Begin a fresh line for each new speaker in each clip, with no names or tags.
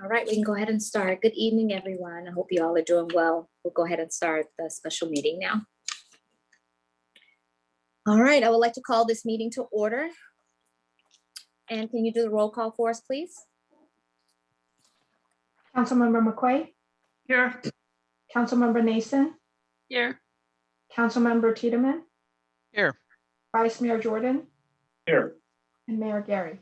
All right, we can go ahead and start. Good evening, everyone. I hope you all are doing well. We'll go ahead and start the special meeting now. All right, I would like to call this meeting to order. And can you do the roll call for us, please?
Councilmember McQuay?
Here.
Councilmember Nason?
Here.
Councilmember Tiedemann?
Here.
Vice Mayor Jordan?
Here.
And Mayor Gary?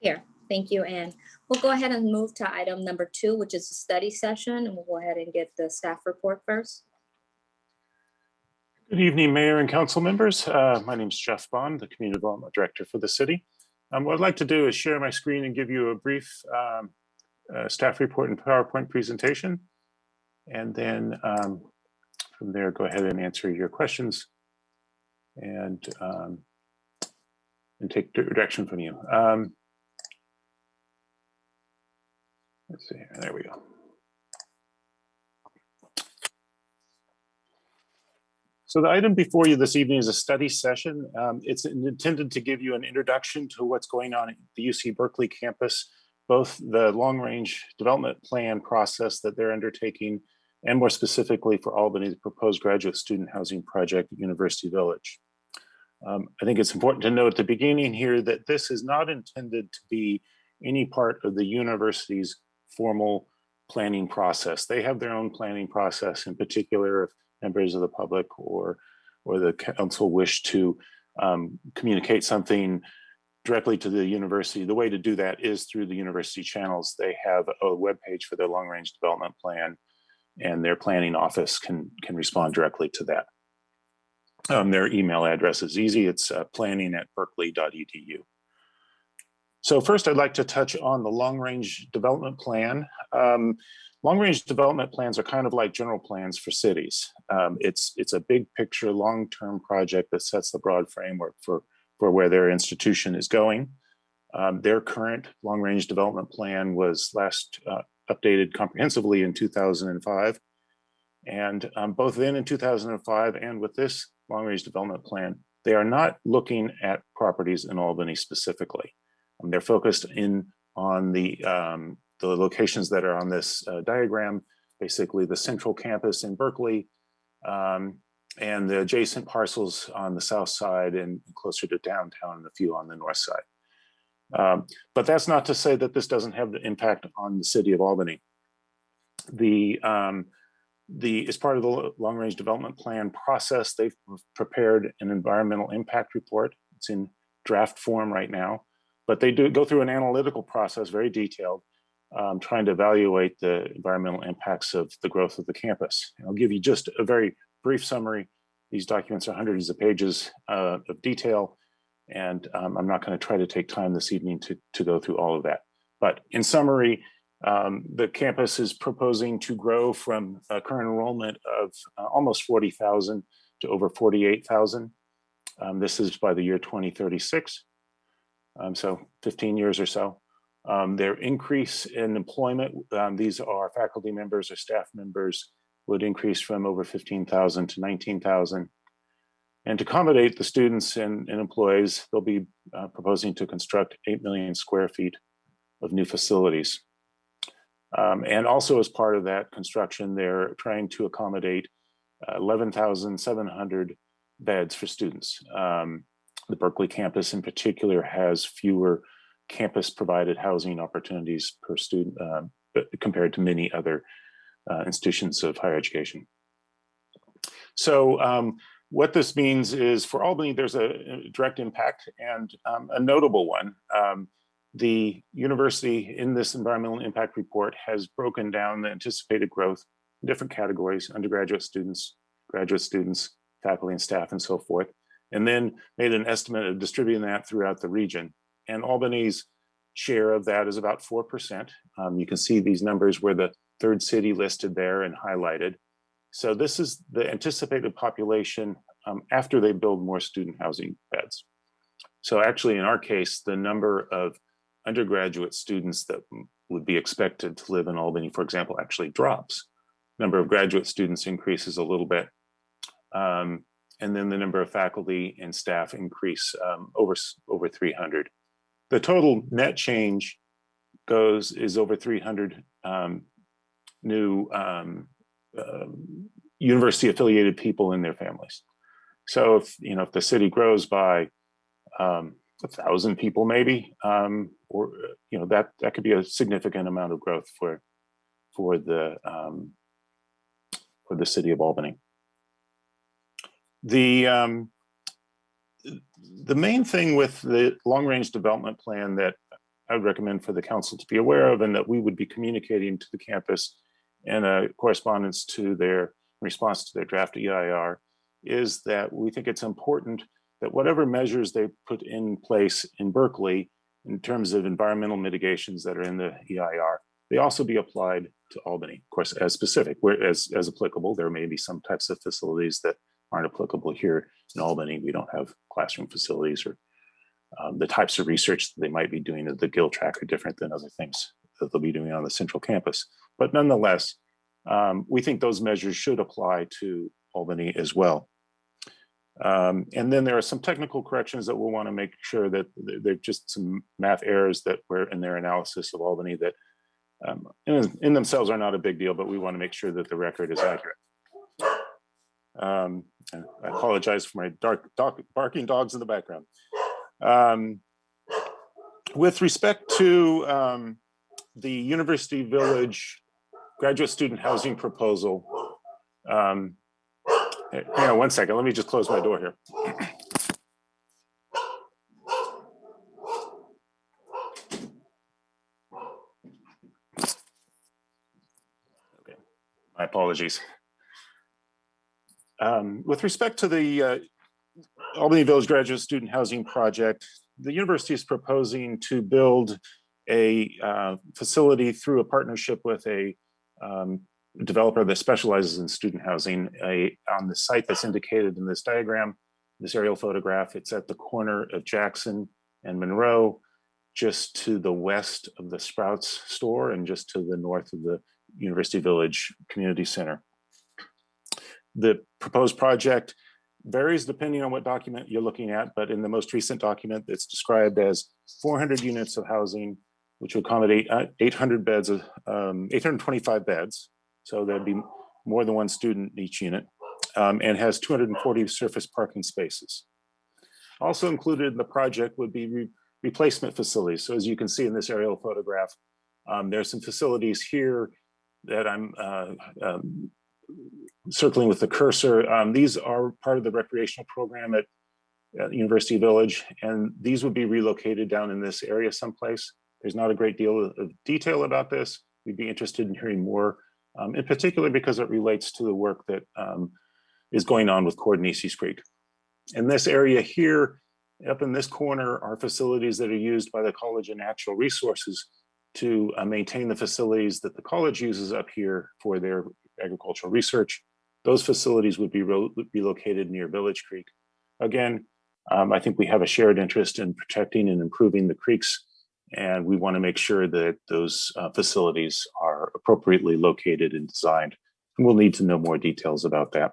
Here, thank you. And we'll go ahead and move to item number 2, which is a study session. And we'll go ahead and get the staff report first.
Good evening, Mayor and council members. My name is Jeff Bond, the Community Development Director for the city. What I'd like to do is share my screen and give you a brief staff report and PowerPoint presentation. And then from there, go ahead and answer your questions and take direction from you. Let's see, there we go. So the item before you this evening is a study session. It's intended to give you an introduction to what's going on at the UC Berkeley campus, both the long-range development plan process that they're undertaking, and more specifically for Albany, the proposed graduate student housing project at University Village. I think it's important to note at the beginning here that this is not intended to be any part of the university's formal planning process. They have their own planning process. In particular, if members of the public or the council wish to communicate something directly to the university, the way to do that is through the university channels. They have a webpage for their long-range development plan, and their planning office can respond directly to that. Their email address is easy. It's planning@berkeley.edu. So first, I'd like to touch on the long-range development plan. Long-range development plans are kind of like general plans for cities. It's a big picture, long-term project that sets the broad framework for where their institution is going. Their current long-range development plan was last updated comprehensively in 2005. And both then in 2005 and with this long-range development plan, they are not looking at properties in Albany specifically. They're focused on the locations that are on this diagram, basically the central campus in Berkeley, and the adjacent parcels on the south side and closer to downtown and a few on the north side. But that's not to say that this doesn't have the impact on the city of Albany. As part of the long-range development plan process, they've prepared an environmental impact report. It's in draft form right now, but they do go through an analytical process, very detailed, trying to evaluate the environmental impacts of the growth of the campus. And I'll give you just a very brief summary. These documents are hundreds of pages of detail, and I'm not going to try to take time this evening to go through all of that. But in summary, the campus is proposing to grow from a current enrollment of almost 40,000 to over 48,000. This is by the year 2036, so 15 years or so. Their increase in employment, these are faculty members or staff members, would increase from over 15,000 to 19,000. And to accommodate the students and employees, they'll be proposing to construct 8 million square feet of new facilities. And also as part of that construction, they're trying to accommodate 11,700 beds for students. The Berkeley campus in particular has fewer campus provided housing opportunities per student compared to many other institutions of higher education. So what this means is for Albany, there's a direct impact and a notable one. The university in this environmental impact report has broken down the anticipated growth in different categories: undergraduate students, graduate students, faculty and staff, and so forth, and then made an estimate of distributing that throughout the region. And Albany's share of that is about 4%. You can see these numbers where the third city listed there and highlighted. So this is the anticipated population after they build more student housing beds. So actually in our case, the number of undergraduate students that would be expected to live in Albany, for example, actually drops. Number of graduate students increases a little bit. And then the number of faculty and staff increase over 300. The total net change goes is over 300 new university affiliated people and their families. So if the city grows by 1,000 people maybe, or that could be a significant amount of growth for the city of Albany. The main thing with the long-range development plan that I would recommend for the council to be aware of, and that we would be communicating to the campus in a correspondence to their response to their draft EIR, is that we think it's important that whatever measures they put in place in Berkeley in terms of environmental mitigations that are in the EIR, they also be applied to Albany, of course, as specific, as applicable. There may be some types of facilities that aren't applicable here in Albany. We don't have classroom facilities, or the types of research that they might be doing at the Gill track are different than other things that they'll be doing on the central campus. But nonetheless, we think those measures should apply to Albany as well. And then there are some technical corrections that we'll want to make sure that they're just some math errors that were in their analysis of Albany that in themselves are not a big deal, but we want to make sure that the record is accurate. I apologize for my barking dogs in the background. With respect to the University Village graduate student housing proposal, hang on one second, let me just close my door here. Okay, my apologies. With respect to the Albany Village Graduate Student Housing Project, the university is proposing to build a facility through a partnership with a developer that specializes in student housing on the site that's indicated in this diagram, this aerial photograph. It's at the corner of Jackson and Monroe, just to the west of the Sprouts store and just to the north of the University Village Community Center. The proposed project varies depending on what document you're looking at, but in the most recent document, it's described as 400 units of housing, which would accommodate 800 beds, 825 beds. So there'd be more than one student in each unit, and has 240 surface parking spaces. Also included in the project would be replacement facilities. So as you can see in this aerial photograph, there's some facilities here that I'm circling with the cursor. These are part of the recreational program at University Village, and these would be relocated down in this area someplace. There's not a great deal of detail about this. We'd be interested in hearing more, in particular because it relates to the work that is going on with Cordonices Creek. In this area here, up in this corner, are facilities that are used by the College of Natural Resources to maintain the facilities that the college uses up here for their agricultural research. Those facilities would be relocated near Village Creek. Again, I think we have a shared interest in protecting and improving the creeks, and we want to make sure that those facilities are appropriately located and designed. And we'll need to know more details about that.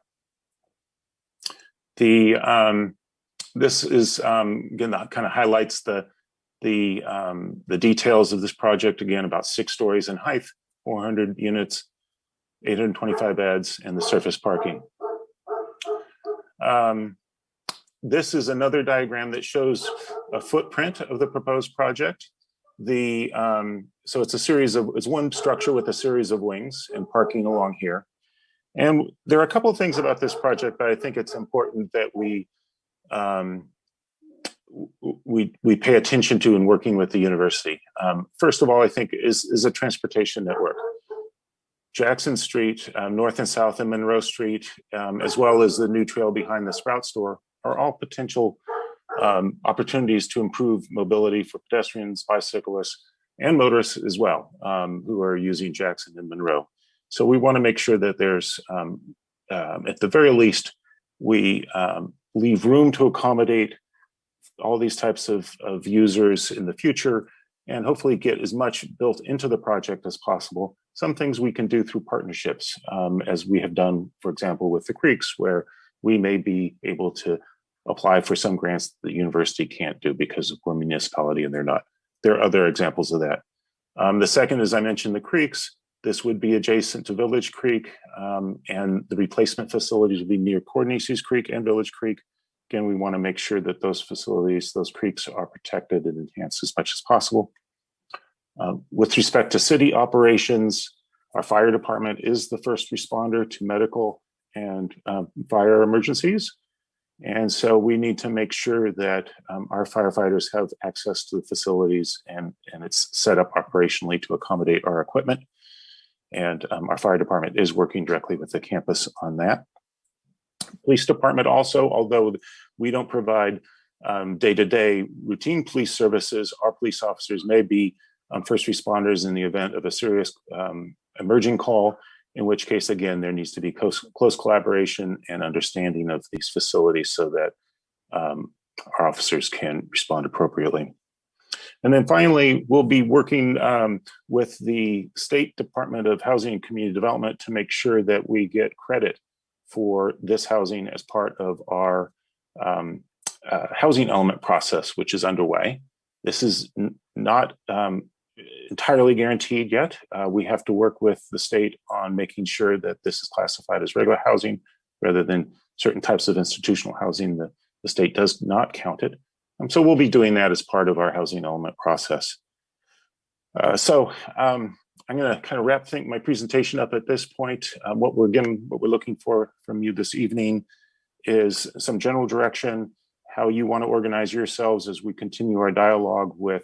This is again, that kind of highlights the details of this project. Again, about 6 stories in height, 400 units, 825 beds, and the surface parking. This is another diagram that shows a footprint of the proposed project. So it's one structure with a series of wings and parking along here. And there are a couple of things about this project that I think it's important that we pay attention to in working with the university. First of all, I think is a transportation network. Jackson Street, North and South and Monroe Street, as well as the new trail behind the Sprout store, are all potential opportunities to improve mobility for pedestrians, bicyclists, and motorists as well, who are using Jackson and Monroe. So we want to make sure that there's, at the very least, we leave room to accommodate all these types of users in the future, and hopefully get as much built into the project as possible. Some things we can do through partnerships, as we have done, for example, with the creeks, where we may be able to apply for some grants that the university can't do because we're a municipality and they're not. There are other examples of that. The second, as I mentioned, the creeks. This would be adjacent to Village Creek, and the replacement facilities would be near Cornices Creek and Village Creek. Again, we want to make sure that those facilities, those creeks are protected and enhanced as much as possible. With respect to city operations, our fire department is the first responder to medical and fire emergencies. And so we need to make sure that our firefighters have access to the facilities and it's set up operationally to accommodate our equipment. And our fire department is working directly with the campus on that. Police department also, although we don't provide day-to-day routine police services, our police officers may be first responders in the event of a serious emerging call, in which case, again, there needs to be close collaboration and understanding of these facilities so that our officers can respond appropriately. And then finally, we'll be working with the State Department of Housing and Community Development to make sure that we get credit for this housing as part of our housing element process, which is underway. This is not entirely guaranteed yet. We have to work with the state on making sure that this is classified as regular housing rather than certain types of institutional housing. The state does not count it. So we'll be doing that as part of our housing element process. So I'm going to kind of wrap my presentation up at this point. What we're looking for from you this evening is some general direction, how you want to organize yourselves as we continue our dialogue with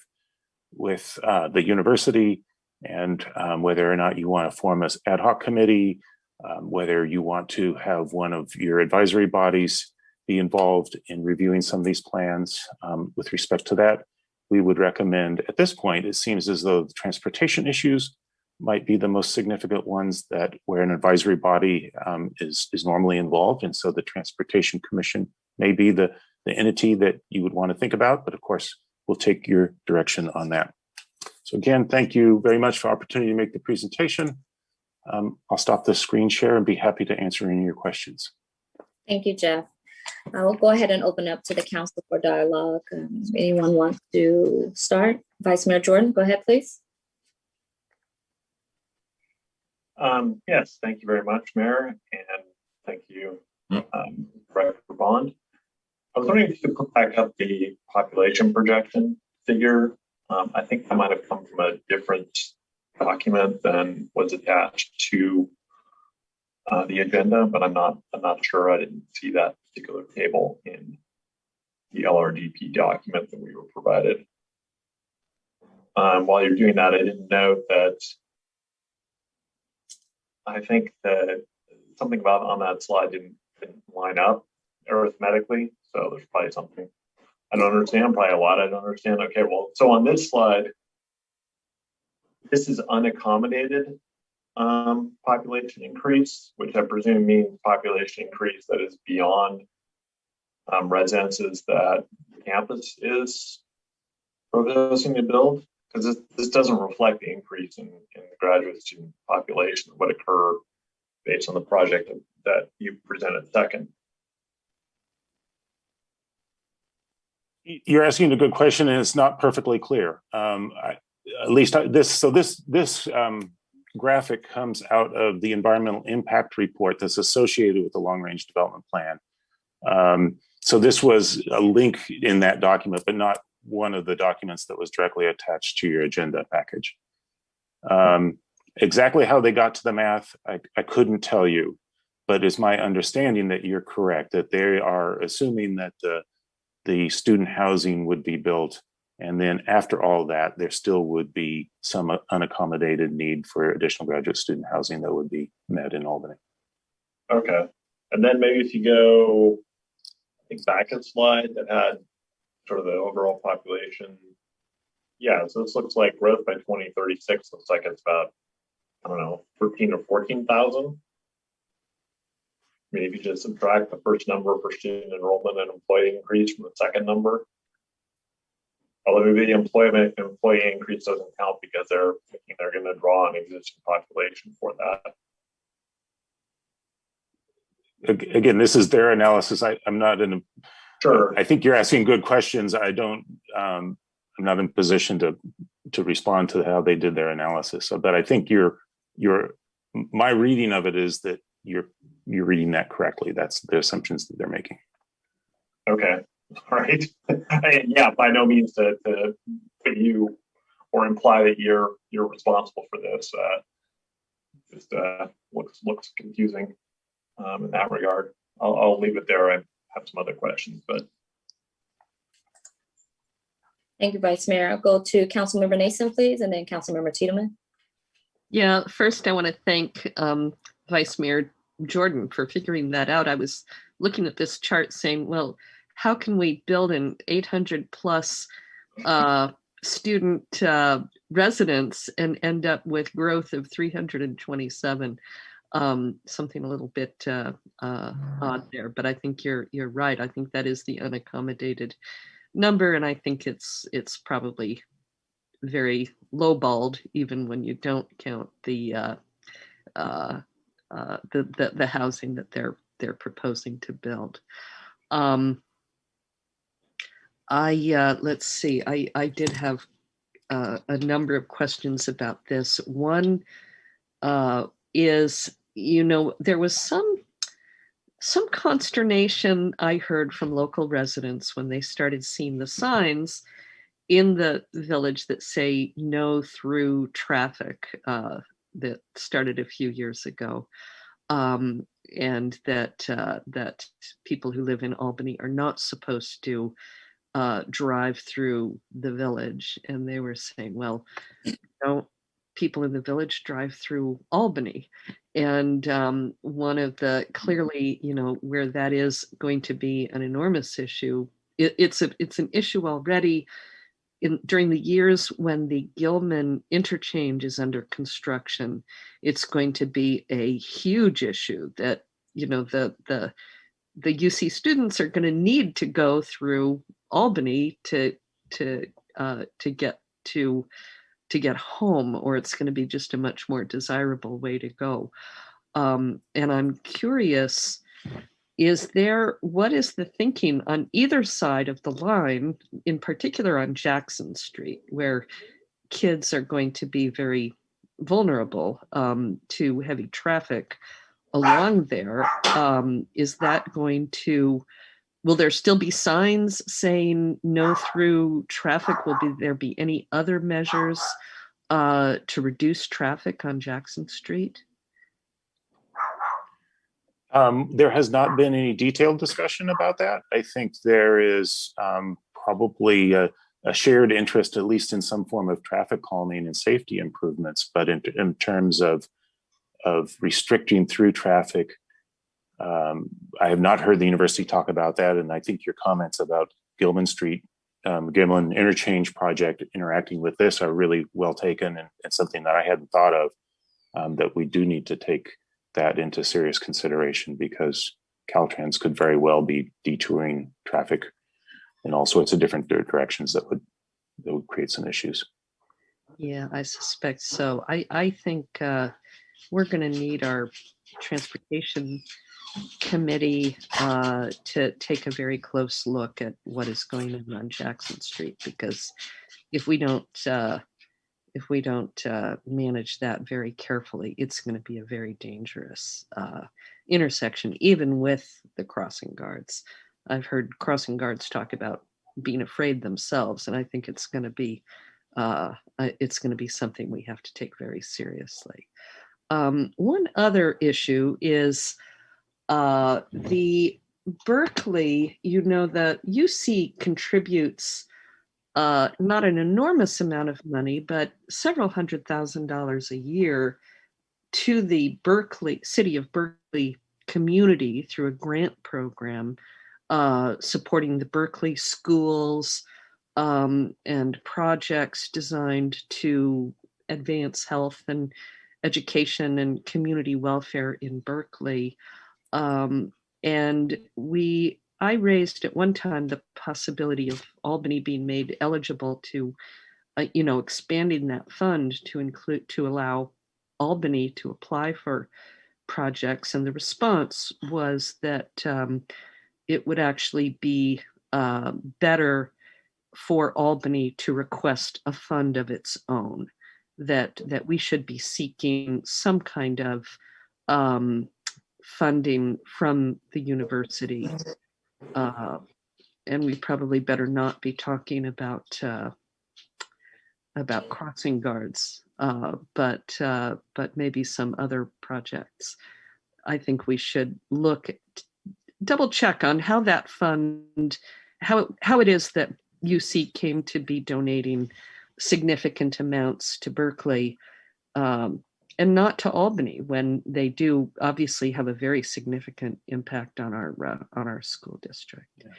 the university, and whether or not you want to form an ad hoc committee, whether you want to have one of your advisory bodies be involved in reviewing some of these plans. With respect to that, we would recommend at this point, it seems as though the transportation issues might be the most significant ones where an advisory body is normally involved. And so the Transportation Commission may be the entity that you would want to think about, but of course, we'll take your direction on that. So again, thank you very much for the opportunity to make the presentation. I'll stop the screen share and be happy to answer any of your questions.
Thank you, Jeff. We'll go ahead and open up to the council for dialogue. Anyone want to start? Vice Mayor Jordan, go ahead, please.
Yes, thank you very much, Mayor, and thank you, Director Bond. I was wondering if you could put back up the population projection figure. I think that might have come from a different document than was attached to the agenda, but I'm not sure. I didn't see that particular table in the LRDP document that we were provided. While you're doing that, I didn't note that I think that something about on that slide didn't line up arithmetically. So there's probably something I don't understand, probably a lot I don't understand. Okay, well, so on this slide, this is unaccommodated population increase, which I presume means population increase that is beyond residences that the campus is proposing to build, because this doesn't reflect the increase in the graduate student population that would occur based on the project that you presented second.
You're asking a good question, and it's not perfectly clear. This graphic comes out of the environmental impact report that's associated with the long-range development plan. So this was a link in that document, but not one of the documents that was directly attached to your agenda package. Exactly how they got to the math, I couldn't tell you, but it's my understanding that you're correct, that they are assuming that the student housing would be built. And then after all that, there still would be some unaccommodated need for additional graduate student housing that would be met in Albany.
Okay. And then maybe if you go, I think back a slide that had sort of the overall population. Yeah, so this looks like growth by 2036 looks like it's about, I don't know, 13 or 14,000. I mean, if you just subtract the first number for student enrollment and employee increase from the second number, although maybe the employee increase doesn't count because they're thinking they're going to draw an existing population for that.
Again, this is their analysis. I'm not in a,
sure.
I think you're asking good questions. I not in position to respond to how they did their analysis. So, but I think my reading of it is that you're reading that correctly. That's the assumptions that they're making.
Okay, all right. Yeah, by no means to put you or imply that you're responsible for this. Just looks confusing in that regard. I'll leave it there. I have some other questions, but.
Thank you, Vice Mayor. I'll go to Councilmember Nason, please, and then Councilmember Tiedemann.
Yeah, first I want to thank Vice Mayor Jordan for figuring that out. I was looking at this chart saying, well, how can we build an 800 plus student residence and end up with growth of 327? Something a little bit odd there, but I think you're right. I think that is the unaccommodated number, and I think it's probably very lowballed, even when you don't count the housing that they're proposing to build. Let's see. I did have a number of questions about this. One is, there was some consternation I heard from local residents when they started seeing the signs in the village that say no through traffic that started a few years ago, and that people who live in Albany are not supposed to drive through the village. And they were saying, well, people in the village drive through Albany. And one of the clearly, where that is going to be an enormous issue, it's an issue already during the years when the Gilman interchange is under construction. It's going to be a huge issue that, the UC students are going to need to go through Albany to get home, or it's going to be just a much more desirable way to go. And I'm curious, what is the thinking on either side of the line, in particular on Jackson Street, where kids are going to be very vulnerable to heavy traffic along there? Is that will there still be signs saying no through traffic? Will there be any other measures to reduce traffic on Jackson Street?
There has not been any detailed discussion about that. I think there is probably a shared interest, at least in some form of traffic calming and safety improvements. But in terms of restricting through traffic, I have not heard the university talk about that. And I think your comments about Gilman Street, Gilman Interchange project interacting with this are really well taken, and something that I hadn't thought of, that we do need to take that into serious consideration, because Caltrans could very well be detouring traffic in all sorts of different directions that would create some issues.
Yeah, I suspect so. I think we're going to need our transportation committee to take a very close look at what is going on Jackson Street, because if we don't manage that very carefully, it's going to be a very dangerous intersection, even with the crossing guards. I've heard crossing guards talk about being afraid themselves, and I think it's going to be something we have to take very seriously. One other issue is the Berkeley. The UC contributes not an enormous amount of money, but several $100,000 a year to the city of Berkeley community through a grant program supporting the Berkeley schools and projects designed to advance health and education and community welfare in Berkeley. And I raised at one time the possibility of Albany being made eligible to, expanding that fund to allow Albany to apply for projects. And the response was that it would actually be better for Albany to request a fund of its own, that we should be seeking some kind of funding from the university. And we probably better not be talking about crossing guards, but maybe some other projects. I think we should double check on how that fund, how it is that UC came to be donating significant amounts to Berkeley, and not to Albany, when they do obviously have a very significant impact on our school district. Yeah.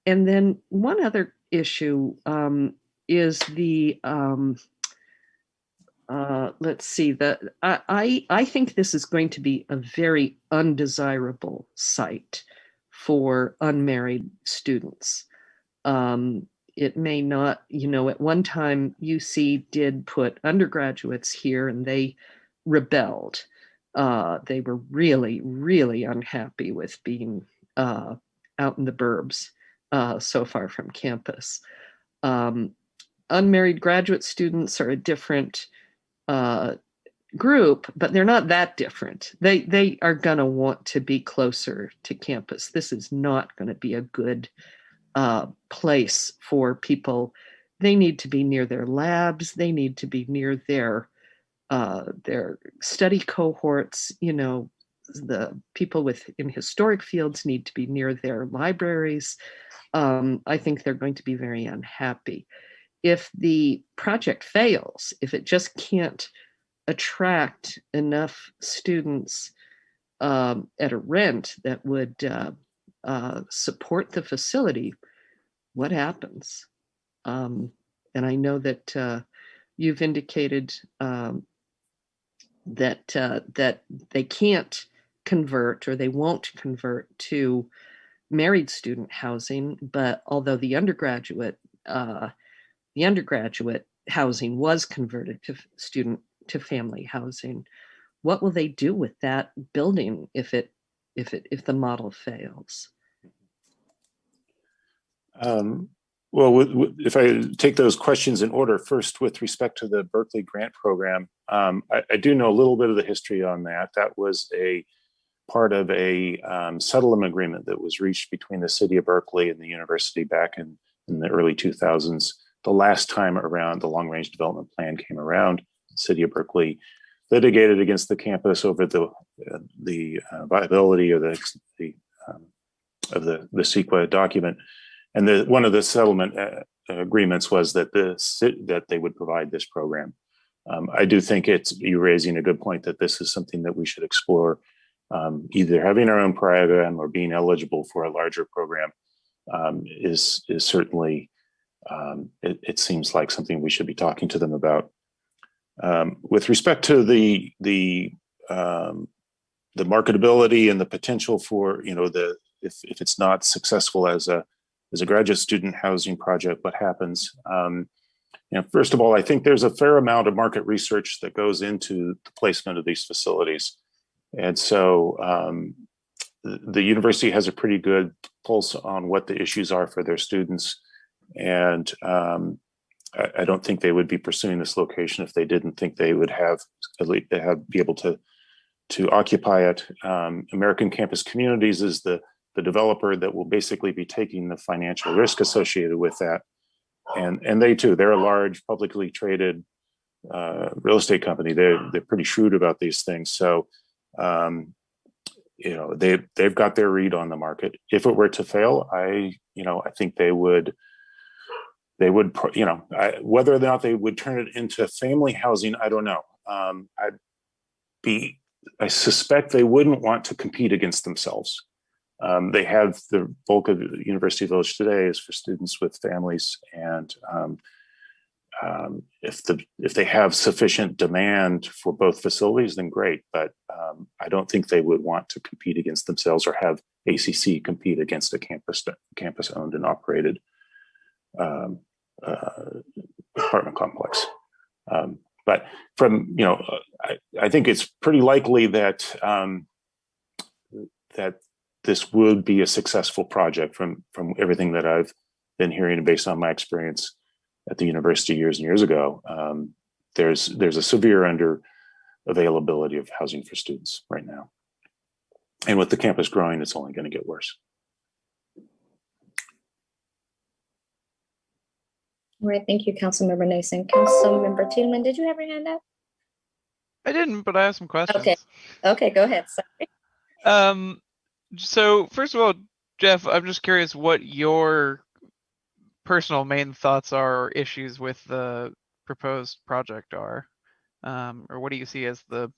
And then one other issue is the let's see, I think this is going to be a very undesirable site for unmarried students. It may not, at one time UC did put undergraduates here and they rebelled. They were really, really unhappy with being out in the burbs so far from campus. Unmarried graduate students are a different group, but they're not that different. They are going to want to be closer to campus. This is not going to be a good place for people. They need to be near their labs. They need to be near their study cohorts. The people in historic fields need to be near their libraries. I think they're going to be very unhappy. If the project fails, if it just can't attract enough students at a rent that would support the facility, what happens? And I know that you've indicated that they can't convert, or they won't convert to married student housing, but although the undergraduate housing was converted to family housing, what will they do with that building if the model fails?
Well, if I take those questions in order, first with respect to the Berkeley grant program, I do know a little bit of the history on that. That was a part of a settlement agreement that was reached between the city of Berkeley and the university back in the early 2000s. The last time around, the long-range development plan came around, the city of Berkeley litigated against the campus over the viability of the CEQA document. And one of the settlement agreements was that they would provide this program. I do think you're raising a good point that this is something that we should explore, either having our own program or being eligible for a larger program is certainly, it seems like something we should be talking to them about. With respect to the marketability and the potential for, if it's not successful as a graduate student housing project, what happens? First of all, I think there's a fair amount of market research that goes into the placement of these facilities. And so the university has a pretty good pulse on what the issues are for their students. And I don't think they would be pursuing this location if they didn't think they would be able to occupy it. American Campus Communities is the developer that will basically be taking the financial risk associated with that. And they're a large publicly traded real estate company. They're pretty shrewd about these things. So, they've got their read on the market. If it were to fail, I think they would, whether or not they would turn it into family housing, I don't know. I suspect they wouldn't want to compete against themselves. They have the bulk of the University Village today is for students with families, and if they have sufficient demand for both facilities, then great. But I don't think they would want to compete against themselves or have ACC compete against a campus owned and operated apartment complex. But from I think it's pretty likely that that this would be a successful project from everything that I've been hearing, based on my experience at the university years and years ago, there's a severe under availability of housing for students right now. And with the campus growing, it's only going to get worse.
All right, thank you, Councilmember Nason. Councilmember Tiedemann, did you have your hand up?
I didn't, but I have some questions.
Okay, go ahead. Sorry.
So first of all, Jeff, I'm just curious what your personal main thoughts are or issues with the proposed project are, or what do you see as the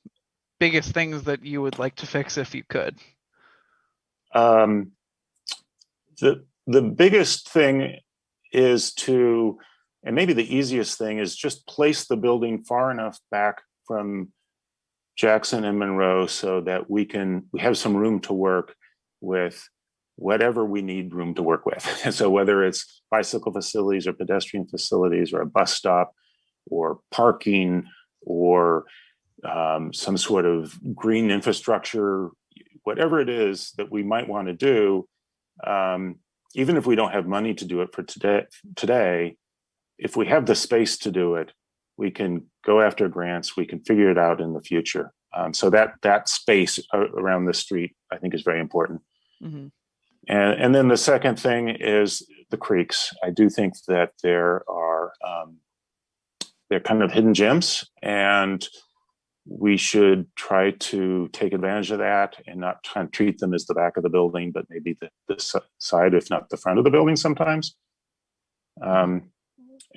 biggest things that you would like to fix if you could?
The biggest thing is to, and maybe the easiest thing is just place the building far enough back from Jackson and Monroe so that we have some room to work with whatever we need room to work with. So whether it's bicycle facilities or pedestrian facilities or a bus stop or parking or some sort of green infrastructure, whatever it is that we might want to do, even if we don't have money to do it for today, if we have the space to do it, we can go after grants, we can figure it out in the future. So that space around the street, I think, is very important.
Mm-hmm.
And then the second thing is the creeks. I do think that they're kind of hidden gems, and we should try to take advantage of that and not try and treat them as the back of the building, but maybe the side, if not the front of the building sometimes. And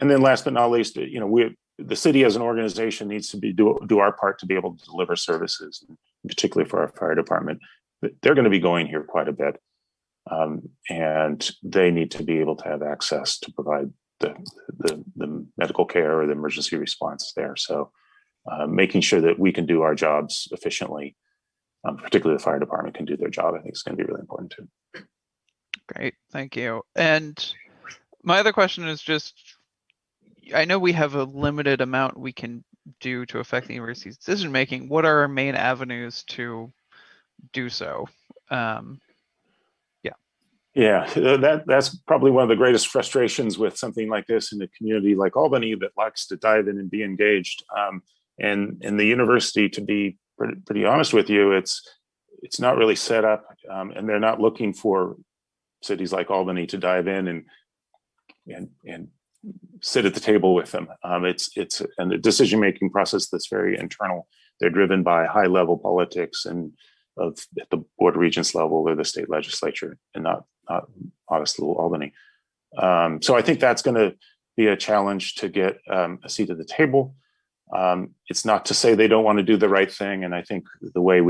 then last but not least, the city as an organization needs to do our part to be able to deliver services, particularly for our fire department. They're going to be going here quite a bit. And they need to be able to have access to provide the medical care or the emergency response there. So making sure that we can do our jobs efficiently, particularly the fire department can do their job, I think is going to be really important too.
Great, thank you. And my other question is just, I know we have a limited amount we can do to affect the university's decision making. What are our main avenues to do so?
Yeah, that's probably one of the greatest frustrations with something like this in a community like Albany that likes to dive in and be engaged. And the university, to be pretty honest with you, it's not really set up, and they're not looking for cities like Albany to dive in and sit at the table with them. It's a decision-making process that's very internal. They're driven by high-level politics and at the board of regents level or the state legislature, and not modest little Albany. So I think that's going to be a challenge to get a seat at the table. It's not to say they don't want to do the right thing. And I think the way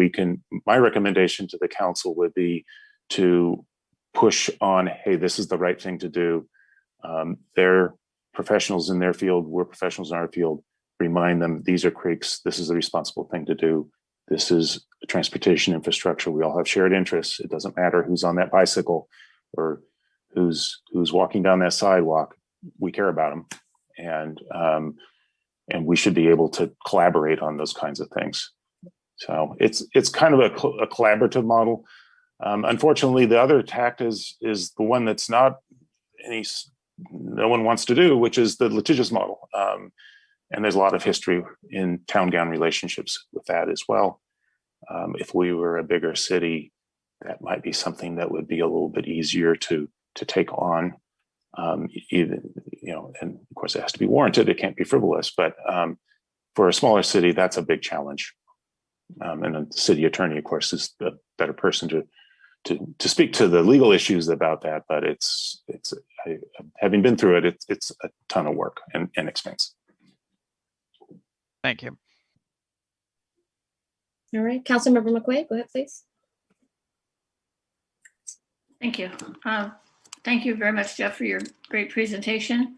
my recommendation to the council would be to push on, hey, this is the right thing to do. They're professionals in their field. We're professionals in our field. Remind them, these are creeks. This is the responsible thing to do. This is transportation infrastructure. We all have shared interests. It doesn't matter who's on that bicycle or who's walking down that sidewalk. We care about them, and we should be able to collaborate on those kinds of things. So it's kind of a collaborative model. Unfortunately, the other tact is the one that's no one wants to do, which is the litigious model. And there's a lot of history in town-gown relationships with that as well. If we were a bigger city, that might be something that would be a little bit easier to take on. Even, and of course it has to be warranted. It can't be frivolous, but for a smaller city, that's a big challenge. And the city attorney, of course, is the better person to speak to the legal issues about that. But having been through it, it's a ton of work and expense.
Thank you.
All right, Councilmember McQuaid, go ahead, please.
Thank you. Thank you very much, Jeff, for your great presentation.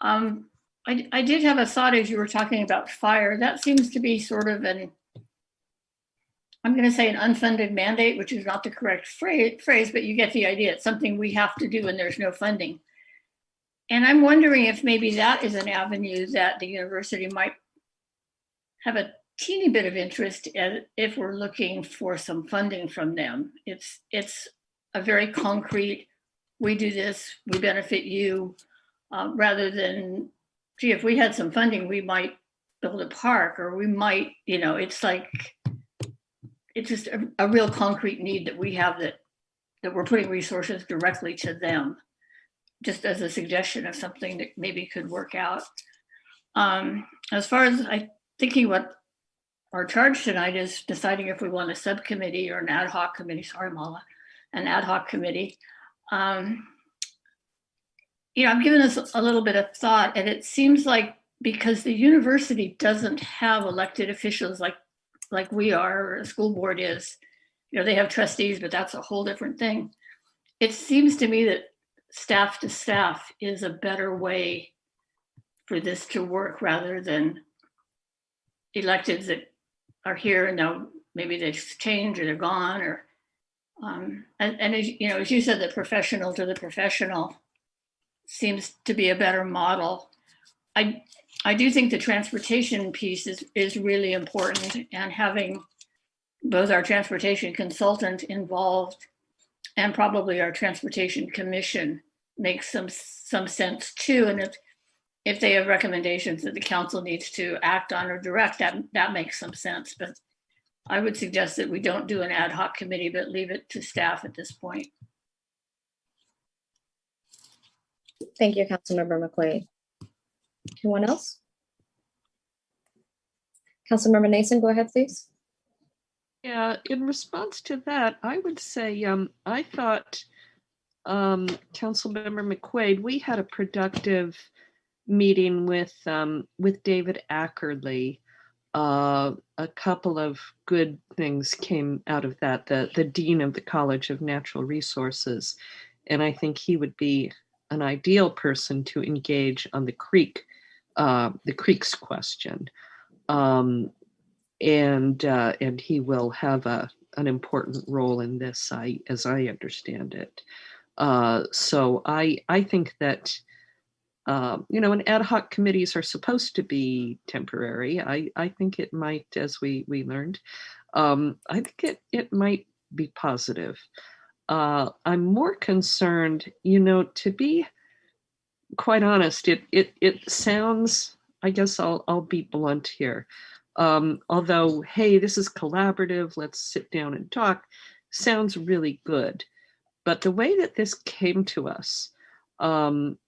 I did have a thought as you were talking about fire. That seems to be sort of I'm going to say an unfunded mandate, which is not the correct phrase, but you get the idea. It's something we have to do and there's no funding. And I'm wondering if maybe that is an avenue that the university might have a teeny bit of interest in if we're looking for some funding from them. It's a very concrete we do this, we benefit you, rather than, gee, if we had some funding, we might build a park, or we might, it's like, it's just a real concrete need that we have, that we're putting resources directly to them, just as a suggestion of something that maybe could work out. As far as thinking what our charge tonight is, deciding if we want a subcommittee or an ad hoc committee, sorry, Mala, an ad hoc committee. I've given this a little bit of thought, and it seems like because the university doesn't have elected officials like we are, or a school board is, they have trustees, but that's a whole different thing. It seems to me that staff to staff is a better way for this to work, rather than electeds that are here and now maybe they've changed or they're gone, or and as you said, the professional to the professional seems to be a better model. I do think the transportation piece is really important, and having both our transportation consultant involved and probably our transportation commission makes some sense too. And if they have recommendations that the council needs to act on or direct, that makes some sense. But I would suggest that we don't do an ad hoc committee, but leave it to staff at this point.
Thank you, Councilmember McQuaid. Anyone else? Councilmember Nason, go ahead, please.
Yeah, in response to that, I would say I thought, Councilmember McQuaid, we had a productive meeting with David Ackerley. A couple of good things came out of that. The Dean of the College of Natural Resources, and I think he would be an ideal person to engage on the creeks question. And he will have an important role in this, as I understand it. So I think that and ad hoc committees are supposed to be temporary. I think it might, as we learned, I think it might be positive. I'm more concerned, to be quite honest, it sounds, I guess I'll be blunt here. Although, hey, this is collaborative, let's sit down and talk, sounds really good. But the way that this came to us,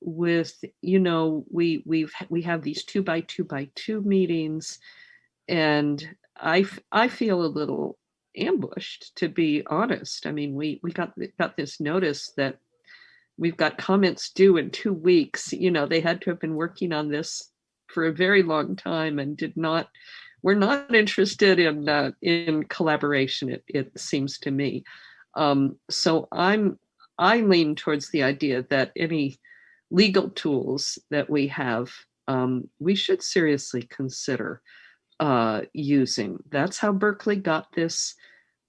with, we have these 2x2x2 meetings, and I feel a little ambushed, to be honest. I mean, we got this notice that we've got comments due in 2 weeks. They had to have been working on this for a very long time and we're not interested in collaboration, it seems to me. So I lean towards the idea that any legal tools that we have, we should seriously consider using. That's how Berkeley got this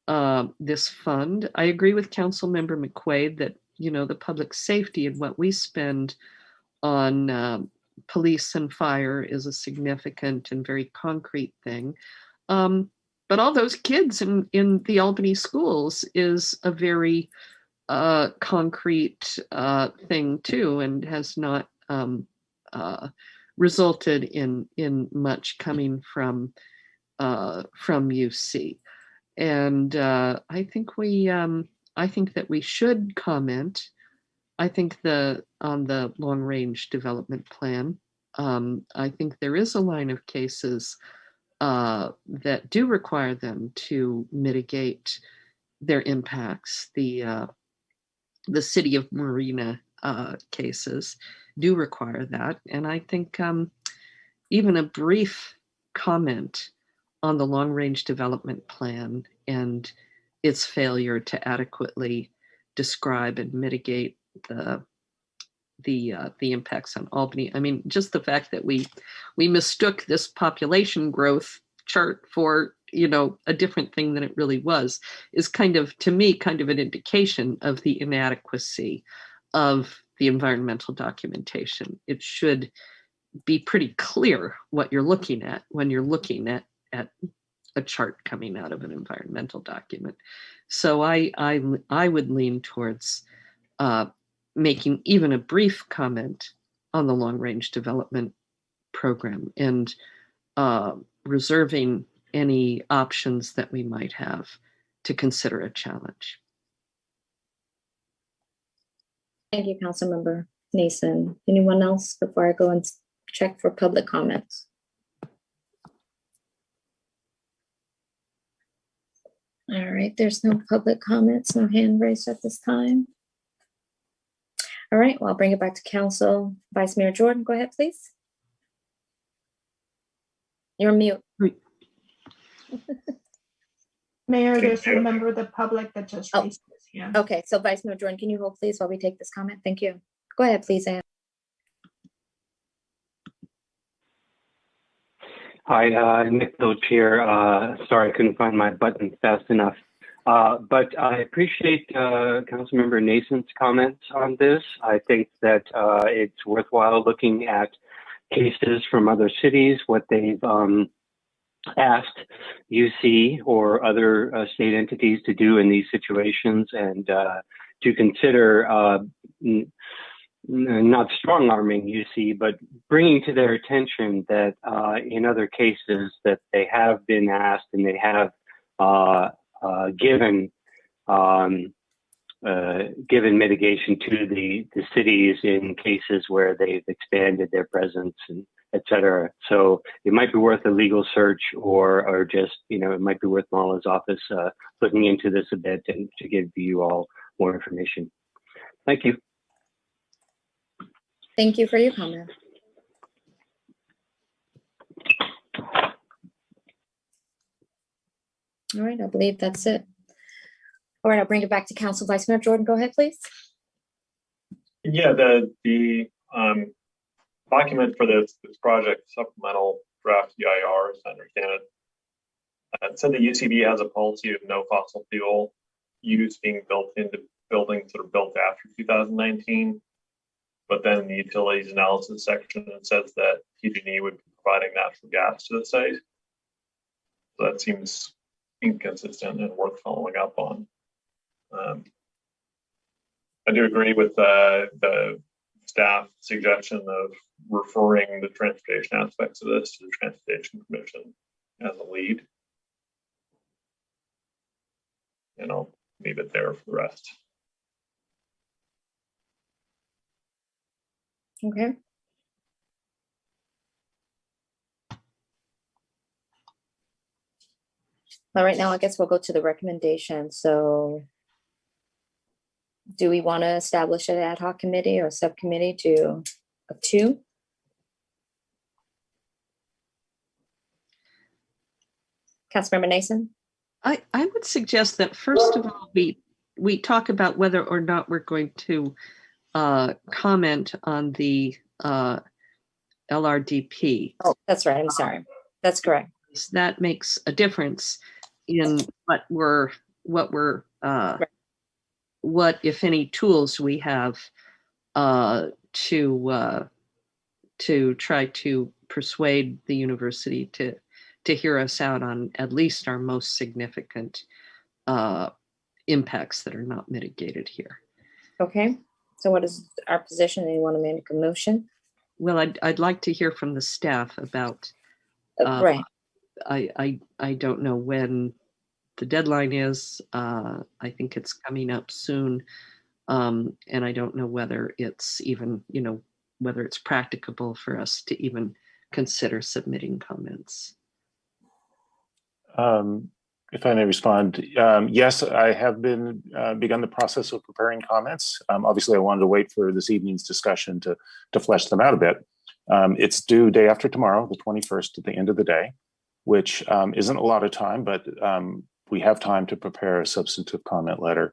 fund. I agree with Councilmember McQuaid that the public safety and what we spend on police and fire is a significant and very concrete thing. But all those kids in the Albany schools is a very concrete thing too, and has not resulted in much coming from UC. And I think that we should comment. I think on the long range development plan, I think there is a line of cases that do require them to mitigate their impacts. The city of Marina cases do require that. And I think even a brief comment on the long range development plan and its failure to adequately describe and mitigate the impacts on Albany. I mean, just the fact that we mistook this population growth chart for a different thing than it really was is to me kind of an indication of the inadequacy of the environmental documentation. It should be pretty clear what you're looking at when you're looking at a chart coming out of an environmental document. So I would lean towards making even a brief comment on the long-range development program and reserving any options that we might have to consider a challenge.
Thank you, Councilmember Nason. Anyone else before I go and check for public comments? All right, there's no public comments, no hand raised at this time. All right, well, I'll bring it back to council. Vice Mayor Jordan, go ahead, please. You're on mute.
Mayor, there's a member of the public that just raised his hand.
Okay, so Vice Mayor Jordan, can you hold please while we take this comment? Thank you. Go ahead, please, Ann.
Hi, Nick Loach here. Sorry, I couldn't find my button fast enough. But I appreciate Councilmember Nason's comments on this. I think that it's worthwhile looking at cases from other cities, what they've asked UC or other state entities to do in these situations, and to consider not strong-arming UC, but bringing to their attention that in other cases that they have been asked and they have given mitigation to the cities in cases where they've expanded their presence and et cetera. So it might be worth a legal search or just, it might be worth Marla's office looking into this a bit and to give you all more information. Thank you.
Thank you for your comment. All right, I believe that's it. All right, I'll bring it back to Council. Vice Mayor Jordan, go ahead, please.
Yeah, the document for this project, supplemental draft EIR, as I understand it, it said the UCB has a policy of no fossil fuel use being built into buildings that are built after 2019. But then in the utilities analysis section, it says that PG&E would be providing natural gas to the site. So that seems inconsistent and worth following up on. I do agree with the staff suggestion of referring the transportation aspects of this to the Transportation Commission as a lead. And I'll leave it there for the rest.
Okay. All right, now I guess we'll go to the recommendation. So do we want to establish an ad hoc committee or subcommittee of two? Councilmember Nason?
I would suggest that first of all, we talk about whether or not we're going to comment on the LRDP.
Oh, that's right. I'm sorry. That's correct.
That makes a difference in what if any tools we have to try to persuade the university to hear us out on at least our most significant impacts that are not mitigated here.
Okay. So what is our position? Do you want to make a motion?
Well, I'd like to hear from the staff about.
Right.
I don't know when the deadline is. I think it's coming up soon, and I don't know whether it's even whether it's practicable for us to even consider submitting comments.
If I may respond, yes, I have begun the process of preparing comments. Obviously, I wanted to wait for this evening's discussion to flesh them out a bit. It's due day after tomorrow, the 21st, at the end of the day, which isn't a lot of time, but we have time to prepare a substantive comment letter.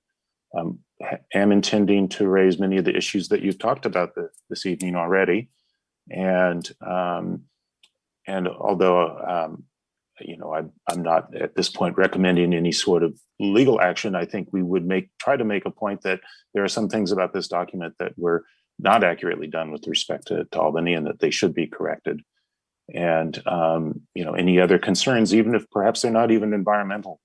Am intending to raise many of the issues that you've talked about this evening already, and although I'm not at this point recommending any sort of legal action, I think we would try to make a point that there are some things about this document that were not accurately done with respect to Albany, and that they should be corrected. And any other concerns, even if perhaps they're not even environmental,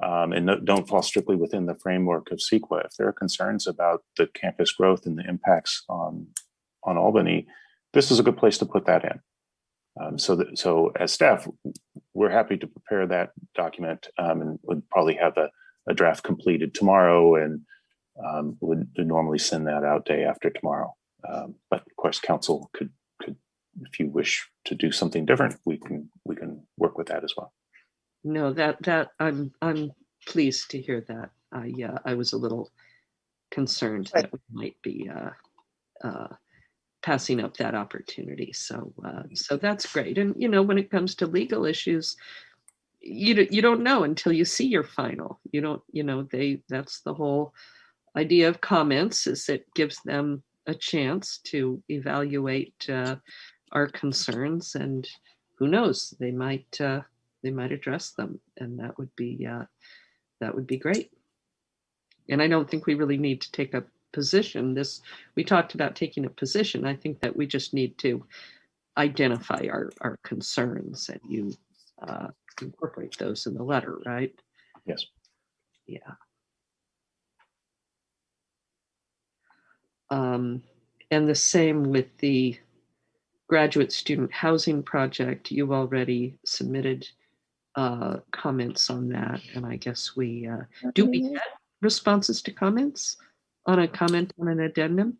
and don't fall strictly within the framework of CEQA. If there are concerns about the campus growth and the impacts on Albany, this is a good place to put that in. So as staff, we're happy to prepare that document, and would probably have a draft completed tomorrow, and would normally send that out day after tomorrow. But of course, council could, if you wish to do something different, we can work with that as well.
No, that I'm pleased to hear that. I was a little concerned that we might be passing up that opportunity. So that's great. And when it comes to legal issues, you don't know until you see your final. That's the whole idea of comments, is it gives them a chance to evaluate our concerns, and who knows, they might address them, and that would be great. And I don't think we really need to take a position. We talked about taking a position. I think that we just need to identify our concerns, and you incorporate those in the letter, right?
Yes.
Yeah. And the same with the graduate student housing project. You've already submitted comments on that, and I guess do we get responses to comments on a comment on an addendum?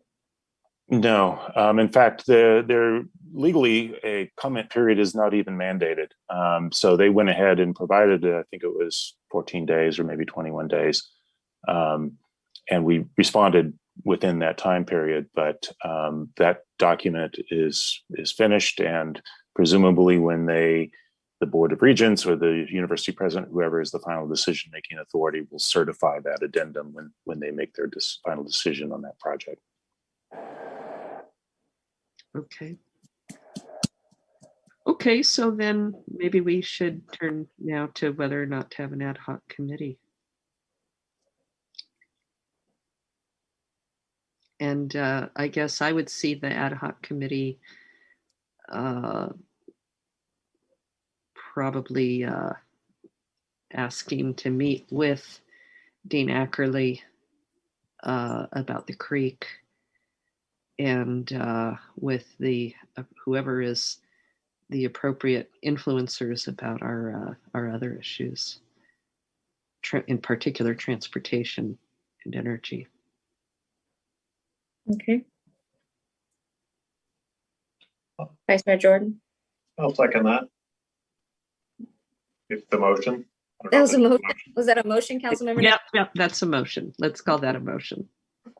No, in fact, they're legally, a comment period is not even mandated. So they went ahead and provided, I think it was 14 days or maybe 21 days. And we responded within that time period, but that document is finished, and presumably when the Board of Regents or the university president, whoever is the final decision-making authority, will certify that addendum when they make their final decision on that project.
Okay, so then maybe we should turn now to whether or not to have an ad hoc committee. And I guess I would see the ad hoc committee probably asking to meet with Dean Ackerley about the creek, and with whoever is the appropriate influencers about our other issues, in particular transportation and energy.
Okay. Vice Mayor Jordan?
I'll second that. It's the motion.
That was a motion. Was that a motion, Councilmember?
Yep, that's a motion. Let's call that a motion.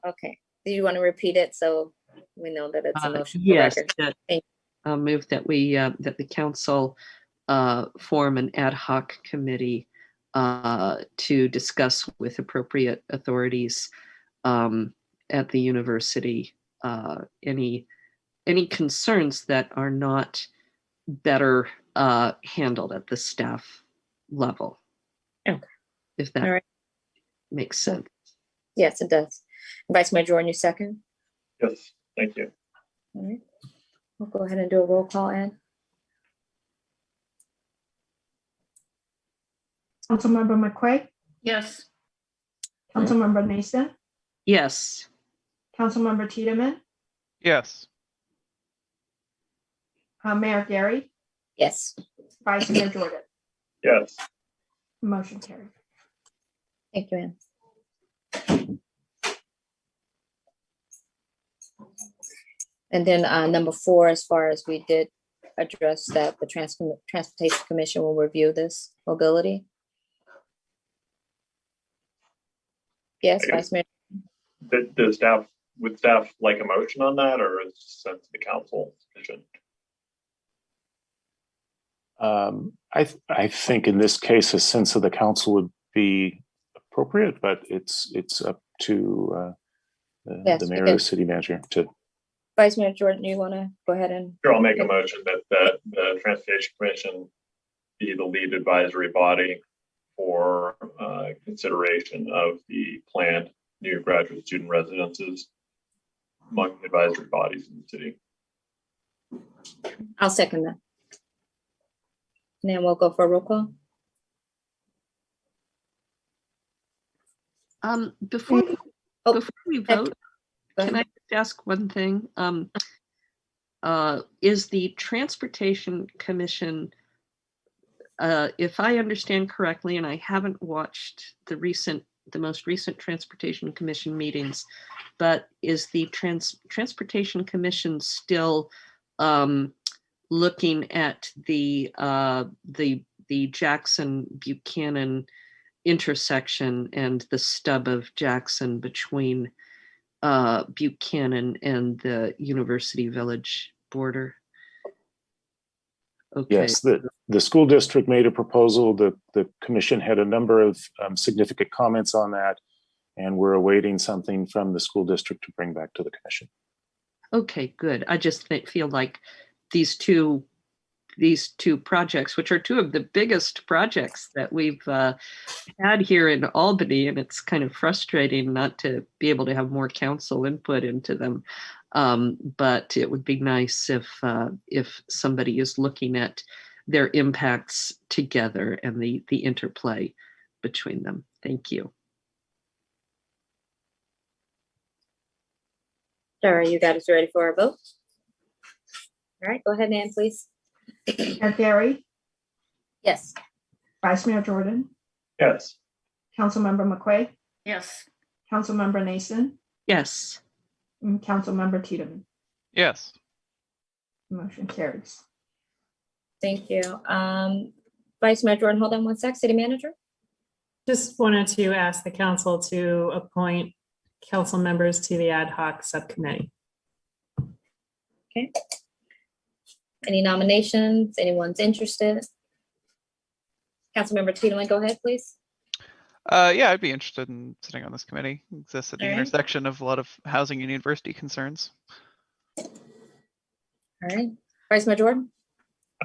Okay. Do you want to repeat it so we know that it's a motion?
Yes,
Thank you.
I'll move that that the council form an ad hoc committee to discuss with appropriate authorities at the university any concerns that are not better handled at the staff level.
Okay.
If that
All right.
makes sense.
Yes, it does. Vice Mayor Jordan, you second?
Yes, thank you.
All right. We'll go ahead and do a roll call, Ed.
Councilmember McQuaid,
Yes.
Councilmember Nason,
Yes.
Councilmember Tiedemann,
Yes.
Mayor Gary,
Yes.
Vice Mayor Jordan.
Yes.
Motion carried.
Thank you, Ann. And then number 4, as far as we did address that, the Transportation Commission will review this mobility. Yes, Vice Mayor.
Would staff like a motion on that, or is it sent to the council decision?
I think in this case, a sense of the council would be appropriate, but it's up to the mayor or the city manager to.
Vice Mayor Jordan, you want to go ahead and?
Sure, I'll make a motion that the Transportation Commission be the lead advisory body for consideration of the planned new graduate student residences among advisory bodies in the city.
I'll second that. And then we'll go for a roll call.
Before
Oh,
we vote,
Go
can I
ahead.
just ask one thing? Is the Transportation Commission, if I understand correctly, and I haven't watched the most recent Transportation Commission meetings, but is the Transportation Commission still looking at the Jackson Buchanan intersection and the stub of Jackson between Buchanan and the University Village border? Okay.
Yes, the school district made a proposal. The commission had a number of significant comments on that, and we're awaiting something from the school district to bring back to the commission.
Okay, good. I just feel like these two projects, which are two of the biggest projects that we've had here in Albany, and it's kind of frustrating not to be able to have more council input into them. But it would be nice if somebody is looking at their impacts together and the interplay between them. Thank you.
All right, you got us ready for our vote? All right, go ahead, Nan, please.
Mayor Gary,
Yes.
Vice Mayor Jordan,
Yes.
Councilmember McQuay,
Yes.
Councilmember Nason,
Yes.
and Councilmember Tiedemann.
Yes.
Motion carries.
Thank you. Vice Mayor Jordan, hold on one sec. City Manager?
Just wanted to ask the council to appoint council members to the ad hoc subcommittee.
Okay. Any nominations? Anyone's interested? Councilmember Tiedemann, go ahead, please.
Yeah, I'd be interested in sitting on this committee. It exists at the
All right.
intersection of a lot of housing and university concerns.
All right. Vice Mayor Jordan?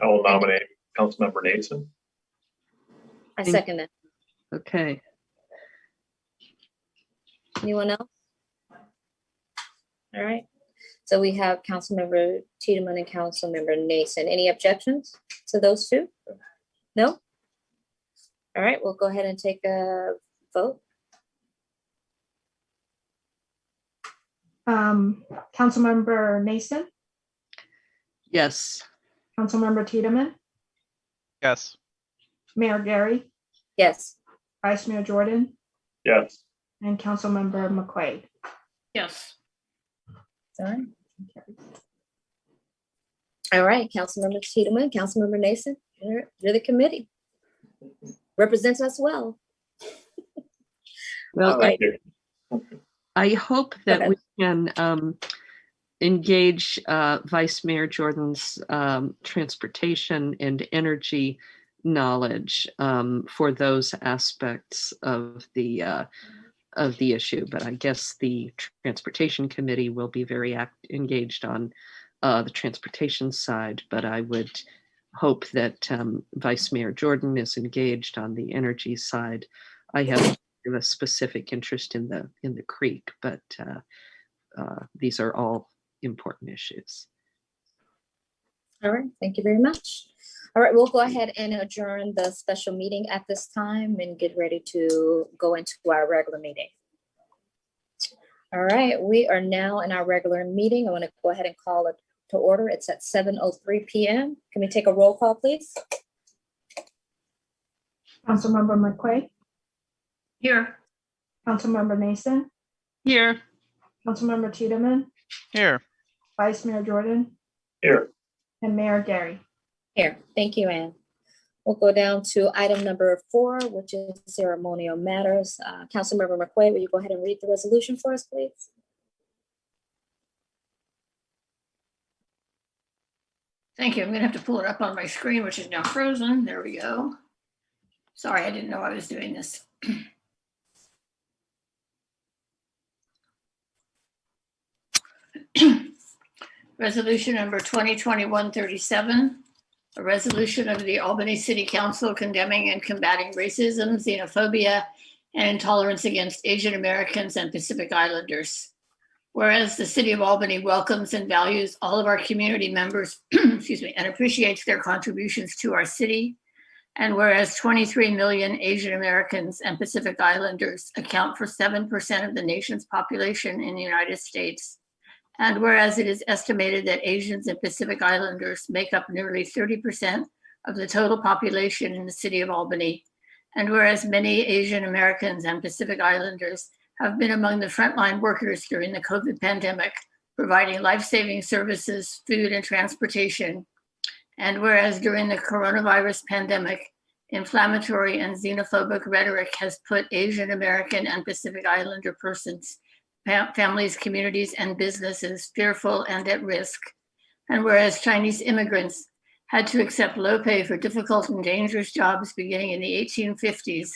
I will nominate Councilmember Nason.
I second it.
Okay.
Anyone else? All right. So we have Councilmember Tiedemann and Councilmember Nason. Any objections to those two? No? All right, we'll go ahead and take a vote.
Councilmember Nason,
Yes.
Councilmember Tiedemann,
Yes.
Mayor Gary,
Yes.
Vice Mayor Jordan,
Yes.
and Councilmember McQuaid.
Yes.
All right. All right, Councilmember Tiedemann, Councilmember Nason, you're the committee. Represents us well.
Well,
All right.
I hope that
ahead.
we can engage Vice Mayor Jordan's transportation and energy knowledge for those aspects of the issue. But I guess the Transportation Committee will be very engaged on the transportation side. But I would hope that Vice Mayor Jordan is engaged on the energy side. I have a specific interest in the creek, but these are all important issues.
All right, thank you very much. All right, we'll go ahead and adjourn the special meeting at this time and get ready to go into our regular meeting. All right, we are now in our regular meeting. I want to go ahead and call it to order. It's at 7:03 p.m. Can we take a roll call, please?
Councilmember McQuay,
Here.
Councilmember Nason,
Here.
Councilmember Tiedemann,
Here.
Vice Mayor Jordan,
Here.
and Mayor Gary.
Here, thank you, Ann. We'll go down to item number 4, which is ceremonial matters. Councilmember McQuay, will you go ahead and read the resolution for us, please?
Thank you. I'm gonna have to pull it up on my screen, which is now frozen. There we go. Sorry, I didn't know I was doing this. Resolution number 2021-37, a resolution of the Albany City Council condemning and combating racism, xenophobia, and intolerance against Asian Americans and Pacific Islanders. Whereas the City of Albany welcomes and values all of our community members, excuse me, and appreciates their contributions to our city. And whereas 23 million Asian Americans and Pacific Islanders account for 7% of the nation's population in the United States. And whereas it is estimated that Asians and Pacific Islanders make up nearly 30% of the total population in the city of Albany. And whereas many Asian Americans and Pacific Islanders have been among the frontline workers during the COVID pandemic, providing life-saving services, food, and transportation. And whereas during the coronavirus pandemic, inflammatory and xenophobic rhetoric has put Asian American and Pacific Islander persons, families, communities, and businesses fearful and at risk. And whereas Chinese immigrants had to accept low pay for difficult and dangerous jobs beginning in the 1850s,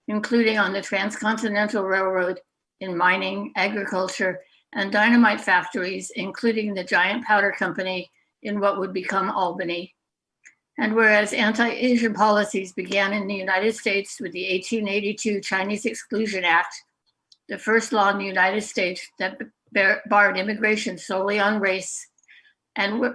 including on the Transcontinental Railroad, in mining, agriculture, and dynamite factories, including the Giant Powder Company in what would become Albany. And whereas anti-Asian policies began in the United States with the 1882 Chinese Exclusion Act, the first law in the United States that barred immigration solely on race, and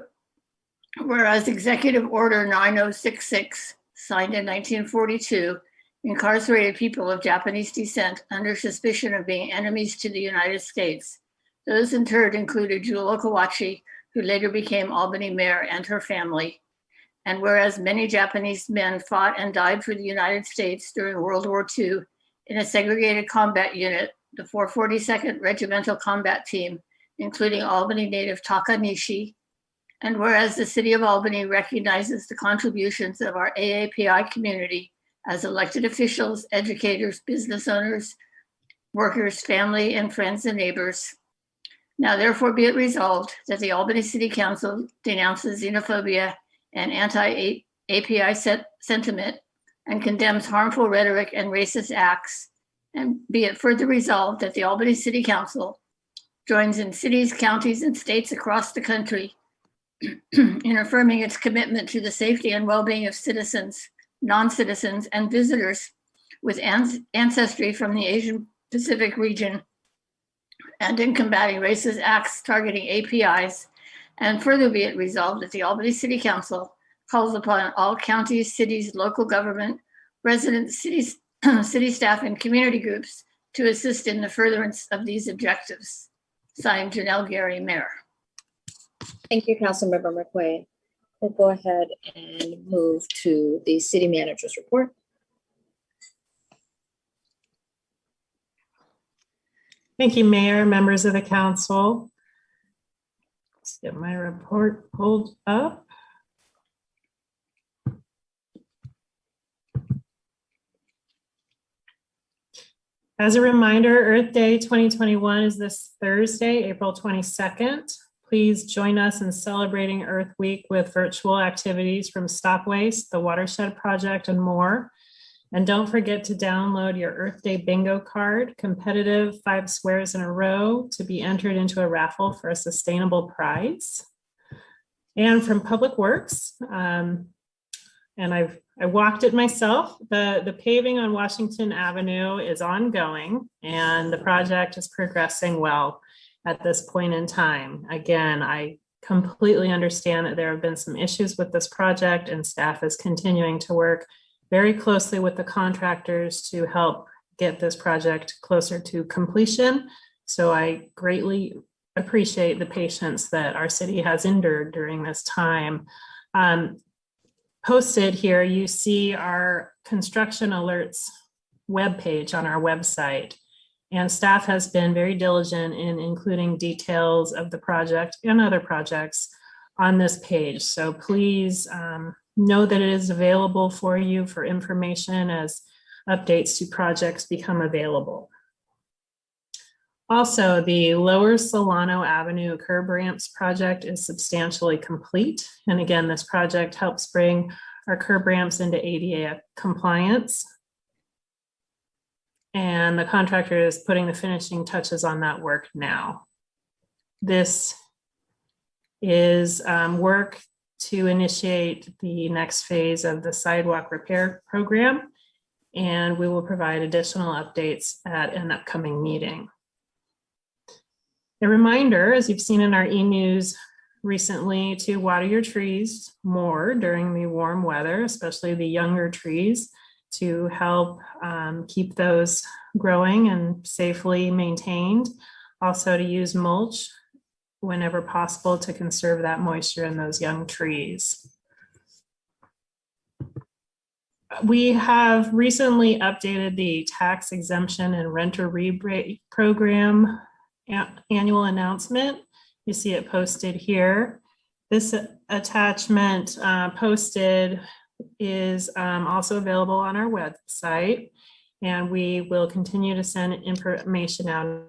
whereas Executive Order 9066, signed in 1942, incarcerated people of Japanese descent under suspicion of being enemies to the United States. Those interred included Jewel Okawachi, who later became Albany mayor, and her family. And whereas many Japanese men fought and died for the United States during World War II in a segregated combat unit, the 442nd Regimental Combat Team, including Albany native Takanishi. And whereas the city of Albany recognizes the contributions of our AAPI community as elected officials, educators, business owners, workers, family, and friends and neighbors. Now therefore be it resolved that the Albany City Council denounces xenophobia and anti-API sentiment and condemns harmful rhetoric and racist acts. And be it further resolved that the Albany City Council joins in cities, counties, and states across the country in affirming its commitment to the safety and well-being of citizens, non-citizens, and visitors with ancestry from the Asian Pacific region, and in combating racist acts targeting APIs. And further be it resolved that the Albany City Council calls upon all counties, cities, local government, residents, cities, city staff, and community groups to assist in the furtherance of these objectives. Signed, Janelle Gary, Mayor.
Thank you, Councilmember McQuaid. We'll go ahead and move to the city manager's report.
Thank you, Mayor, members of the council. Let's get my report pulled up. As a reminder, Earth Day 2021 is this Thursday, April 22nd. Please join us in celebrating Earth Week with virtual activities from Stop Waste, the Watershed Project, and more. And don't forget to download your Earth Day bingo card, competitive 5 squares in a row, to be entered into a raffle for a sustainable prize. And from Public Works, and I walked it myself, the paving on Washington Avenue is ongoing and the project is progressing well at this point in time. Again, I completely understand that there have been some issues with this project, and staff is continuing to work very closely with the contractors to help get this project closer to completion. So I greatly appreciate the patience that our city has endured during this time. Posted here, you see our construction alerts webpage on our website. And staff has been very diligent in including details of the project and other projects on this page. So please know that it is available for you for information as updates to projects become available. Also, the Lower Solano Avenue curb ramps project is substantially complete. And again, this project helps bring our curb ramps into ADA compliance. And the contractor is putting the finishing touches on that work now. This is work to initiate the next phase of the sidewalk repair program, and we will provide additional updates at an upcoming meeting. A reminder, as you've seen in our e-news recently to water your trees more during the warm weather, especially the younger trees, to help keep those growing and safely maintained. Also to use mulch whenever possible to conserve that moisture in those young trees. We have recently updated the tax exemption and renter rebate program annual announcement. You see it posted here. This attachment posted is also available on our website, and we will continue to send information out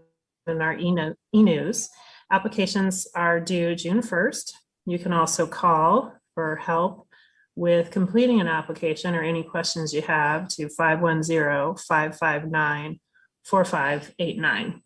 in our e-news. Applications are due June 1st. You can also call for help with completing an application or any questions you have to 510-559-4589.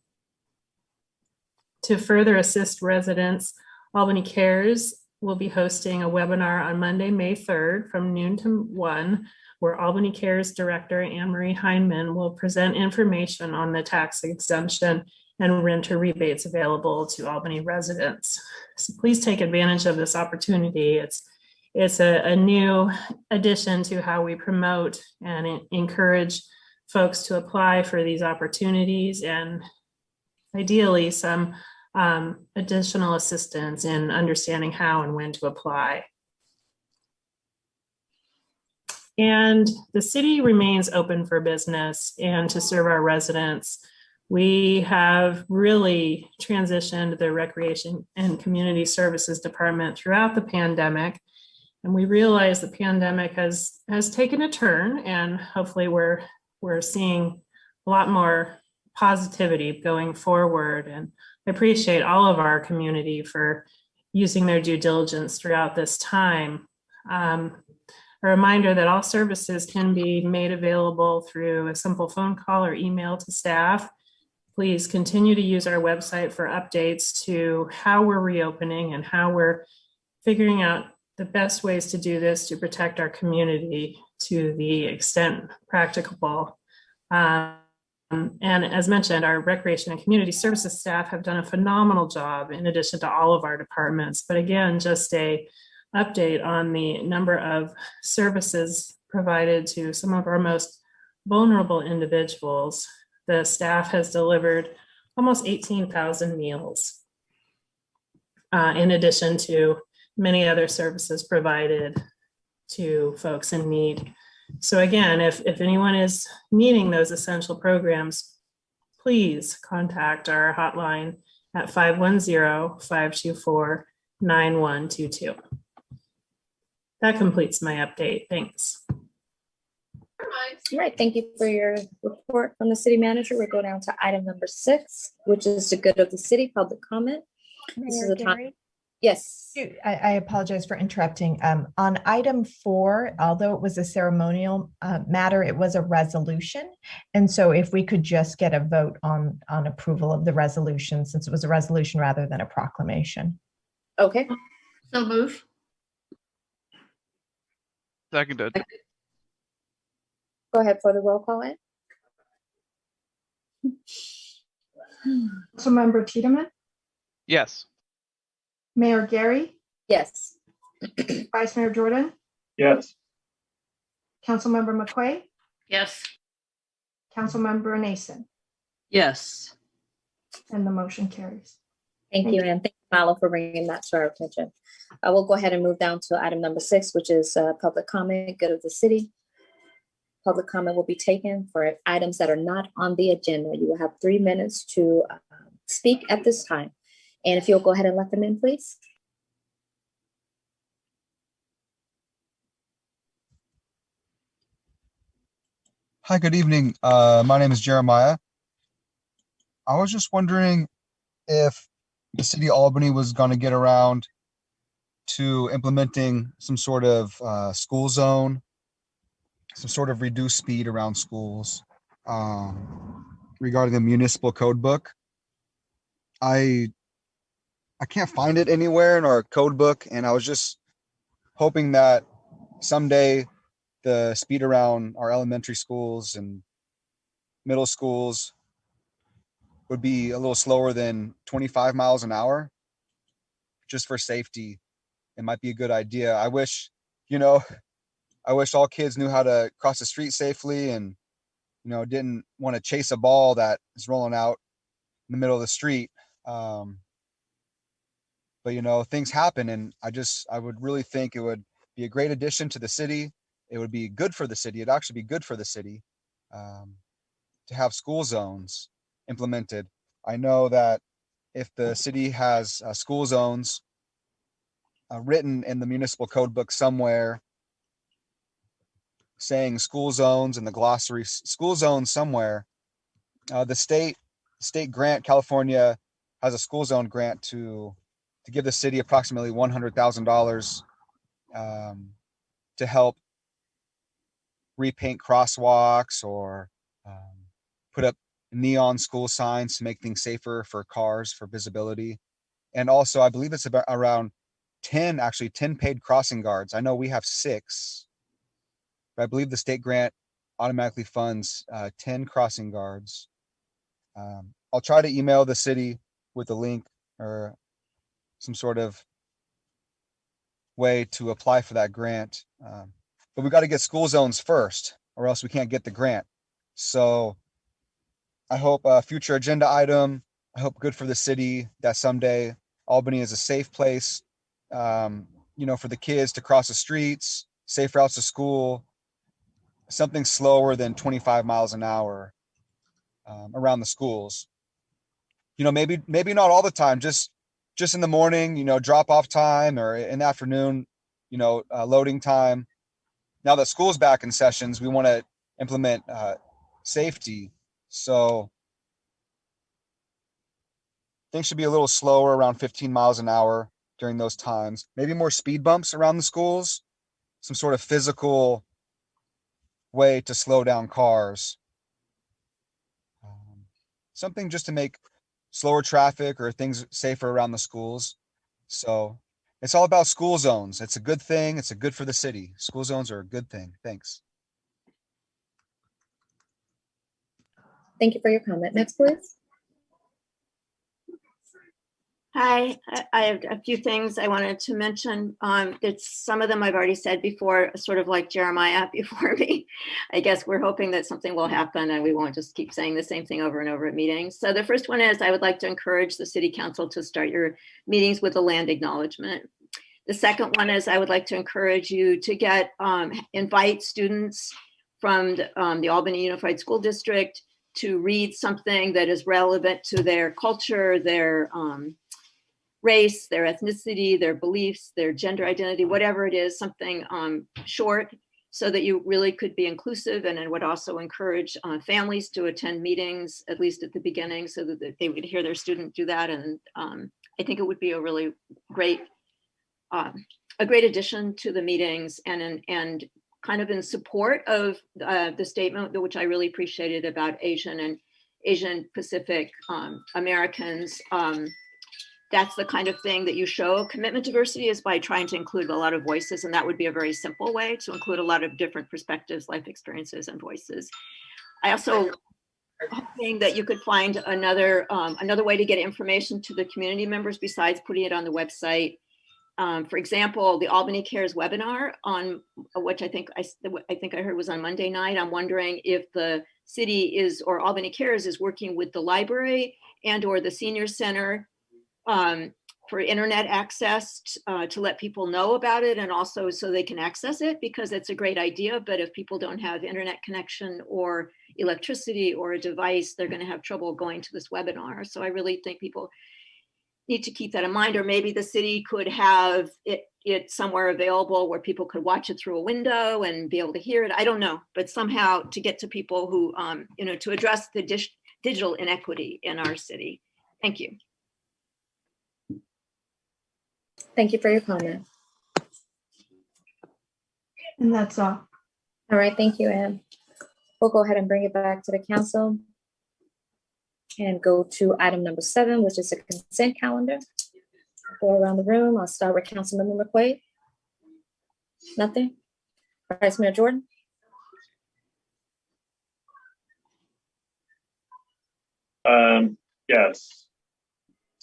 To further assist residents, Albany Cares will be hosting a webinar on Monday, May 3rd from noon to 1, where Albany Cares Director Anne-Marie Heineman will present information on the tax exemption and renter rebates available to Albany residents. So please take advantage of this opportunity. It's a new addition to how we promote and encourage folks to apply for these opportunities, and ideally some additional assistance in understanding how and when to apply. And the city remains open for business and to serve our residents. We have really transitioned the Recreation and Community Services Department throughout the pandemic. And we realize the pandemic has taken a turn, and hopefully we're seeing a lot more positivity going forward. And I appreciate all of our community for using their due diligence throughout this time. A reminder that all services can be made available through a simple phone call or email to staff. Please continue to use our website for updates to how we're reopening and how we're figuring out the best ways to do this to protect our community to the extent practicable. And as mentioned, our Recreation and Community Services staff have done a phenomenal job in addition to all of our departments. But again, just a update on the number of services provided to some of our most vulnerable individuals. The staff has delivered almost 18,000 meals, in addition to many other services provided to folks in need. So again, if anyone is needing those essential programs, please contact our hotline at 510-524-9122. That completes my update. Thanks.
All right, thank you for your report from the city manager. We'll go down to item number 6, which is the good of the city, public comment. This is
Mayor
the time.
Gary?
Yes.
I apologize for interrupting. On item 4, although it was a ceremonial matter, it was a resolution. And so if we could just get a vote on approval of the resolution, since it was a resolution rather than a proclamation.
Okay.
So move.
Seconded.
Go ahead for the roll call, Ed.
Councilmember Tiedemann,
Yes.
Mayor Gary,
Yes.
Vice Mayor Jordan,
Yes.
Councilmember McQuay,
Yes.
Councilmember Nason,
Yes.
and the motion carries.
Thank you, and thank you, Malo, for bringing that to our attention. I will go ahead and move down to item number 6, which is public comment, good of the city. Public comment will be taken for items that are not on the agenda. You will have 3 minutes to speak at this time. And if you'll go ahead and let them in, please.
Hi, good evening. My name is Jeremiah. I was just wondering if the city of Albany was going to get around to implementing some sort of school zone, some sort of reduced speed around schools regarding the municipal code book. I can't find it anywhere in our code book, and I was just hoping that someday the speed around our elementary schools and middle schools would be a little slower than 25 miles an hour. just for safety, it might be a good idea. I wish, I wish all kids knew how to cross the street safely and, didn't want to chase a ball that is rolling out in the middle of the street. But, things happen, and I would really think it would be a great addition to the city. It would be good for the city. It'd actually be good for the city to have school zones implemented. I know that if the city has school zones written in the municipal code book somewhere, saying school zones in the glossary, school zones somewhere, the state grant, California has a school zone grant to give the city approximately $100,000 to help repaint crosswalks or put up neon school signs to make things safer for cars, for visibility. And also, I believe it's about around 10 paid crossing guards. I know we have 6, but I believe the state grant automatically funds 10 crossing guards. I'll try to email the city with a link or some sort of way to apply for that grant. But we got to get school zones first, or else we can't get the grant. So I hope a future agenda item, I hope good for the city that someday Albany is a safe place, for the kids to cross the streets, safe routes to school, something slower than 25 miles an hour around the schools. Maybe not all the time, just in the morning, drop off time, or in the afternoon, loading time. Now that school's back in sessions, we want to implement safety. So things should be a little slower, around 15 miles an hour during those times. Maybe more speed bumps around the schools, some sort of physical way to slow down cars. Something just to make slower traffic or things safer around the schools. So it's all about school zones. It's a good thing. It's good for the city. School zones are a good thing. Thanks.
Thank you for your comment. Next, please.
Hi, I have a few things I wanted to mention. Some of them I've already said before, sort of like Jeremiah before me. I guess we're hoping that something will happen and we won't just keep saying the same thing over and over at meetings. So the first one is I would like to encourage the city council to start your meetings with a land acknowledgement. The second one is I would like to encourage you to invite students from the Albany Unified School District to read something that is relevant to their culture, their race, their ethnicity, their beliefs, their gender identity, whatever it is, something short, so that you really could be inclusive, and it would also encourage families to attend meetings, at least at the beginning, so that they would hear their student do that. And I think it would be a really great, a great addition to the meetings, and kind of in support of the statement, which I really appreciated, about Asian and Asian Pacific Americans. That's the kind of thing that you show commitment to diversity, is by trying to include a lot of voices. And that would be a very simple way to include a lot of different perspectives, life experiences, and voices. I also hoping that you could find another way to get information to the community members besides putting it on the website. For example, the Albany Cares webinar, on which I think I heard was on Monday night. I'm wondering if the city or Albany Cares is working with the library and or the senior center for internet access to let people know about it, and also so they can access it, because it's a great idea. But if people don't have internet connection or electricity or a device, they're going to have trouble going to this webinar. So I really think people need to keep that in mind. Or maybe the city could have it somewhere available where people could watch it through a window and be able to hear it. I don't know, but somehow to get to people who, to address the digital inequity in our city. Thank you.
Thank you for your comment.
And that's all.
All right, thank you, Anne. We'll go ahead and bring it back to the council and go to item number 7, which is a consent calendar. Go around the room. I'll start with Councilmember McQuaid. Nothing? Vice Mayor Jordan?
Yes.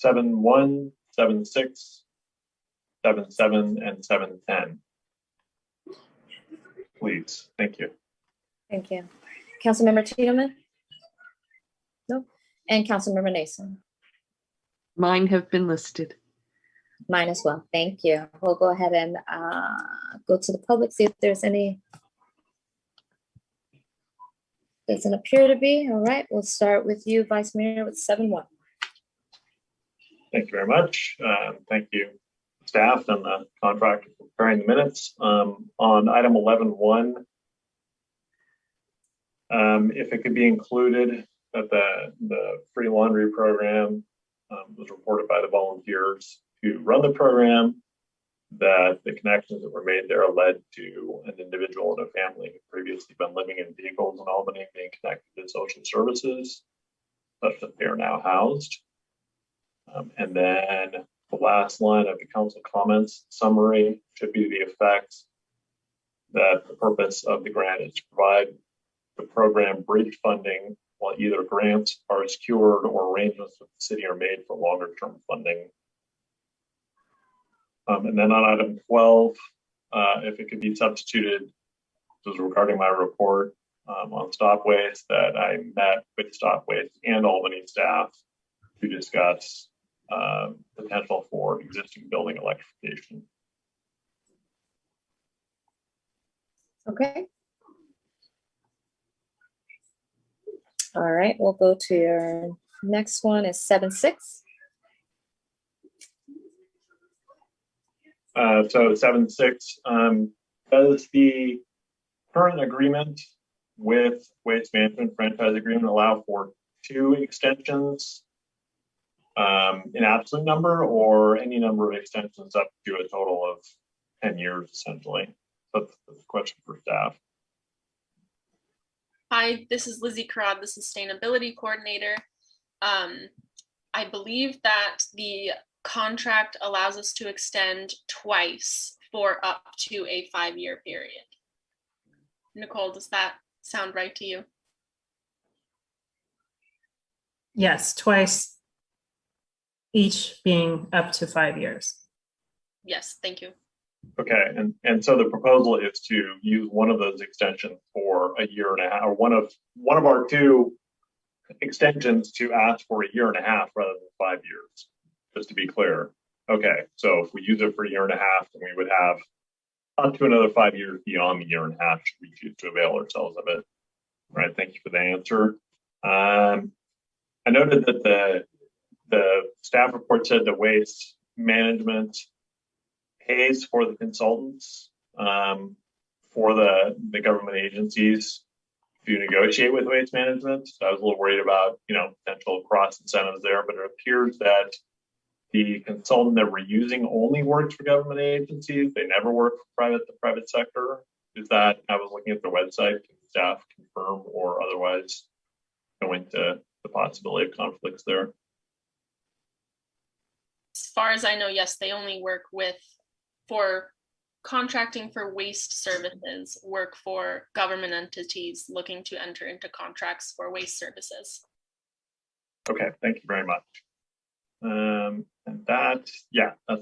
7-1, 7-6, 7.7 and 7.10. Please, thank you.
Thank you. Councilmember Tiedemann? No. And Councilmember Nason?
Mine have been listed.
Mine as well. Thank you. We'll go ahead and go to the public, see if there's any. Doesn't appear to be. All right, we'll start with you, Vice Mayor, with 7.1.
Thank you very much. Thank you, staff and the contractor for preparing the minutes. On item 11.1, if it could be included that the free laundry program was reported by the volunteers who run the program, that the connections that were made there led to an individual and a family who previously been living in vehicles in Albany being connected to social services, such that they are now housed. And then the last line of the council comments summary should be the effect that the purpose of the grant is to provide the program bridge funding while either grants are secured or arrangements with the city are made for longer term funding. And then on item 12, if it could be substituted, this is regarding my report on stop waste, that I met with stop waste and Albany staff to discuss potential for existing building electrification.
Okay. All right, we'll go to your next one is 7.6.
So 7.6, does the current agreement with Waste Management franchise agreement allow for 2 extensions in absolute number, or any number of extensions up to a total of 10 years, essentially? That's the question for staff.
Hi, this is Lizzie Carrad, the Sustainability Coordinator. I believe that the contract allows us to extend twice for up to a 5-year period. Nicole, does that sound right to you?
Yes, twice, each being up to 5 years.
Yes, thank you.
Okay, and so the proposal is to use one of those extensions for a year and a half, or one of our 2 extensions to ask for a year and a half rather than 5 years. Just to be clear. Okay, so if we use it for a year and a half, then we would have up to another 5 years beyond the year and a half should we choose to avail ourselves of it. All right, thank you for the answer. I noted that the staff report said that Waste Management pays for the consultants for the government agencies to negotiate with Waste Management. So I was a little worried about, potential cross incentives there, but it appears that the consultant that we're using only works for government agencies. They never work for the private sector. Is that, I was looking at the website, can staff confirm or otherwise go into the possibility of conflicts there?
As far as I know, yes, they only work for contracting for waste services, work for government entities looking to enter into contracts for waste services.
Okay, thank you very much. And that's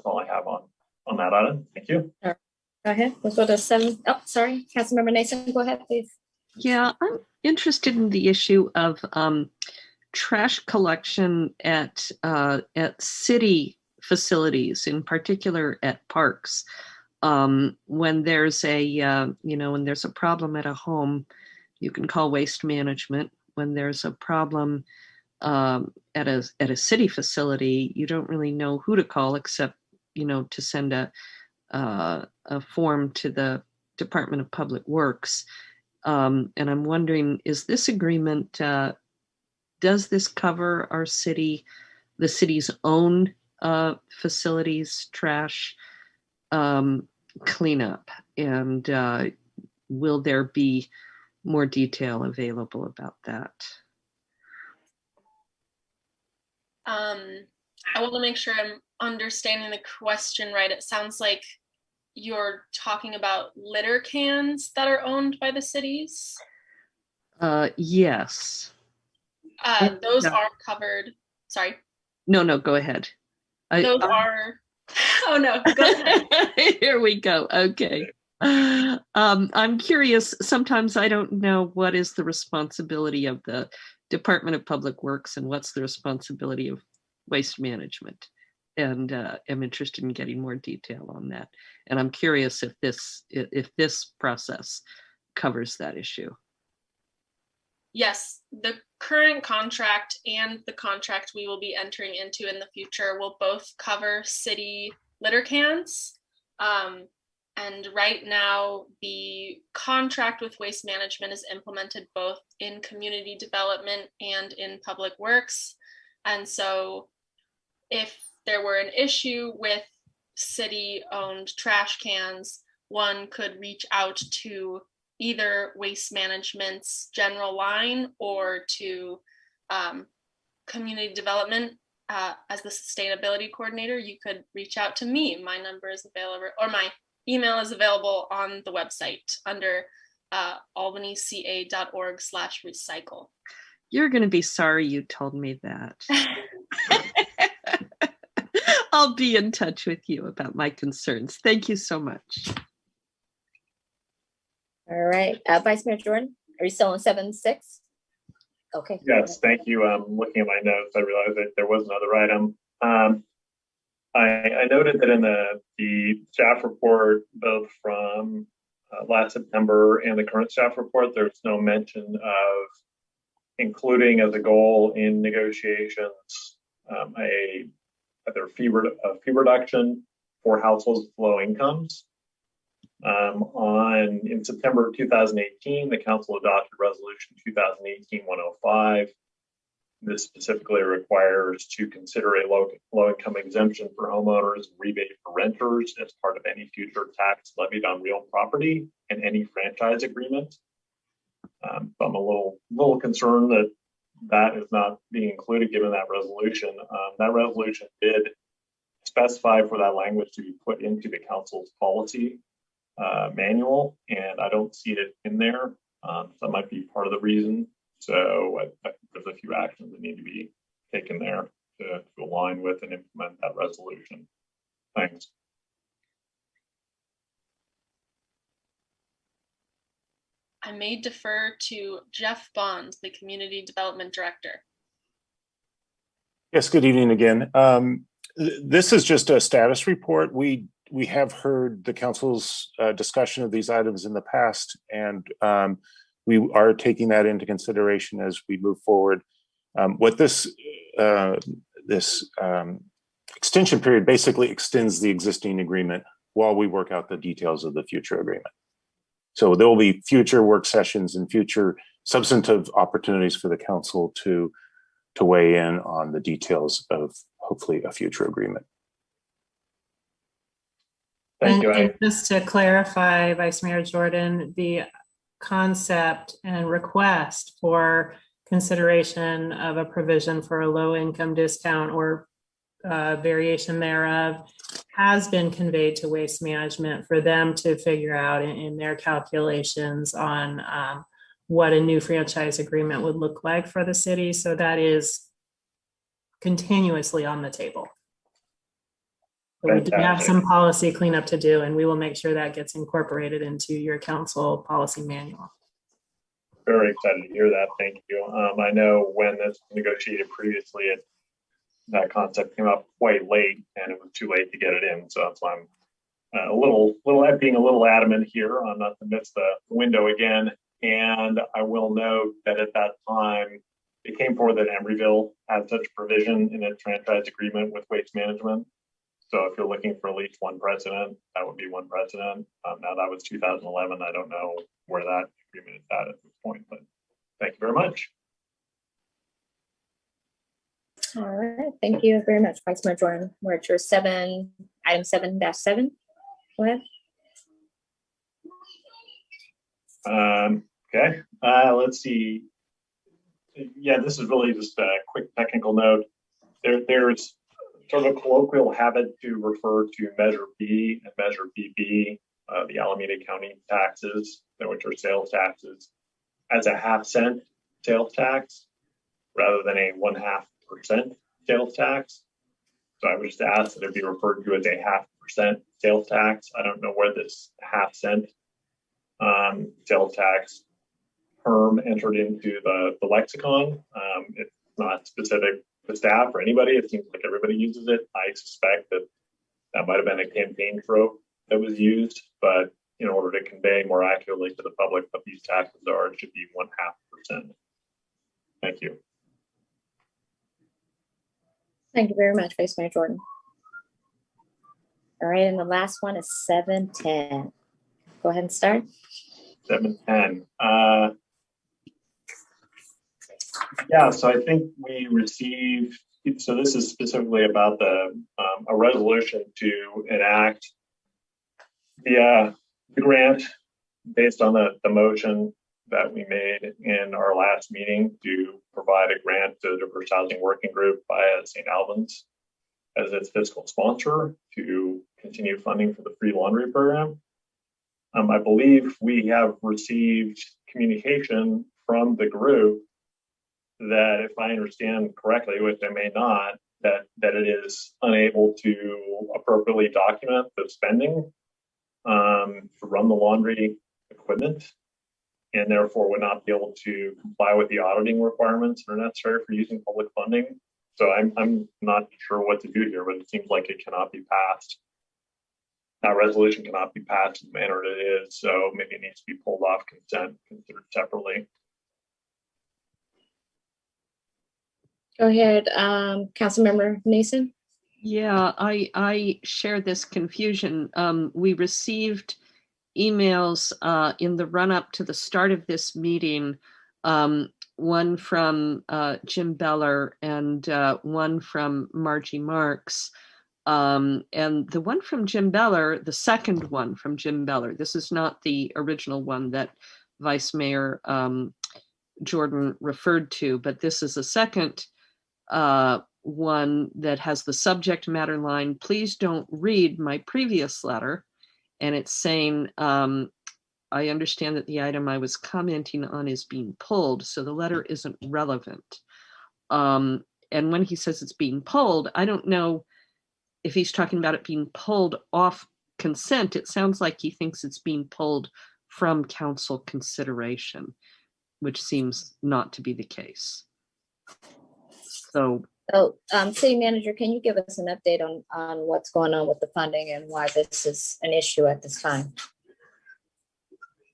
all I have on that item. Thank you.
All right. Go ahead. Let's go to 7. Oh, sorry. Councilmember Nason, go ahead, please.
Yeah, I'm interested in the issue of trash collection at city facilities, in particular at parks. When there's when there's a problem at a home, you can call Waste Management. When there's a problem at a city facility, you don't really know who to call except to send a form to the Department of Public Works. And I'm wondering, is this agreement, does this cover our city, the city's own facilities trash cleanup? And will there be more detail available about that?
I want to make sure I'm understanding the question right. It sounds like you're talking about litter cans that are owned by the cities.
Yes.
Those are covered. Sorry.
No, go ahead.
Those are. Oh, no, go ahead.
Here we go. Okay. I'm curious, sometimes I don't know what is the responsibility of the Department of Public Works and what's the responsibility of waste management. And am interested in getting more detail on that. And I'm curious if this process covers that issue.
Yes, the current contract and the contract we will be entering into in the future will both cover city litter cans. And right now, the contract with waste management is implemented both in community development and in public works. And so if there were an issue with city-owned trash cans, one could reach out to either waste management's general line or to community development. As the sustainability coordinator, you could reach out to me. My number is available, or my email is available on the website under albanyca.org/recycle.
You're going to be sorry you told me that. I'll be in touch with you about my concerns. Thank you so much.
All right, Vice Mayor Jordan, are you still on 7.6? Okay.
Yes, thank you. Looking at my notes, I realized that there was another item. I noted that in the staff report, both from last September and the current staff report, there's no mention of including as a goal in negotiations either fee reduction for households with low incomes. In September of 2018, the council adopted resolution 2018-105. This specifically requires to consider a low income exemption for homeowners and rebate for renters as part of any future tax levied on real property and any franchise agreement. So I'm a little concerned that is not being included given that resolution. That resolution did specify for that language to be put into the council's policy manual, and I don't see it in there. So that might be part of the reason. So I think there's a few actions that need to be taken there to align with and implement that resolution. Thanks.
I may defer to Jeff Bonds, the Community Development Director.
Yes, good evening again. This is just a status report. We have heard the council's discussion of these items in the past, and we are taking that into consideration as we move forward. What this extension period basically extends the existing agreement while we work out the details of the future agreement. So there will be future work sessions and future substantive opportunities for the council to weigh in on the details of hopefully a future agreement.
Thank you.
And just to clarify, Vice Mayor Jordan, the concept and request for consideration of a provision for a low income discount or variation thereof has been conveyed to waste management for them to figure out in their calculations on what a new franchise agreement would look like for the city. So that is continuously on the table. But we do have some policy cleanup to do, and we will make sure that gets incorporated into your council policy manual.
Very excited to hear that. Thank you. I know when this was negotiated previously, that concept came up quite late, and it was too late to get it in. So that's why I'm being a little adamant here on not to miss the window again. And I will note that at that time, it came forward that Emeryville had such provision in its franchise agreement with waste management. So if you're looking for at least one precedent, that would be one precedent. Now that was 2011. I don't know where that agreement is at this point, but thank you very much.
All right, thank you very much, Vice Mayor Jordan. We're at your item 7-7. Go ahead.
Okay, let's see. Yeah, this is really just a quick technical note. There's sort of a colloquial habit to refer to Measure B and Measure BB, the Alameda County taxes, which are sales taxes, as a 0.5 cent sales tax rather than a 0.5% sales tax. So I would just ask that it be referred to as a 0.5% sales tax. I don't know where this 0.5 cent sales tax term entered into the lexicon. It's not specific to staff or anybody. It seems like everybody uses it. I suspect that that might have been a campaign trope that was used, but in order to convey more accurately to the public what these taxes are, it should be 0.5%. Thank you.
Thank you very much, Vice Mayor Jordan. All right, and the last one is 710. Go ahead and start.
710. Yeah, so I think we received, so this is specifically about a resolution to enact the grant based on the motion that we made in our last meeting to provide a grant to the Diverse Housing Working Group via St. Albans as its fiscal sponsor to continue funding for the free laundry program. I believe we have received communication from the group that, if I understand correctly, which I may not, that it is unable to appropriately document the spending to run the laundry equipment, and therefore would not be able to comply with the auditing requirements that are necessary for using public funding. So I'm not sure what to do here, but it seems like it cannot be passed. That resolution cannot be passed in the manner it is, so maybe it needs to be pulled off consent, considered separately.
Go ahead, Councilmember Nason.
Yeah, I share this confusion. We received emails in the run-up to the start of this meeting, one from Jim Beller and one from Margie Marks. And the one from Jim Beller, the second one from Jim Beller, this is not the original one that Vice Mayor Jordan referred to, but this is a second one that has the subject matter line, "Please don't read my previous letter." And it's saying, I understand that the item I was commenting on is being pulled, so the letter isn't relevant. And when he says it's being pulled, I don't know if he's talking about it being pulled off consent. It sounds like he thinks it's being pulled from council consideration, which seems not to be the case. So,
City Manager, can you give us an update on what's going on with the funding and why this is an issue at this time?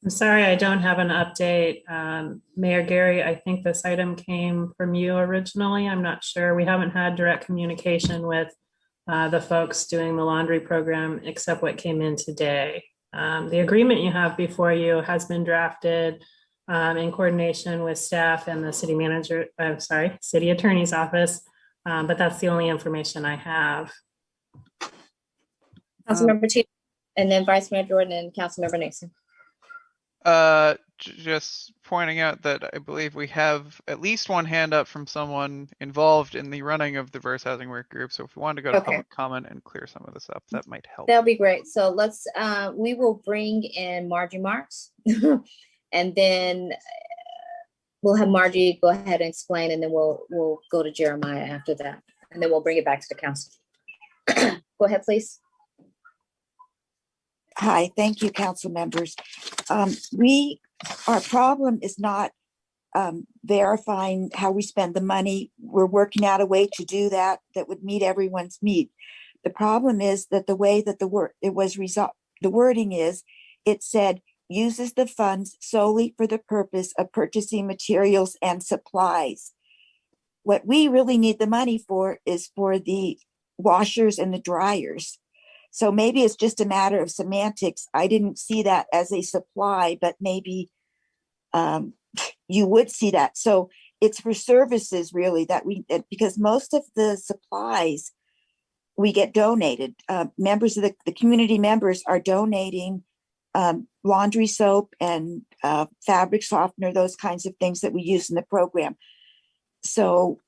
I'm sorry, I don't have an update. Mayor Gary, I think this item came from you originally. I'm not sure. We haven't had direct communication with the folks doing the laundry program except what came in today. The agreement you have before you has been drafted in coordination with staff and the city attorney's office. But that's the only information I have.
Councilmember T, and then Vice Mayor Jordan and Councilmember Nixon.
Just pointing out that I believe we have at least one hand up from someone involved in the running of the Diverse Housing Work Group. So if we wanted to go to public comment and clear some of this up, that might help.
That'll be great. So let's, we will bring in Margie Marks and then we'll have Margie go ahead and explain, and then we'll go to Jeremiah after that, and then we'll bring it back to the council. Go ahead, please.
Hi, thank you, council members. Our problem is not verifying how we spend the money. We're working out a way to do that would meet everyone's need. The problem is that the way that the wording is, it said uses the funds solely for the purpose of purchasing materials and supplies. What we really need the money for is for the washers and the dryers. So maybe it's just a matter of semantics. I didn't see that as a supply, but maybe you would see that. So it's for services really because most of the supplies we get donated. Members of the community members are donating laundry soap and fabric softener, those kinds of things that we use in the program. So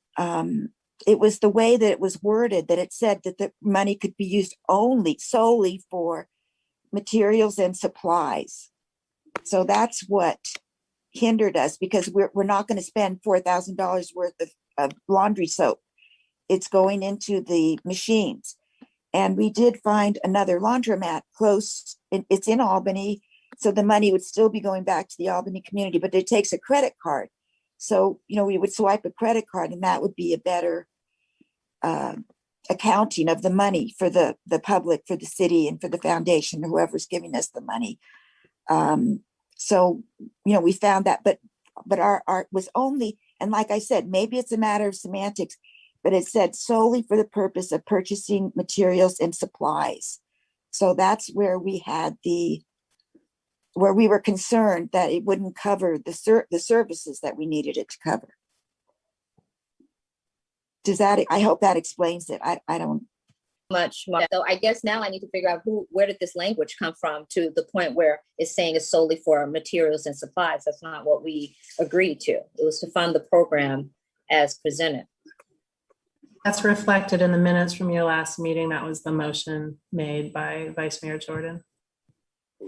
it was the way that it was worded that it said that the money could be used solely for materials and supplies. So that's what hindered us, because we're not going to spend $4,000 worth of laundry soap. it's going into the machines. And we did find another laundromat close. It's in Albany. So the money would still be going back to the Albany community, but it takes a credit card. So, we would swipe a credit card and that would be a better accounting of the money for the public, for the city, and for the foundation, whoever's giving us the money. So, we found that, but our was only, and like I said, maybe it's a matter of semantics, but it said solely for the purpose of purchasing materials and supplies. So that's where we had where we were concerned that it wouldn't cover the services that we needed it to cover. I hope that explains it. I don't.
Much more. So I guess now I need to figure out where did this language come from to the point where it's saying it's solely for materials and supplies. That's not what we agreed to. It was to fund the program as presented.
That's reflected in the minutes from your last meeting. That was the motion made by Vice Mayor Jordan.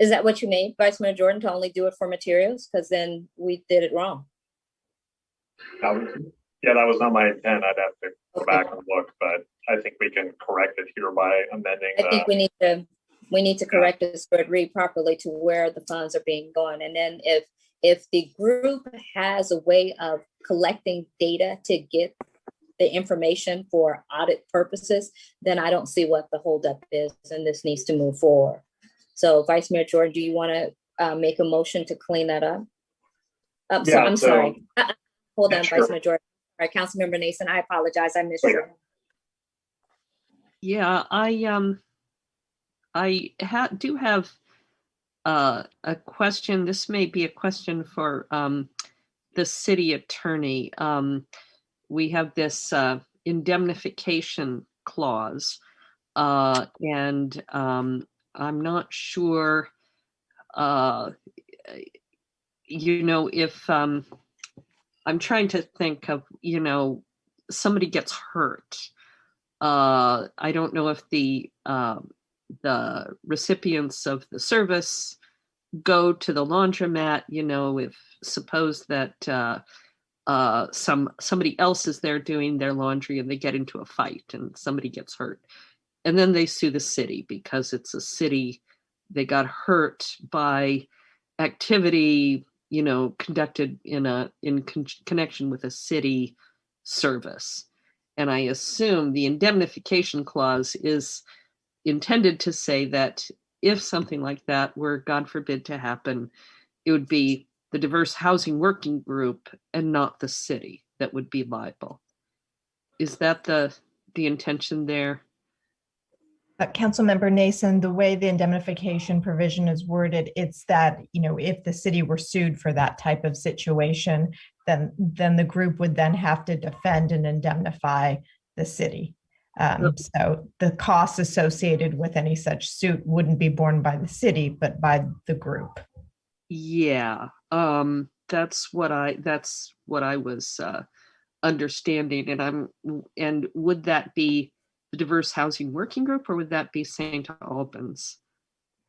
Is that what you made, Vice Mayor Jordan, to only do it for materials? Because then we did it wrong.
That was not my intent. I'd have to go back and look, but I think we can correct it here by amending.
I think we need to correct this so it read properly to where the funds are being going. And then if the group has a way of collecting data to get the information for audit purposes, then I don't see what the holdup is, and this needs to move forward. So, Vice Mayor Jordan, do you want to make a motion to clean that up? Sorry. Hold on,
sure.
Vice Mayor Jordan. All right, Councilmember Nason, I apologize. I missed you.
Yeah, I do have a question. This may be a question for the city attorney. We have this indemnification clause, and I'm not sure, if I'm trying to think of, somebody gets hurt. I don't know if the recipients of the service go to the laundromat, if suppose that somebody else is there doing their laundry and they get into a fight and somebody gets hurt. And then they sue the city because it's a city, they got hurt by activity, conducted in connection with a city service. And I assume the indemnification clause is intended to say that if something like that were, God forbid, to happen, it would be the diverse housing working group and not the city that would be liable. Is that the intention there?
Councilmember Nason, the way the indemnification provision is worded, it's that, if the city were sued for that type of situation, then the group would then have to defend and indemnify the city. So the costs associated with any such suit wouldn't be borne by the city, but by the group.
Yeah, that's what I was understanding, and would that be the diverse housing working group, or would that be St. Albans?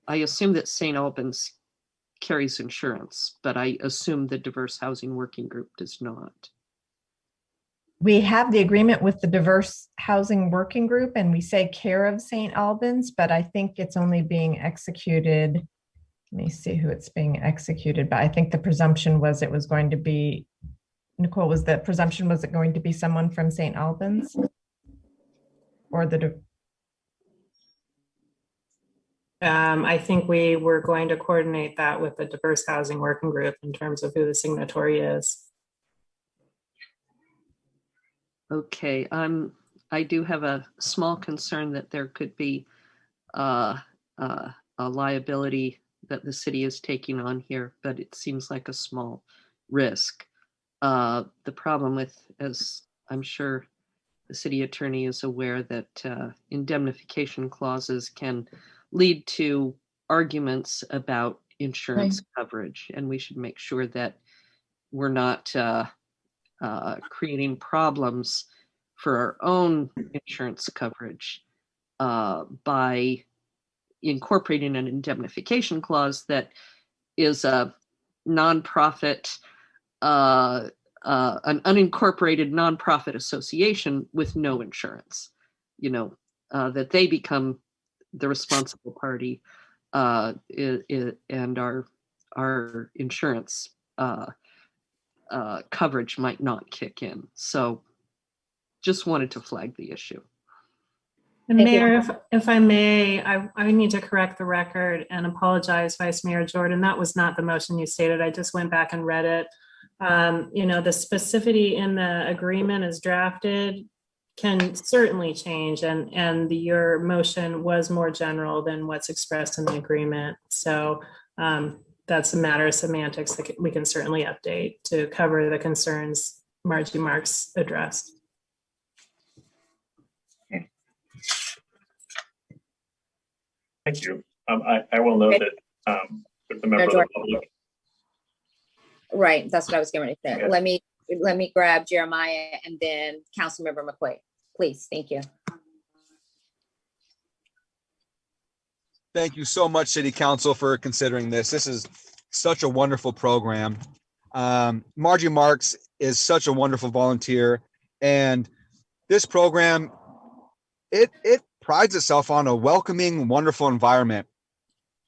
I assume that St. Albans carries insurance, but I assume the diverse housing working group does not.
We have the agreement with the diverse housing working group, and we say care of St. Albans, but I think it's only being executed. Let me see who it's being executed by. I think the presumption was it was going to be, Nicole, was it going to be someone from St. Albans? Or
I think we were going to coordinate that with the diverse housing working group in terms of who the signatory is.
Okay, I do have a small concern that there could be a liability that the city is taking on here, but it seems like a small risk. The problem with, as I'm sure the city attorney is aware, that indemnification clauses can lead to arguments about insurance coverage, and we should make sure that we're not creating problems for our own insurance coverage by incorporating an indemnification clause that is a nonprofit an unincorporated nonprofit association with no insurance, that they become the responsible party, and our insurance coverage might not kick in. So just wanted to flag the issue.
And
Thank you.
Mayor, if I may, I need to correct the record and apologize, Vice Mayor Jordan. That was not the motion you stated. I just went back and read it. The specificity in the agreement as drafted can certainly change, and your motion was more general than what's expressed in the agreement. So that's a matter of semantics that we can certainly update to cover the concerns Margie Marks addressed.
Thank you. I will note that if the member of the public.
Right, that's what I was going to say.
Yeah.
Let me grab Jeremiah and then Councilmember McQuaid, please. Thank you.
Thank you so much, City Council, for considering this. This is such a wonderful program. Margie Marks is such a wonderful volunteer, and this program, it prides itself on a welcoming, wonderful environment.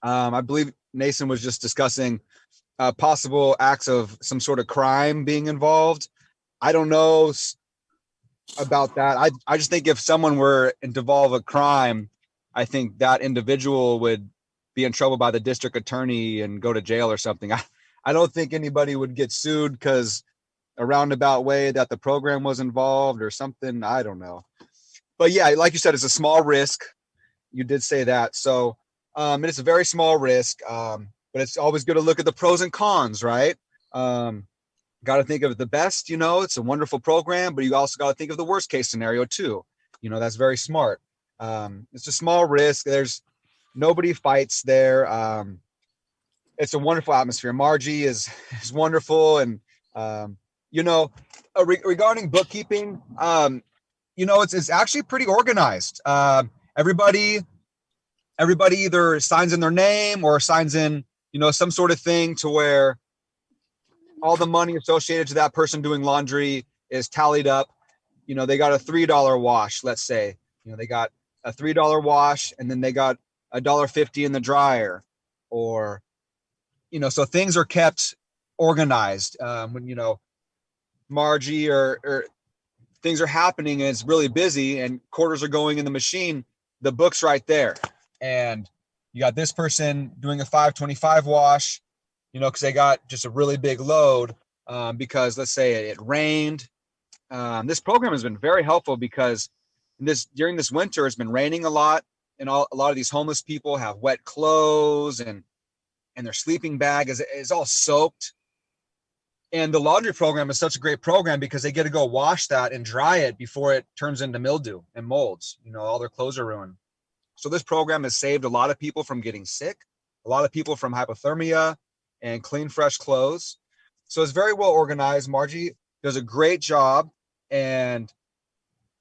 I believe Nathan was just discussing possible acts of some sort of crime being involved. I don't know about that. I just think if someone were to involve a crime, I think that individual would be in trouble by the district attorney and go to jail or something. I don't think anybody would get sued because a roundabout way that the program was involved or something. I don't know. But yeah, like you said, it's a small risk. You did say that. So it's a very small risk, but it's always good to look at the pros and cons, right? Got to think of the best, it's a wonderful program, but you also got to think of the worst case scenario too. That's very smart. It's a small risk. There's nobody fights there. It's a wonderful atmosphere. Margie is wonderful. And, regarding bookkeeping, it's actually pretty organized. Everybody either signs in their name or signs in, some sort of thing to where all the money associated to that person doing laundry is tallied up. They got a $3 wash, let's say, they got a $3 wash and then they got $1.50 in the dryer, or, so things are kept organized. When, Margie or things are happening and it's really busy and quarters are going in the machine, the book's right there. And you got this person doing a 525 wash, because they got just a really big load, because let's say it rained. This program has been very helpful because during this winter, it's been raining a lot, and a lot of these homeless people have wet clothes and their sleeping bag is all soaked. And the laundry program is such a great program because they get to go wash that and dry it before it turns into mildew and molds. All their clothes are ruined. So this program has saved a lot of people from getting sick, a lot of people from hypothermia and clean, fresh clothes. So it's very well organized. Margie does a great job, and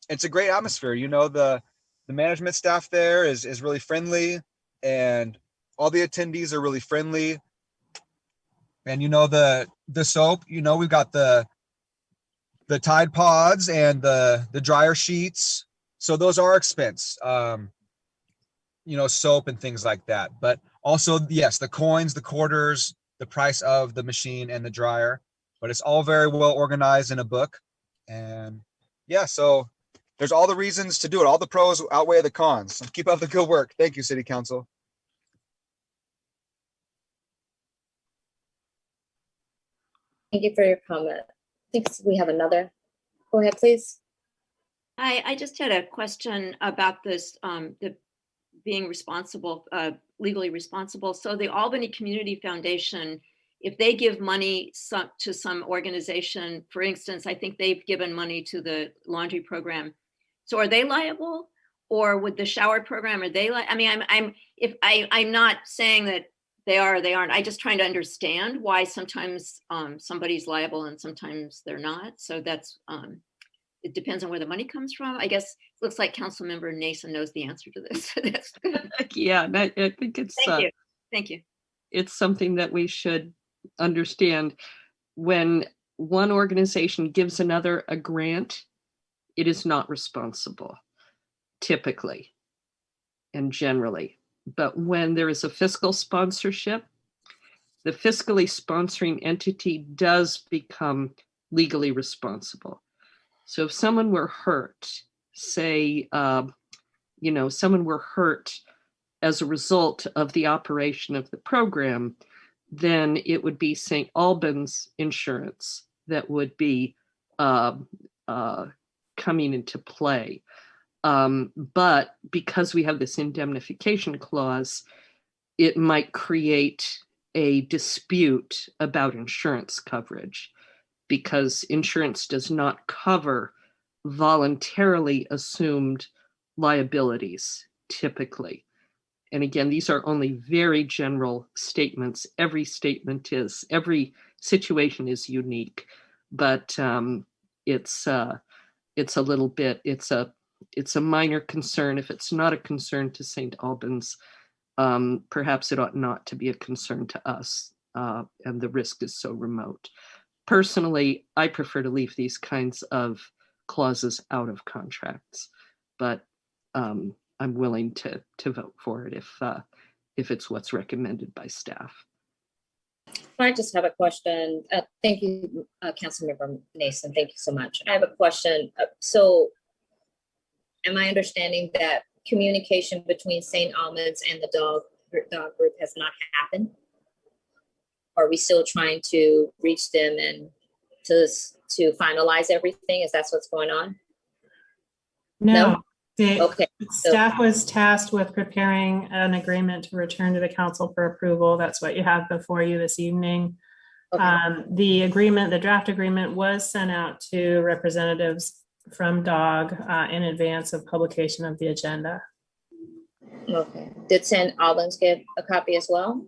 it's a great atmosphere. The management staff there is really friendly, and all the attendees are really friendly. And the soap, we've got the Tide Pods and the dryer sheets. So those are expense, soap and things like that. But also, yes, the coins, the quarters, the price of the machine and the dryer. But it's all very well organized in a book. And yeah, so there's all the reasons to do it. All the pros outweigh the cons. So keep up the good work. Thank you, City Council.
Thank you for your comment. I think we have another. Go ahead, please.
I just had a question about this, the being responsible, legally responsible. So the Albany Community Foundation, if they give money to some organization, for instance, I think they've given money to the laundry program. So are they liable, or with the shower program, are they like? I mean, I'm not saying that they are or they aren't. I just trying to understand why sometimes somebody's liable and sometimes they're not. So that's it depends on where the money comes from. I guess it looks like Councilmember Nason knows the answer to this. That's good.
Yeah, I think it's
Thank you.
It's something that we should understand. When one organization gives another a grant, it is not responsible, typically and generally. But when there is a fiscal sponsorship, the fiscally sponsoring entity does become legally responsible. So if someone were hurt, say, someone were hurt as a result of the operation of the program, then it would be St. Albans insurance that would be coming into play. But because we have this indemnification clause, it might create a dispute about insurance coverage, because insurance does not cover voluntarily assumed liabilities typically. And again, these are only very general statements. Every situation is unique, but it's a minor concern. If it's not a concern to St. Albans, perhaps it ought not to be a concern to us, and the risk is so remote. Personally, I prefer to leave these kinds of clauses out of contracts, but I'm willing to vote for it if it's what's recommended by staff.
I just have a question. Thank you, Councilmember Nason. Thank you so much. I have a question. So am I understanding that communication between St. Albans and the dog group has not happened? Are we still trying to reach them and to finalize everything? Is that what's going on?
No.
Okay.
Staff was tasked with preparing an agreement to return to the council for approval. That's what you have before you this evening.
Okay.
The draft agreement was sent out to representatives from DOG in advance of publication of the agenda.
Okay. Did St. Albans get a copy as well?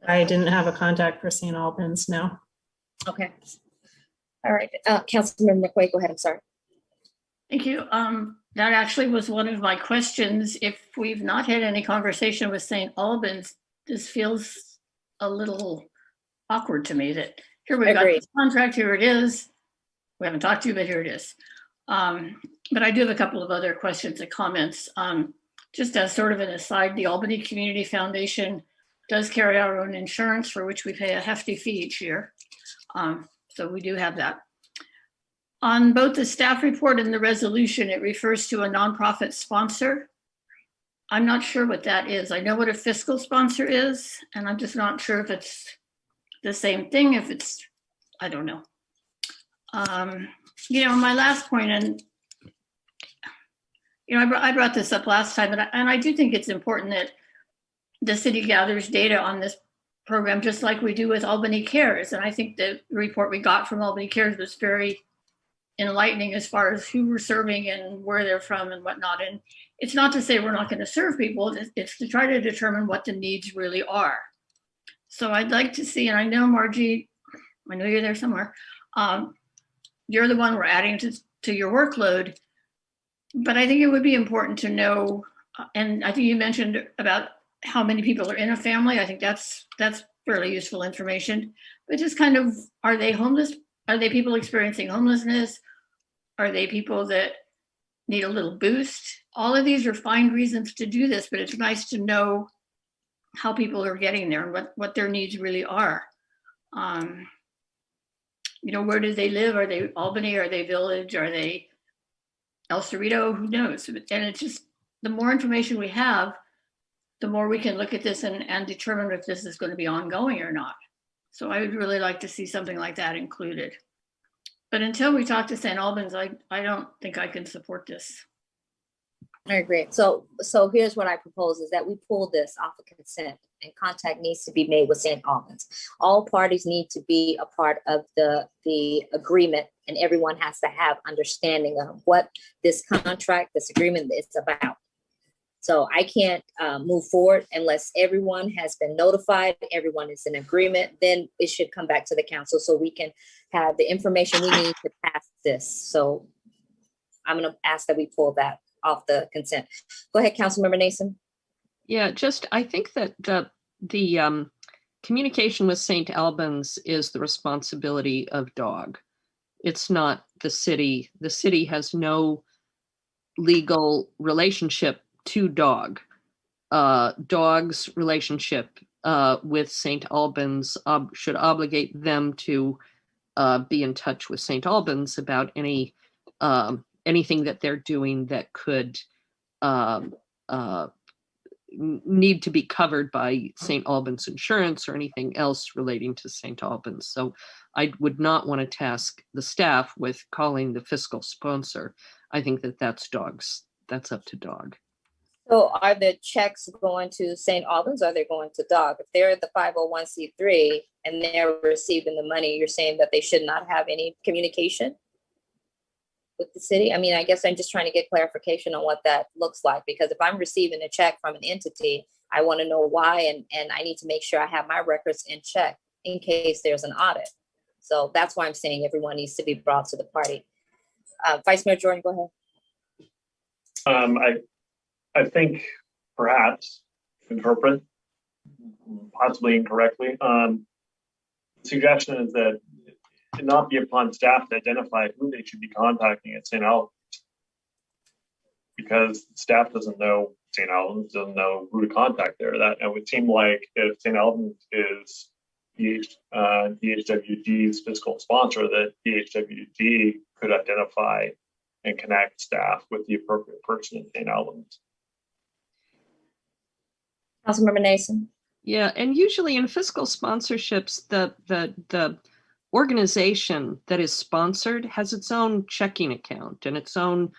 I didn't have a contact for St. Albans, no.
Okay. All right. Councilmember McQuaid, go ahead. I'm sorry.
Thank you. That actually was one of my questions. If we've not had any conversation with St. Albans, this feels a little awkward to me that here we've got this contract, here it is. We haven't talked to you, but here it is. But I do have a couple of other questions and comments. Just as sort of an aside, the Albany Community Foundation does carry our own insurance, for which we pay a hefty fee each year. So we do have that. On both the staff report and the resolution, it refers to a nonprofit sponsor. I'm not sure what that is. I know what a fiscal sponsor is, and I'm just not sure if it's the same thing, if it's, I don't know. My last point, and I brought this up last time, and I do think it's important that the city gathers data on this program, just like we do with Albany Cares. And I think the report we got from Albany Cares was very enlightening as far as who we're serving and where they're from and whatnot. And it's not to say we're not going to serve people, it's to try to determine what the needs really are. So I'd like to see, and I know Margie, I know you're there somewhere, you're the one we're adding to your workload, but I think it would be important to know, and I think you mentioned about how many people are in a family. I think that's fairly useful information, but just kind of, are they homeless? Are they people experiencing homelessness? Are they people that need a little boost? All of these are fine reasons to do this, but it's nice to know how people are getting there and what their needs really are. Where do they live? Are they Albany? Are they Village? Are they El Cerrito? Who knows? And it's just, the more information we have, the more we can look at this and determine if this is going to be ongoing or not. So I would really like to see something like that included. But until we talk to St. Albans, I don't think I can support this.
I agree. So here's what I propose is that we pull this off of consent, and contact needs to be made with St. Albans. All parties need to be a part of the agreement, and everyone has to have understanding of what this contract, this agreement is about. So I can't move forward unless everyone has been notified, everyone is in agreement, then it should come back to the council so we can have the information we need to pass this. So I'm going to ask that we pull that off the consent. Go ahead, Councilmember Nason.
Yeah, I think that the communication with St. Albans is the responsibility of DOG. It's not the city. The city has no legal relationship to DOG. DOG's relationship with St. Albans should obligate them to be in touch with St. Albans about anything that they're doing that could need to be covered by St. Albans insurance or anything else relating to St. Albans. So I would not want to task the staff with calling the fiscal sponsor. I think that that's up to DOG.
So are the checks going to St. Albans or are they going to DOG? If they're the 501c3 and they're receiving the money, you're saying that they should not have any communication with the city? I mean, I guess I'm just trying to get clarification on what that looks like, because if I'm receiving a check from an entity, I want to know why, and I need to make sure I have my records in check in case there's an audit. So that's why I'm saying everyone needs to be brought to the party. Vice Mayor Jordan, go ahead.
I think perhaps interpret possibly incorrectly. The suggestion is that it not be upon staff to identify who they should be contacting at St. Albans, because staff doesn't know St. Albans, doesn't know who to contact there. That it would seem like if St. Albans is DHWD's fiscal sponsor, that DHWD could identify and connect staff with the appropriate person in St. Albans.
Councilmember Nason.
Yeah, and usually in fiscal sponsorships, the organization that is sponsored has its own checking account and its own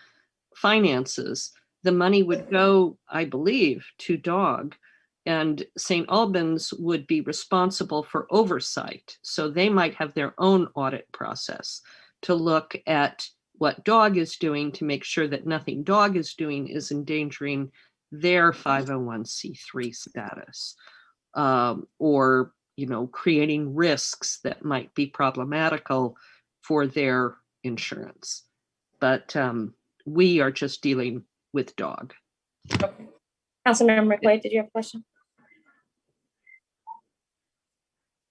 finances. The money would go, I believe, to DOG, and St. Albans would be responsible for oversight. So they might have their own audit process to look at what DOG is doing to make sure that nothing DOG is doing is endangering their 501c3 status, or creating risks that might be problematical for their insurance. But we are just dealing with DOG.
Okay. Councilmember McQuaid, did you have a question?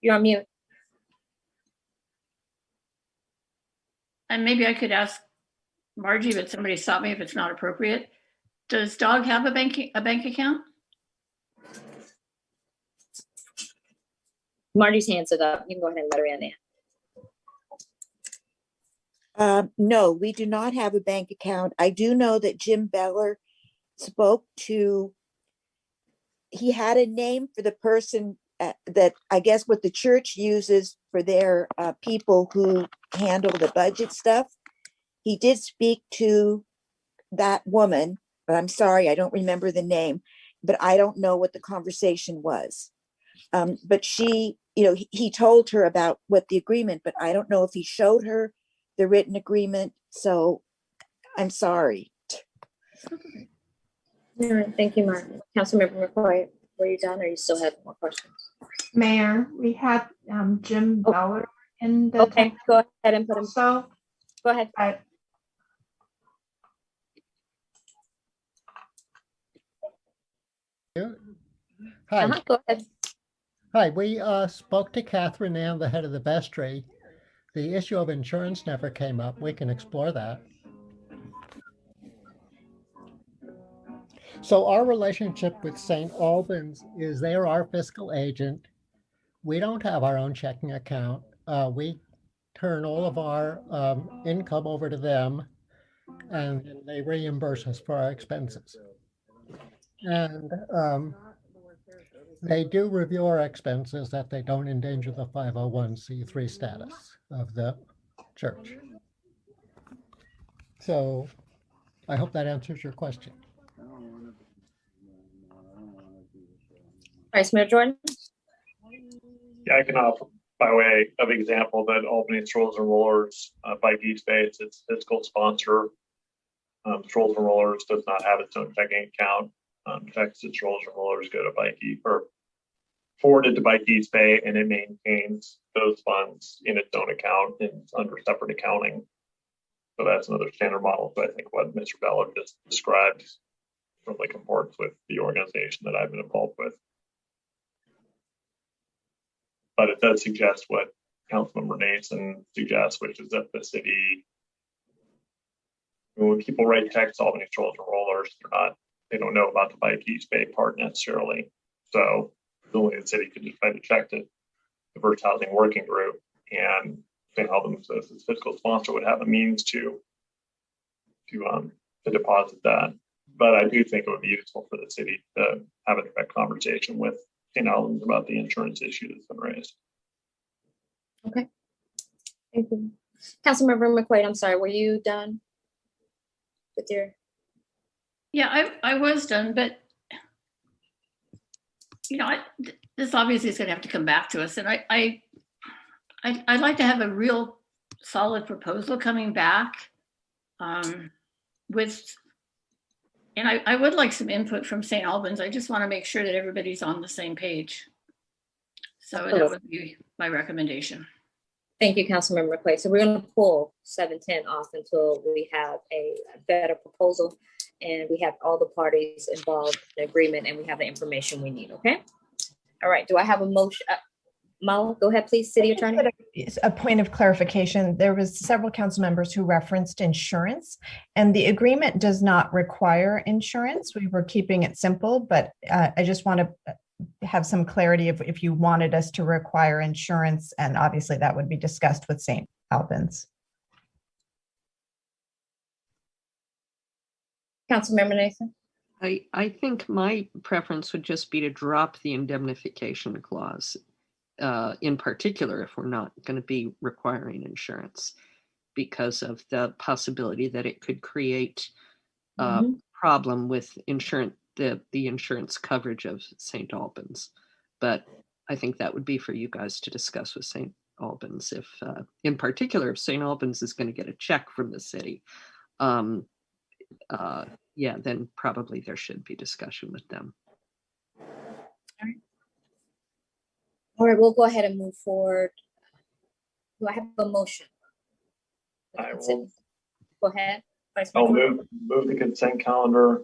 You're on mute.
And maybe I could ask Margie, but somebody stop me if it's not appropriate. Does DOG have a bank account?
Margie's hands it up. You can go ahead and let her in there.
No, we do not have a bank account. I do know that Jim Beller spoke to, he had a name for the person that I guess what the church uses for their people who handle the budget stuff. He did speak to that woman, but I'm sorry, I don't remember the name, but I don't know what the conversation was. But she, he told her about what the agreement, but I don't know if he showed her the written agreement. So I'm sorry.
All right, thank you, Margie. Councilmember McCoy, were you done or you still have more questions?
Mayor, we had Jim Beller in the.
Okay, go ahead and put him.
So
go ahead.
Hi.
Go ahead.
Hi, we spoke to Catherine Ann, the head of the vestry. The issue of insurance never came up. We can explore that. So our relationship with St. Albans is they're our fiscal agent. We don't have our own checking account. We turn all of our income over to them, and they reimburse us for our expenses. And they do review our expenses that they don't endanger the 501c3 status of the church. So I hope that answers your question.
Vice Mayor Jordan.
Yeah, I can offer by way of example that Albany Strolls and Rollers by East Bay, it's its fiscal sponsor. Strolls and Rollers does not have its own checking account. Texas Strolls and Rollers go to Bike East or forwarded to Bike East Bay, and it maintains those funds in its own account and under separate accounting. So that's another standard model. But I think what Mr. Beller just described really comports with the organization that I've been involved with. but it does suggest what Councilmember Nason suggests, which is that the city, when people write checks to Albany Strollers and Rollers, they don't know about the Bike East Bay part necessarily. So only the city could just write a check to the First Housing Working Group, and St. Albans as its fiscal sponsor would have a means to deposit that. But I do think it would be useful for the city to have a direct conversation with St. Albans about the insurance issue that's been raised.
Okay. Thank you. Councilmember McQuaid, I'm sorry, were you done with your?
Yeah, I was done, but this obviously is going to have to come back to us, and I'd like to have a real solid proposal coming back with, and I would like some input from St. Albans. I just want to make sure that everybody's on the same page. So that would be my recommendation.
Thank you, Councilmember McQuaid. So we're going to pull 710 off until we have a better proposal and we have all the parties involved in agreement and we have the information we need, okay? All right, do I have a motion? Mala, go ahead, please, City Attorney.
A point of clarification. There was several council members who referenced insurance, and the agreement does not require insurance. We were keeping it simple, but I just want to have some clarity if you wanted us to require insurance, and obviously that would be discussed with St. Albans.
Councilmember Nathan.
I think my preference would just be to drop the indemnification clause, in particular if we're not going to be requiring insurance, because of the possibility that it could create a problem with the insurance coverage of St. Albans. But I think that would be for you guys to discuss with St. Albans, if in particular if St. Albans is going to get a check from the city. Yeah, then probably there should be discussion with them.
All right, we'll go ahead and move forward. Do I have a motion?
I will.
Go ahead.
I'll move the consent calendar,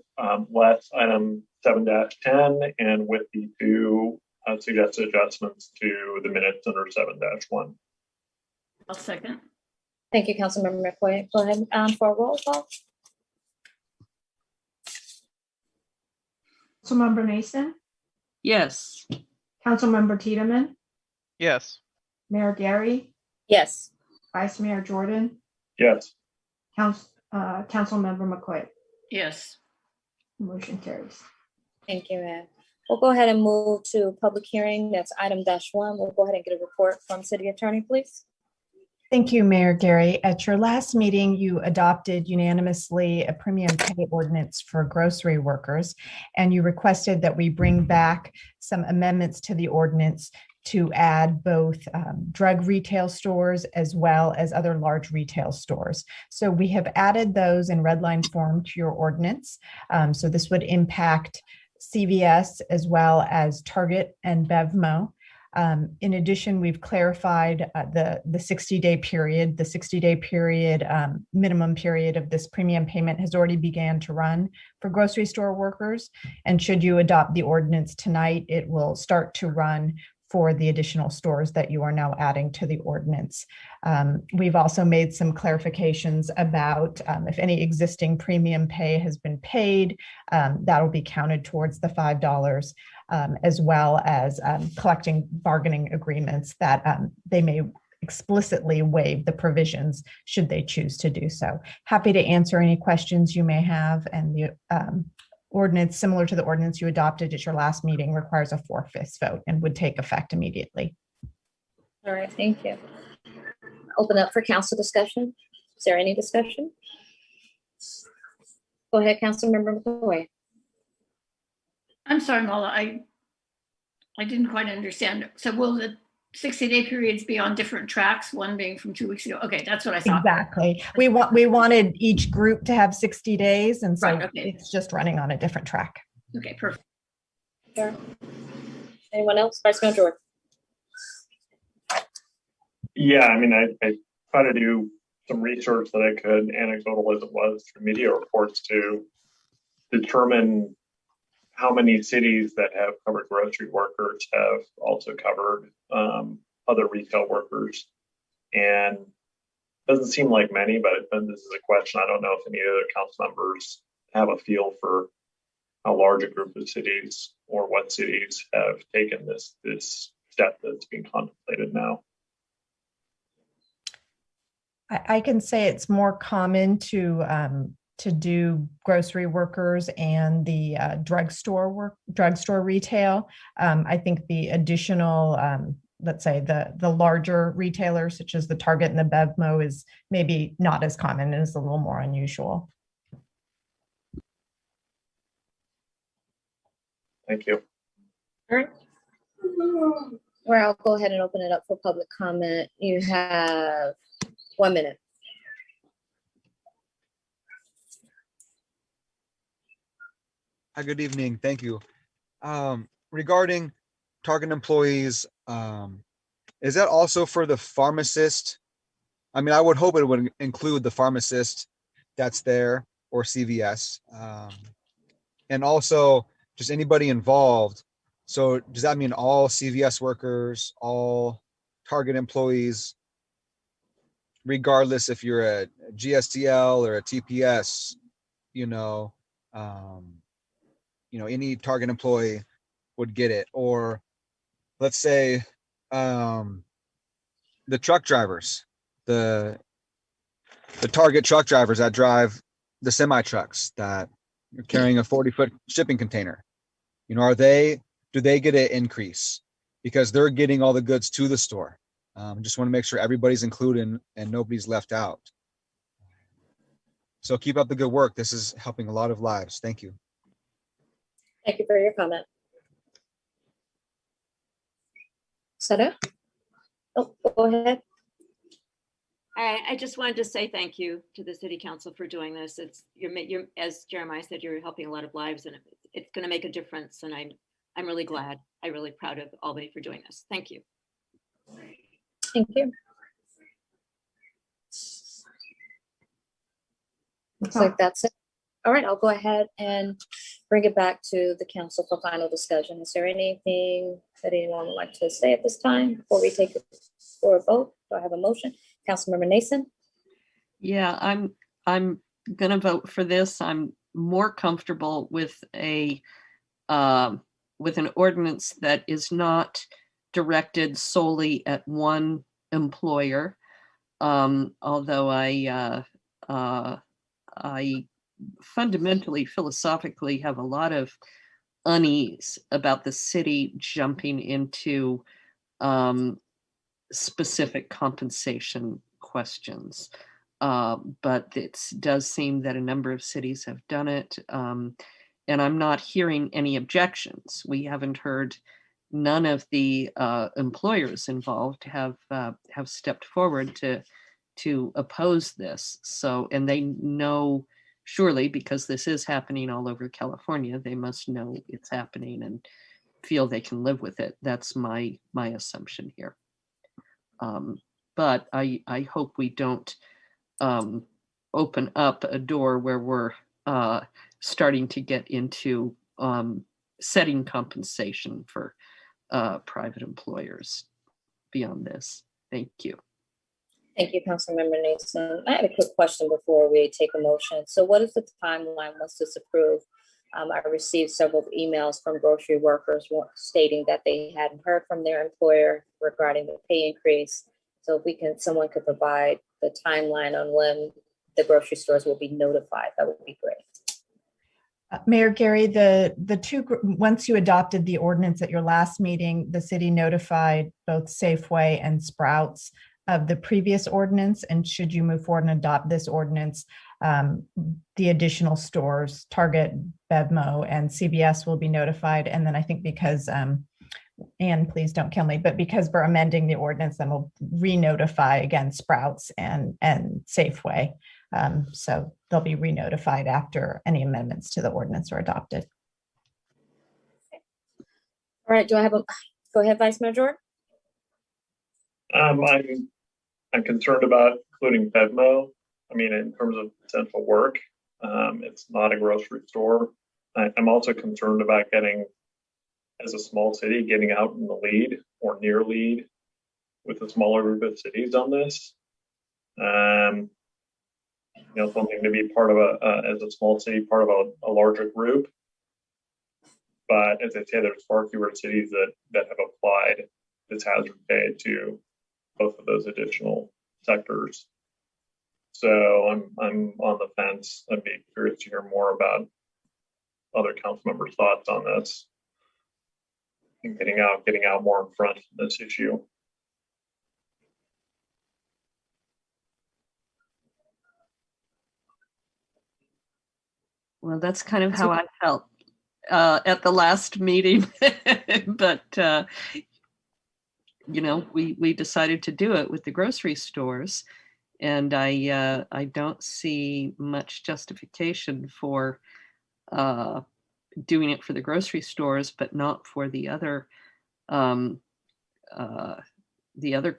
last item 7-10, and with the two suggested adjustments to the minutes under 7-1.
I'll second.
Thank you, Councilmember McQuaid. Go ahead for a roll call.
Councilmember Nason,
Yes.
Councilmember Tiedemann,
Yes.
Mayor Gary,
Yes.
Vice Mayor Jordan,
Yes.
Councilmember McQuaid.
Yes.
Motion carries.
Thank you, Ed. We'll go ahead and move to public hearing. That's item -1. We'll go ahead and get a report from City Attorney, please.
Thank you, Mayor Gary. At your last meeting, you adopted unanimously a premium pay ordinance for grocery workers, and you requested that we bring back some amendments to the ordinance to add both drug retail stores as well as other large retail stores. So we have added those in red line form to your ordinance. So this would impact CVS as well as Target and BevMo. In addition, we've clarified the 60-day period. The 60-day period, minimum period of this premium payment has already began to run for grocery store workers. And should you adopt the ordinance tonight, it will start to run for the additional stores that you are now adding to the ordinance. We've also made some clarifications about if any existing premium pay has been paid, that'll be counted towards the $5, as well as collecting bargaining agreements that they may explicitly waive the provisions should they choose to do so. Happy to answer any questions you may have, and the ordinance, similar to the ordinance you adopted at your last meeting, requires a 4/5 vote and would take effect immediately.
All right, thank you. Open up for council discussion. Is there any discussion? Go ahead, Councilmember McCoy.
I'm sorry, Mala, I didn't quite understand. So will the 60-day periods be on different tracks, one being from 2 weeks ago? Okay, that's what I thought.
Exactly. We wanted each group to have 60 days, and so
Right, okay.
it's just running on a different track.
Okay, perfect.
Sure. Anyone else? Vice Mayor Jordan.
Yeah, I mean, I try to do some research that I could, anecdotal as it was, through media reports to determine how many cities that have covered grocery workers have also covered other retail workers. And doesn't seem like many, but this is a question. I don't know if any other council members have a feel for how large a group of cities or what cities have taken this step that's being contemplated now.
I can say it's more common to do grocery workers and the drugstore retail. I think the additional, let's say the larger retailers such as the Target and the BevMo is maybe not as common and is a little more unusual.
Thank you.
All right. Well, I'll go ahead and open it up for public comment. You have 1 minute.
Hi, good evening. Thank you. Regarding Target employees, is that also for the pharmacist? I mean, I would hope it would include the pharmacist that's there or CVS. And also just anybody involved. So does that mean all CVS workers, all Target employees, regardless if you're a GSTL or a TPS, any Target employee would get it? Or let's say the truck drivers, the Target truck drivers that drive the semi trucks that are carrying a 40-foot shipping container, do they get an increase because they're getting all the goods to the store? Just want to make sure everybody's included and nobody's left out. So keep up the good work. This is helping a lot of lives. Thank you.
Thank you for your comment. Sada? Oh, go ahead.
I just wanted to say thank you to the City Council for doing this. You're as Jeremiah said, you're helping a lot of lives, and it's going to make a difference. And I'm really glad. I'm really proud of Albany for doing this. Thank you.
Thank you. Looks like that's it. All right, I'll go ahead and bring it back to the council for final discussion. Is there anything that anyone would like to say at this time before we take it for a vote? Do I have a motion? Councilmember Nason?
Yeah, I'm gonna vote for this. I'm more comfortable with an ordinance that is not directed solely at one employer. Although I fundamentally, philosophically have a lot of unease about the city jumping into specific compensation questions. But it does seem that a number of cities have done it. And I'm not hearing any objections. We haven't heard, none of the employers involved have stepped forward to oppose this. So, and they know, surely, because this is happening all over California, they must know it's happening and feel they can live with it. That's my assumption here. But I hope we don't open up a door where we're starting to get into setting compensation for private employers beyond this. Thank you.
Thank you, Councilmember Nason. I had a quick question before we take a motion. So what is the timeline once this approved? I received several emails from grocery workers stating that they hadn't heard from their employer regarding the pay increase. So if someone could provide the timeline on when the grocery stores will be notified, that would be great.
Mayor Gary, once you adopted the ordinance at your last meeting, the city notified both Safeway and Sprouts of the previous ordinance, and should you move forward and adopt this ordinance, the additional stores, Target, BevMo, and CVS will be notified. And then I think because, and please don't kill me, but because we're amending the ordinance, then we'll re-notify again Sprouts and Safeway. So they'll be re-notified after any amendments to the ordinance are adopted.
All right, go ahead, Vice Mayor Jordan.
I'm concerned about including BevMo. I mean, in terms of essential work, it's not a grocery store. I'm also concerned about as a small city, getting out in the lead or near lead with a smaller group of cities on this. Something to be part of as a small city, part of a larger group. But as I say, there's far fewer cities that have applied this hazard pay to both of those additional sectors. So I'm on the fence. I'd be curious to hear more about other council members' thoughts on this and getting out more in front of this issue.
Well, that's kind of how I felt at the last meeting, but we decided to do it with the grocery stores, and I don't see much justification for doing it for the grocery stores, but not for the other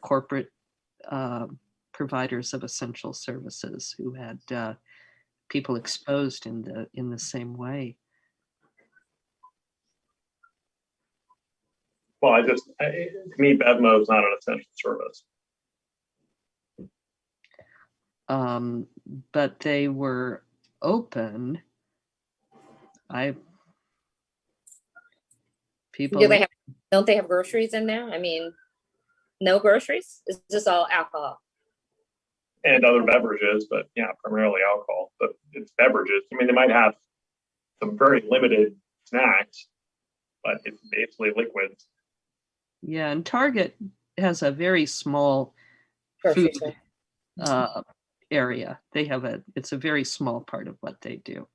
corporate providers of essential services who had people exposed in the same way.
Well, to me, BevMo is not an essential service.
But they were open.
Don't they have groceries in there? I mean, no groceries? Is this all alcohol?
And other beverages, but yeah, primarily alcohol, but it's beverages. I mean, they might have some very limited snacks, but it's basically liquids.
Yeah, and Target has a very small food area. It's a very small part of what they do.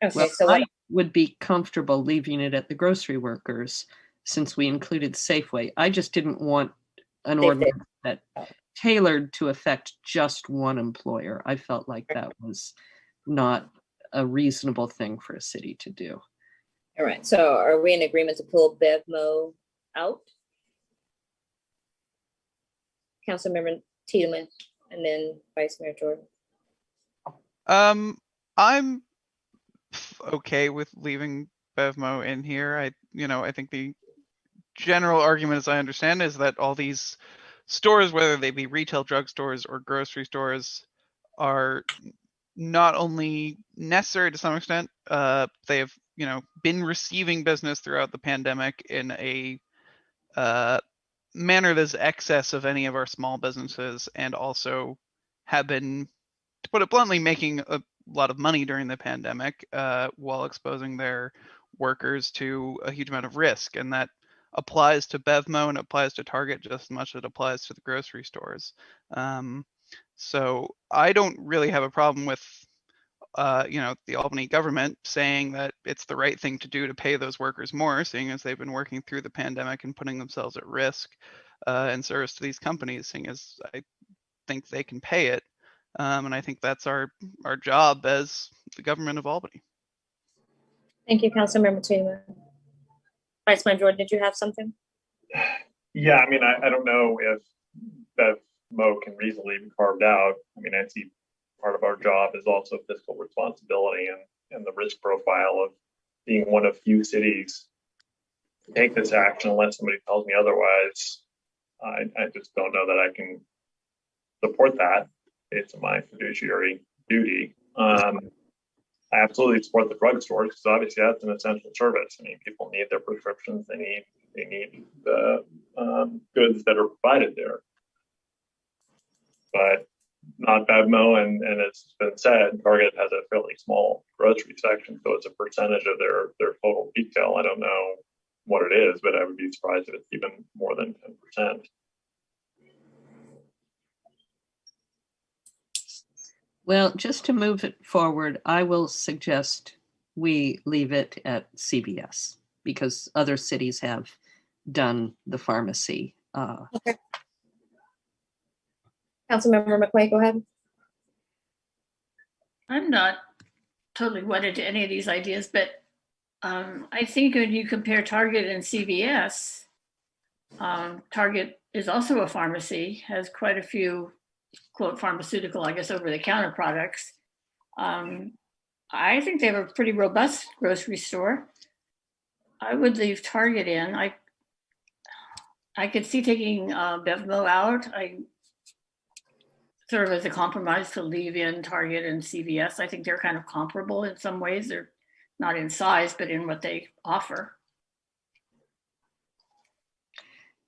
Okay,
well,
so
I would be comfortable leaving it at the grocery workers since we included Safeway. I just didn't want an ordinance that tailored to affect just one employer. I felt like that was not a reasonable thing for a city to do.
All right, so are we in agreement to pull BevMo out? Councilmember Tiedemann and then Vice Mayor Jordan.
I'm okay with leaving BevMo in here. I think the general argument, as I understand, is that all these stores, whether they be retail drugstores or grocery stores, are not only necessary to some extent, they have been receiving business throughout the pandemic in a manner that's excess of any of our small businesses, and also have been, to put it bluntly, making a lot of money during the pandemic while exposing their workers to a huge amount of risk. And that applies to BevMo and applies to Target just as much as it applies to the grocery stores. So I don't really have a problem with the Albany government saying that it's the right thing to do to pay those workers more, seeing as they've been working through the pandemic and putting themselves at risk in service to these companies, seeing as I think they can pay it. And I think that's our job as the government of Albany.
Thank you, Councilmember Taylor. Vice Mayor Jordan, did you have something?
Yeah, I mean, I don't know if BevMo can reasonably be carved out. I mean, I see part of our job is also fiscal responsibility and the risk profile of being one of few cities to take this action unless somebody tells me otherwise. I just don't know that I can support that. It's my fiduciary duty. I absolutely support the drugstores because obviously that's an essential service. I mean, people need their prescriptions. They need the goods that are provided there. But not BevMo, and it's been said, Target has a fairly small grocery section, so it's a percentage of their total retail. I don't know what it is, but I would be surprised if it's even more than 10%.
Well, just to move it forward, I will suggest we leave it at CVS because other cities have done the pharmacy.
Okay. Councilmember McQuaid, go ahead.
I'm not totally wedded to any of these ideas, but I think when you compare Target and CVS, Target is also a pharmacy, has quite a few, quote, pharmaceutical, I guess, over-the-counter products. I think they have a pretty robust grocery store. I would leave Target in. I could see taking Bevmo out. I sort of as a compromise to leave in Target and CVS. I think they're kind of comparable in some ways. They're not in size, but in what they offer.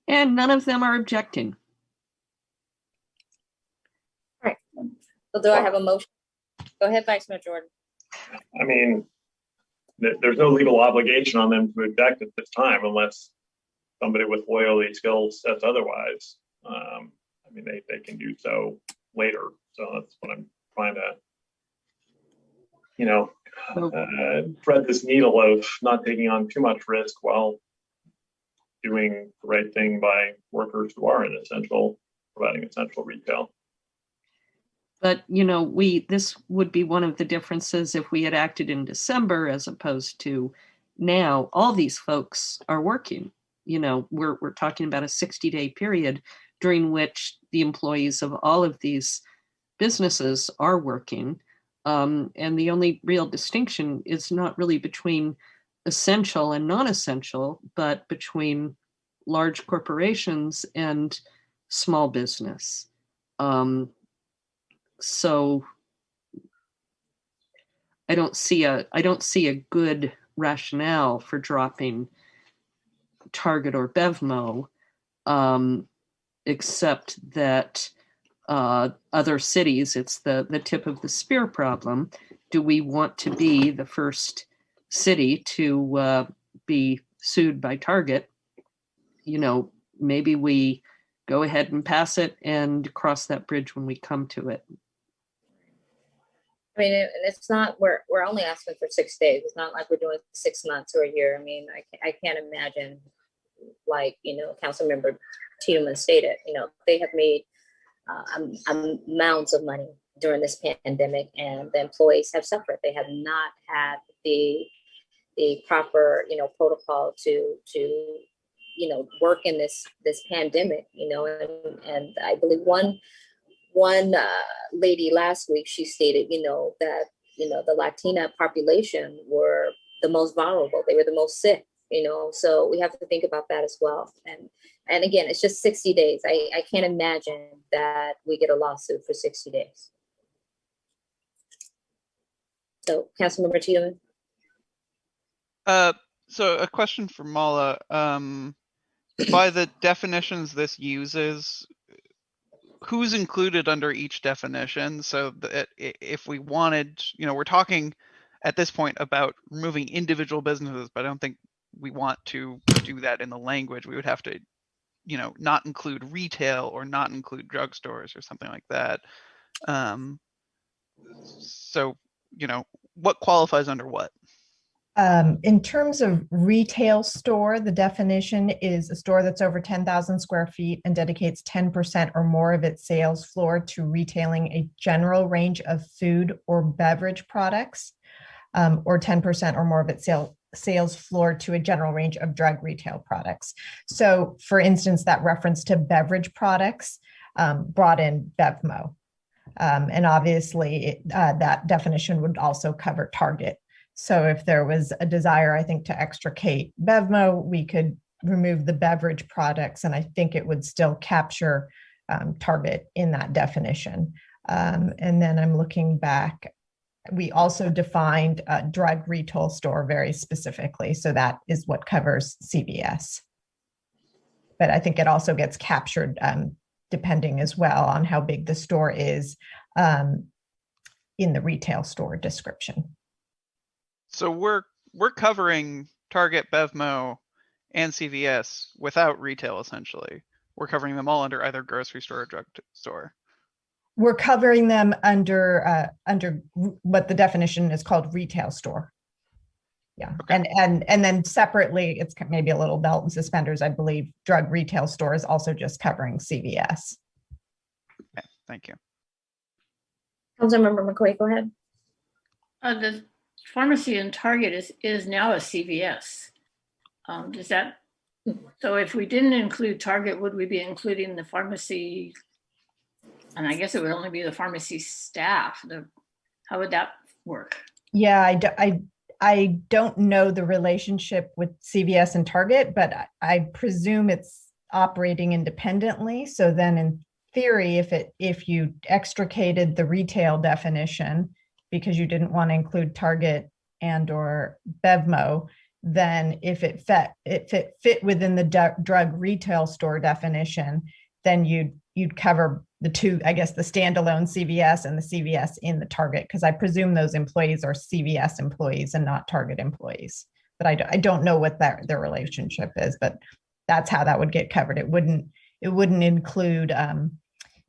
And none of them are objecting.
All right. So do I have a motion? Go ahead, Vice Mayor Jordan.
I mean, there's no legal obligation on them to object at this time unless somebody with loyalty skills says otherwise. I mean, they can do so later. So that's what I'm trying to, you know, thread this needle of not taking on too much risk while doing the right thing by workers who are in providing essential retail.
But, you know, this would be one of the differences if we had acted in December as opposed to now. All these folks are working. You know, we're talking about a 60-day period during which the employees of all of these businesses are working. And the only real distinction is not really between essential and non-essential, but between large corporations and small business. So I don't see a good rationale for dropping Target or Bevmo, except that other cities, it's the tip of the spear problem. Do we want to be the first city to be sued by Target? You know, maybe we go ahead and pass it and cross that bridge when we come to it.
I mean, it's not, we're only asking for 6 days. It's not like we're doing 6 months or a year. I mean, I can't imagine, like, you know, Councilmember Tiedemann stated, you know, they have made amounts of money during this pandemic, and the employees have suffered. They have not had the proper, you know, protocol to you know, work in this pandemic, you know, and I believe one lady last week, she stated, you know, that, you know, the Latina population were the most vulnerable. They were the most sick, you know, so we have to think about that as well. And again, it's just 60 days. I can't imagine that we get a lawsuit for 60 days. So, Councilmember Tiedemann.
So a question for Mala. By the definitions this uses, who's included under each definition? So that if we wanted, you know, we're talking at this point about removing individual businesses, but I don't think we want to do that in the language. We would have to, you know, not include retail or not include drugstores or something like that. So, you know, what qualifies under what?
In terms of retail store, the definition is a store that's over 10,000 square feet and dedicates 10% or more of its sales floor to retailing a general range of food or beverage products, or 10% or more of its sales floor to a general range of drug retail products. So, for instance, that reference to beverage products brought in Bevmo. And obviously, that definition would also cover Target. So if there was a desire, I think, to extricate Bevmo, we could remove the beverage products, and I think it would still capture Target in that definition. And then I'm looking back. We also defined a drug retail store very specifically. So that is what covers CVS. But I think it also gets captured depending as well on how big the store is in the retail store description.
So we're covering Target, Bevmo, and CVS without retail, essentially. We're covering them all under either grocery store or drug store.
We're covering them under what the definition is called retail store. Yeah, okay. And then separately, it's maybe a little belt and suspenders. I believe drug retail store is also just covering CVS.
Okay, thank you.
Councilmember McCoy, go ahead.
The pharmacy in Target is now a CVS. Does that, so if we didn't include Target, would we be including the pharmacy? And I guess it would only be the pharmacy staff. How would that work?
Yeah, I don't know the relationship with CVS and Target, but I presume it's operating independently. So then in theory, if you extricated the retail definition because you didn't want to include Target and or BevMo, then if it fit within the drug retail store definition, then you'd cover the two, I guess, the standalone CVS and the CVS in the Target, because I presume those employees are CVS employees and not Target employees. But I don't know what their relationship is, but that's how that would get covered. It wouldn't include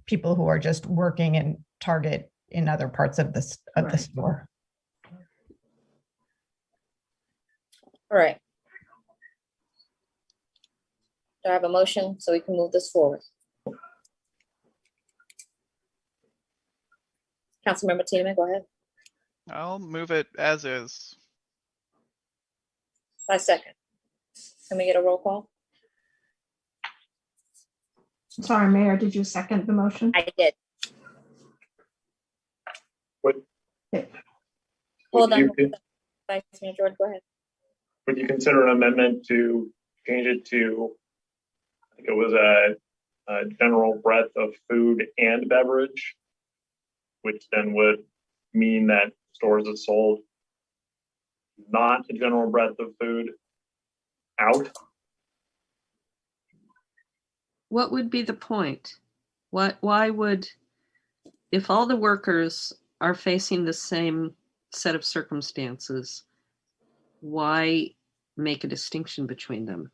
people who are just working in Target in other parts of the store.
All right. Do I have a motion so we can move this forward? Councilmember Tiedemann, go ahead.
I'll move it as is.
I second. Can we get a roll call?
Sorry, Mayor, did you second the motion?
I did.
What?
Okay.
Hold on.
You,
Vice Mayor Jordan, go ahead.
would you consider an amendment to change it to, I think it was a general breadth of food and beverage, which then would mean that stores that sold not a general breadth of food out?
What would be the point? Why would, if all the workers are facing the same set of circumstances, why make a distinction between them?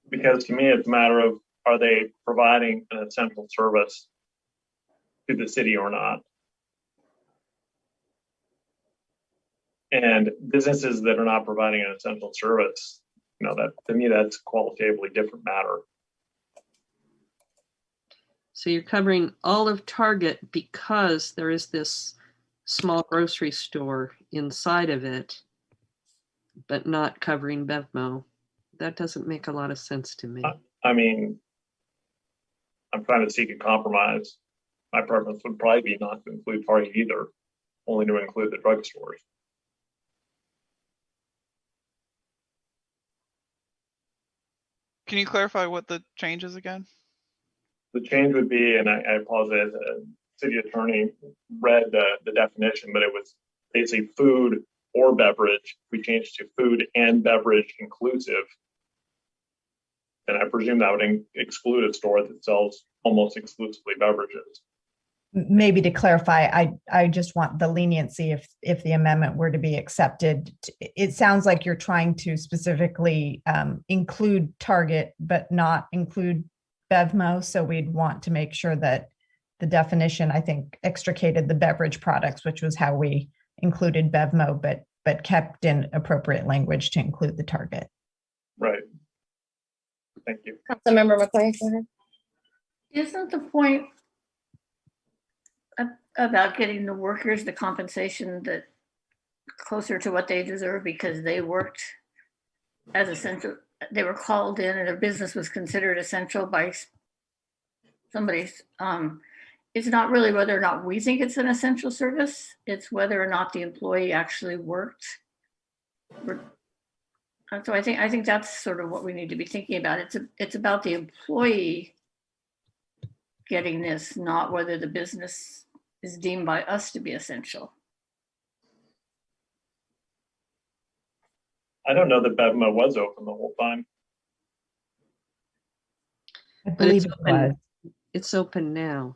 Because to me, it's a matter of, are they providing an essential service to the city or not? And businesses that are not providing an essential service, that to me, that's a qualitatively different matter.
So you're covering all of Target because there is this small grocery store inside of it, but not covering BevMo. That doesn't make a lot of sense to me.
I mean, I'm trying to seek a compromise. My preference would probably be not to include Target either, only to include the drugstores.
Can you clarify what the change is again?
The change would be, and I apologize, city attorney read the definition, but it was basically food or beverage. We changed to food and beverage inclusive. And I presume that would exclude a store that sells almost exclusively beverages.
Maybe to clarify, I just want the leniency if the amendment were to be accepted. It sounds like you're trying to specifically include Target, but not include BevMo. So we'd want to make sure that the definition, I think, extricated the beverage products, which was how we included BevMo, but kept in appropriate language to include the Target.
Right. Thank you.
Councilmember McCoy, go ahead.
Isn't the point about getting the workers the compensation that closer to what they deserve because they worked as essential, they were called in and their business was considered essential by somebody's, it's not really whether or not we think it's an essential service, it's whether or not the employee actually worked. So I think that's sort of what we need to be thinking about. It's about the employee getting this, not whether the business is deemed by us to be essential.
I don't know that BevMo was open the whole time.
I believe it was.
It's open now.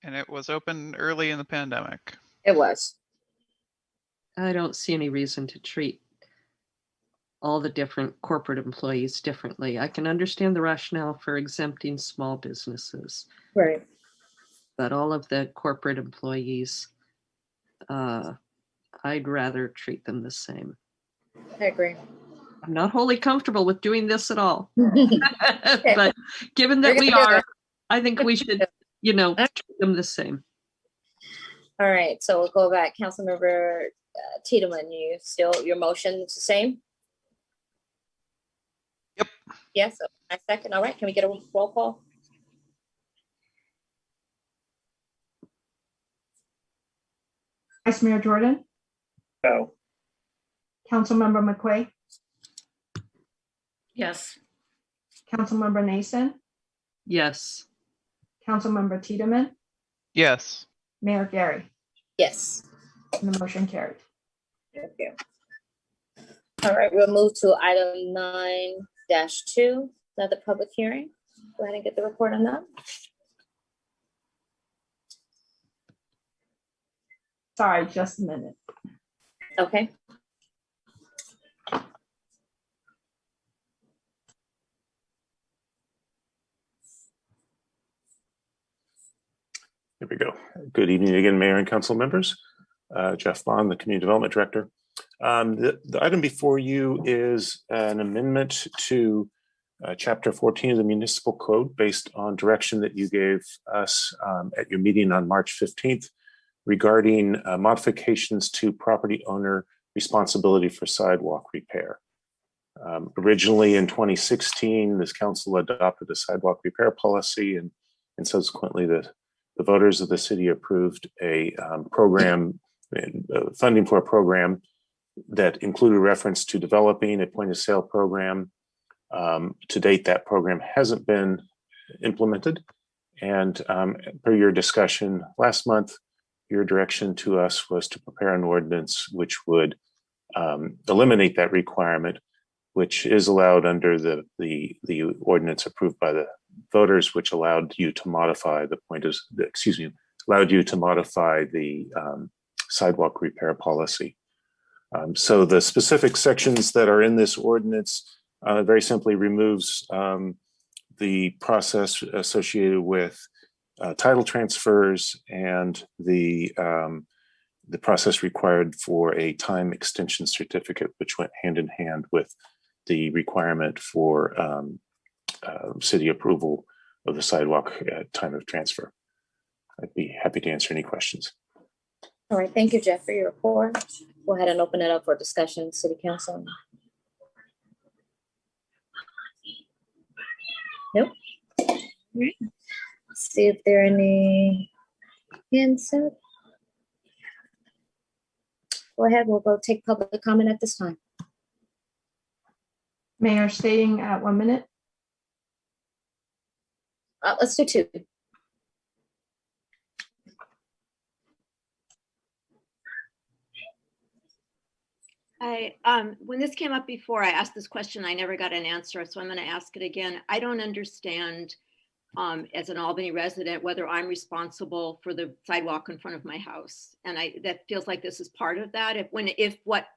And it was open early in the pandemic.
It was.
I don't see any reason to treat all the different corporate employees differently. I can understand the rationale for exempting small businesses.
Right.
But all of the corporate employees, I'd rather treat them the same.
I agree.
I'm not wholly comfortable with doing this at all.
Okay.
But given that
We're
we
gonna do
are,
that.
I think we should, treat them the same.
All right, so we'll go back. Councilmember Tiedemann, your motion is the same?
Yep.
Yes, I second. All right, can we get a roll call?
Vice Mayor Jordan,
No.
Councilmember McQuay,
Yes.
Councilmember Nason,
Yes.
Councilmember Tiedemann,
Yes.
Mayor Gary,
Yes.
and the motion carried.
Thank you. All right, we'll move to item 9-2, another public hearing. Go ahead and get the report on that.
Sorry, just a minute.
Okay.
Here we go. Good evening again, Mayor and Council members. Jeff Bond, the Community Development Director. The item before you is an amendment to Chapter 14 of the Municipal Code based on direction that you gave us at your meeting on March 15th regarding modifications to property owner responsibility for sidewalk repair. Originally in 2016, this council adopted a sidewalk repair policy, and subsequently the voters of the city approved a program, funding for a program that included reference to developing a point of sale program. To date, that program hasn't been implemented. And per your discussion last month, your direction to us was to prepare an ordinance which would eliminate that requirement, which is allowed under the ordinance approved by the voters, which allowed you to modify the sidewalk repair policy. So the specific sections that are in this ordinance very simply removes the process associated with title transfers and the process required for a time extension certificate, which went hand in hand with the requirement for city approval of the sidewalk at time of transfer. I'd be happy to answer any questions.
All right, thank you, Jeff, for your report. Go ahead and open it up for discussion, City Council. Nope. All right. Let's see if there are any hands up. Go ahead, we'll go take public comment at this time.
Mayor stating at 1 minute.
Let's do 2.
When this came up before, I asked this question, I never got an answer, so I'm going to ask it again. I don't understand, as an Albany resident, whether I'm responsible for the sidewalk in front of my house. And that feels like this is part of that. If what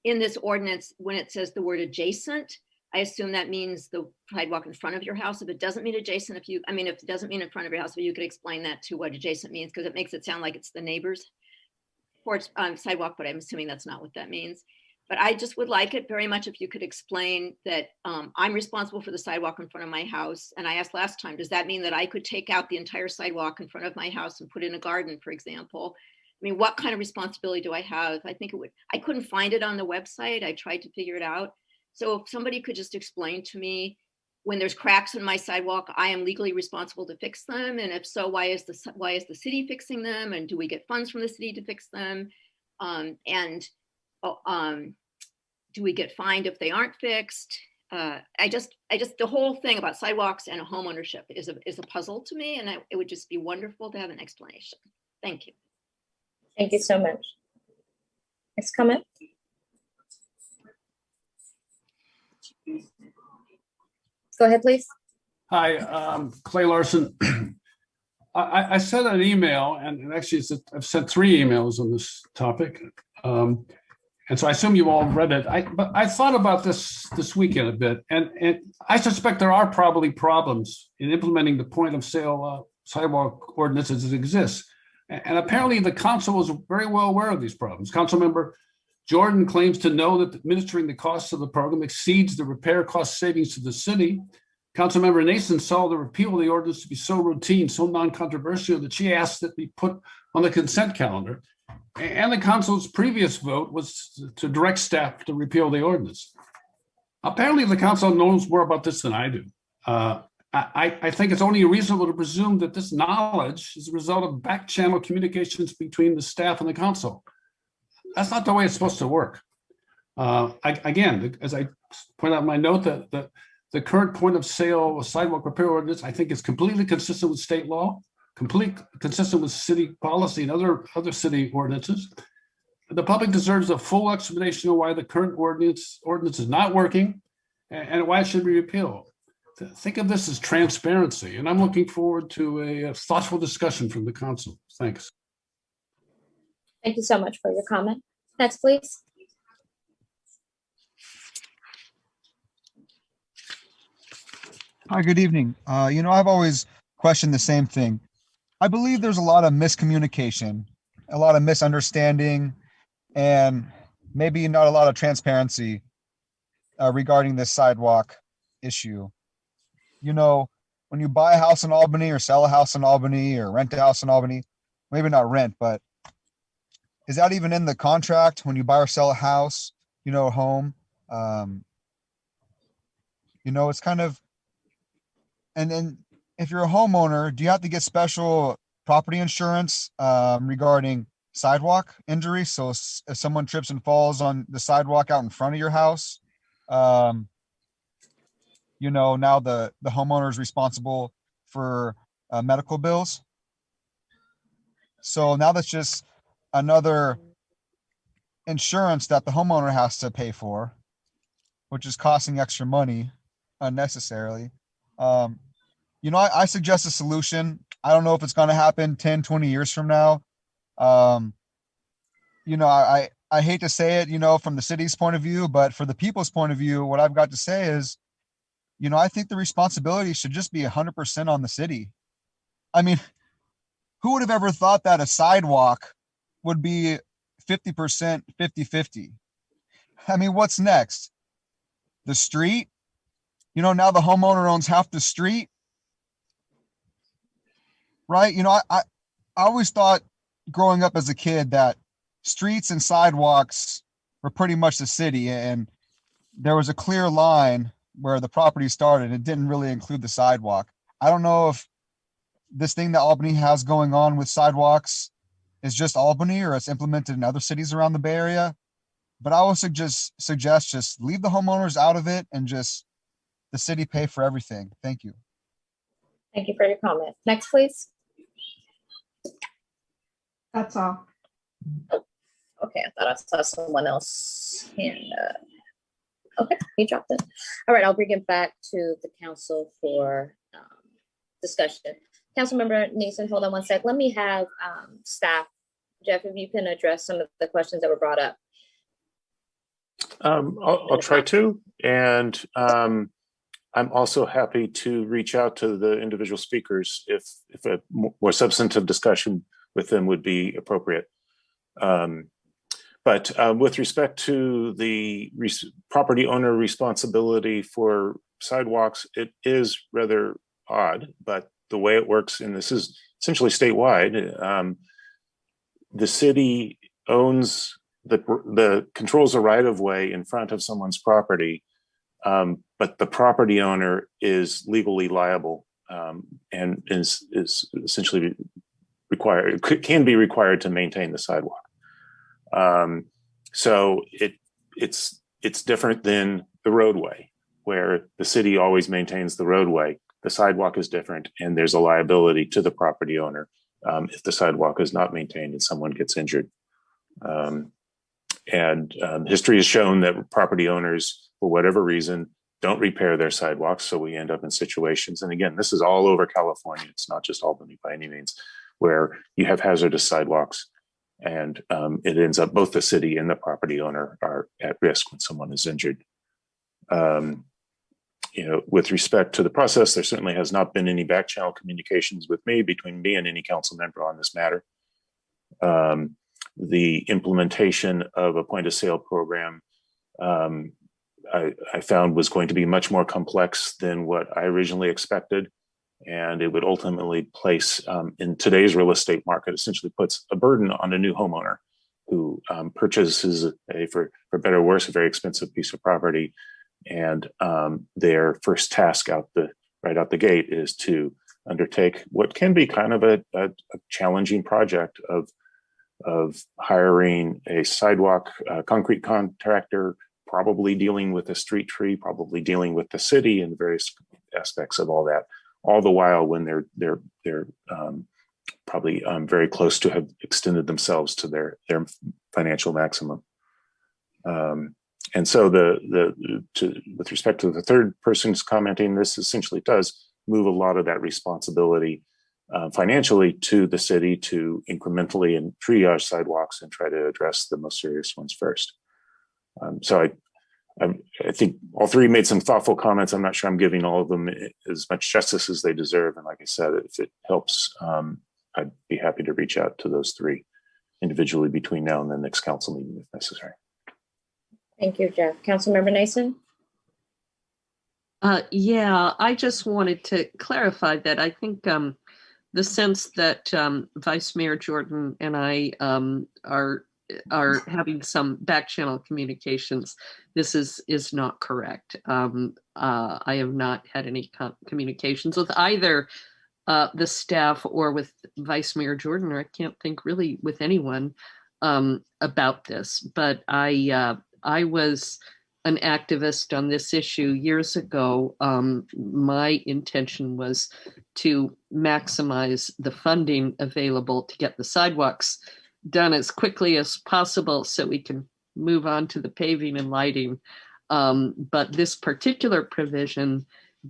in this ordinance, when it says the word adjacent, I assume that means the sidewalk in front of your house. If it doesn't mean adjacent, if it doesn't mean in front of your house, if you could explain that to what adjacent means, because it makes it sound like it's the neighbor's porch sidewalk, but I'm assuming that's not what that means. But I just would like it very much if you could explain that I'm responsible for the sidewalk in front of my house. And I asked last time, does that mean that I could take out the entire sidewalk in front of my house and put in a garden, for example? I mean, what kind of responsibility do I have? I think it would, I couldn't find it on the website. I tried to figure it out. So if somebody could just explain to me, when there's cracks in my sidewalk, I am legally responsible to fix them. And if so, why is the city fixing them? And do we get funds from the city to fix them? Do we get fined if they aren't fixed? The whole thing about sidewalks and home ownership is a puzzle to me, and it would just be wonderful to have an explanation. Thank you.
Thank you so much. Next comment. Go ahead, please.
Hi, Clay Larson. I sent an email, and actually I've sent 3 emails on this topic. And so I assume you all read it. But I thought about this weekend a bit, and I suspect there are probably problems in implementing the point of sale sidewalk ordinance as it exists. And apparently the council is very well aware of these problems. Councilmember Jordan claims to know that administering the costs of the program exceeds the repair cost savings to the city. Councilmember Nason saw the repeal of the ordinance to be so routine, so non-controversial that she asked that it be put on the consent calendar. And the council's previous vote was to direct staff to repeal the ordinance. Apparently the council knows more about this than I do. I think it's only reasonable to presume that this knowledge is a result of back channel communications between the staff and the council. That's not the way it's supposed to work. Again, as I point out in my note, that the current point of sale sidewalk repair ordinance, I think, is completely consistent with state law, completely consistent with city policy and other city ordinances. The public deserves a full explanation of why the current ordinance is not working and why it should be repealed. Think of this as transparency, and I'm looking forward to a thoughtful discussion from the council. Thanks.
Thank you so much for your comment. Next, please.
Hi, good evening. I've always questioned the same thing. I believe there's a lot of miscommunication, a lot of misunderstanding, and maybe not a lot of transparency regarding this sidewalk issue. When you buy a house in Albany or sell a house in Albany or rent a house in Albany, maybe not rent, but is that even in the contract when you buy or sell a house, a home? It's kind of, and then if you're a homeowner, do you have to get special property insurance regarding sidewalk injury? So if someone trips and falls on the sidewalk out in front of your house, now the homeowner is responsible for medical bills. So now that's just another insurance that the homeowner has to pay for, which is costing extra money unnecessarily. I suggest a solution. I don't know if it's going to happen 10, 20 years from now. I hate to say it, from the city's point of view, but for the people's point of view, what I've got to say is, I think the responsibility should just be 100% on the city. I mean, who would have ever thought that a sidewalk would be 50%, 50-50? I mean, what's next? The street? Now the homeowner owns half the street, right? I always thought growing up as a kid that streets and sidewalks were pretty much the city, and there was a clear line where the property started. It didn't really include the sidewalk. I don't know if this thing that Albany has going on with sidewalks is just Albany or it's implemented in other cities around the Bay Area, but I would suggest just leave the homeowners out of it and just the city pay for everything. Thank you.
Thank you for your comment. Next, please.
That's all.
Okay, I thought I saw someone else. Okay, he dropped it. All right, I'll bring it back to the council for discussion. Councilmember Nason, hold on one sec. Let me have staff. Jeff, if you can address some of the questions that were brought up.
I'll try to, and I'm also happy to reach out to the individual speakers if a more substantive discussion with them would be appropriate. But with respect to the property owner responsibility for sidewalks, it is rather odd, but the way it works, and this is essentially statewide, the city owns the controls a right of way in front of someone's property, but the property owner is legally liable and is essentially required, can be required to maintain the sidewalk. So it's different than the roadway, where the city always maintains the roadway. The sidewalk is different, and there's a liability to the property owner if the sidewalk is not maintained and someone gets injured. History has shown that property owners, for whatever reason, don't repair their sidewalks, so we end up in situations, and again, this is all over California, it's not just Albany by any means, where you have hazardous sidewalks, and it ends up both the city and the property owner are at risk when someone is injured. With respect to the process, there certainly has not been any back channel communications with me between me and any council member on this matter. The implementation of a point of sale program I found was going to be much more complex than what I originally expected. And it would ultimately place, in today's real estate market, essentially puts a burden on a new homeowner who purchases for better or worse, a very expensive piece of property. And their first task right out the gate is to undertake what can be kind of a challenging project of hiring a sidewalk concrete contractor, probably dealing with a street tree, probably dealing with the city and various aspects of all that, all the while when they're probably very close to have extended themselves to their financial maximum. And so with respect to the third person's commenting, this essentially does move a lot of that responsibility financially to the city to incrementally and triage sidewalks and try to address the most serious ones first. So I think all three made some thoughtful comments. I'm not sure I'm giving all of them as much justice as they deserve. And like I said, if it helps, I'd be happy to reach out to those three individually between now and the next council meeting if necessary.
Thank you, Jeff. Councilmember Nason?
Yeah, I just wanted to clarify that I think the sense that Vice Mayor Jordan and I are having some back channel communications, this is not correct. I have not had any communications with either the staff or with Vice Mayor Jordan, or I can't think really with anyone about this. But I was an activist on this issue years ago. My intention was to maximize the funding available to get the sidewalks done as quickly as possible so we can move on to the paving and lighting. But this particular provision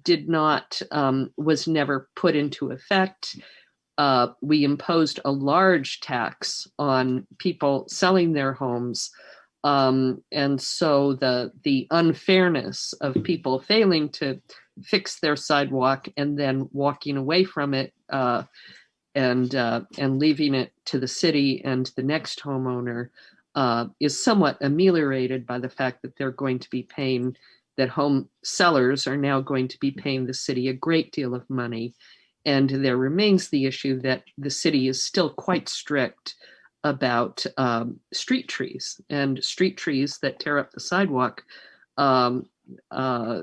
was never put into effect. We imposed a large tax on people selling their homes. And so the unfairness of people failing to fix their sidewalk and then walking away from it and leaving it to the city and the next homeowner is somewhat ameliorated by the fact that they're going to be paying, that home sellers are now going to be paying the city a great deal of money. And there remains the issue that the city is still quite strict about street trees, and street trees that tear up the sidewalk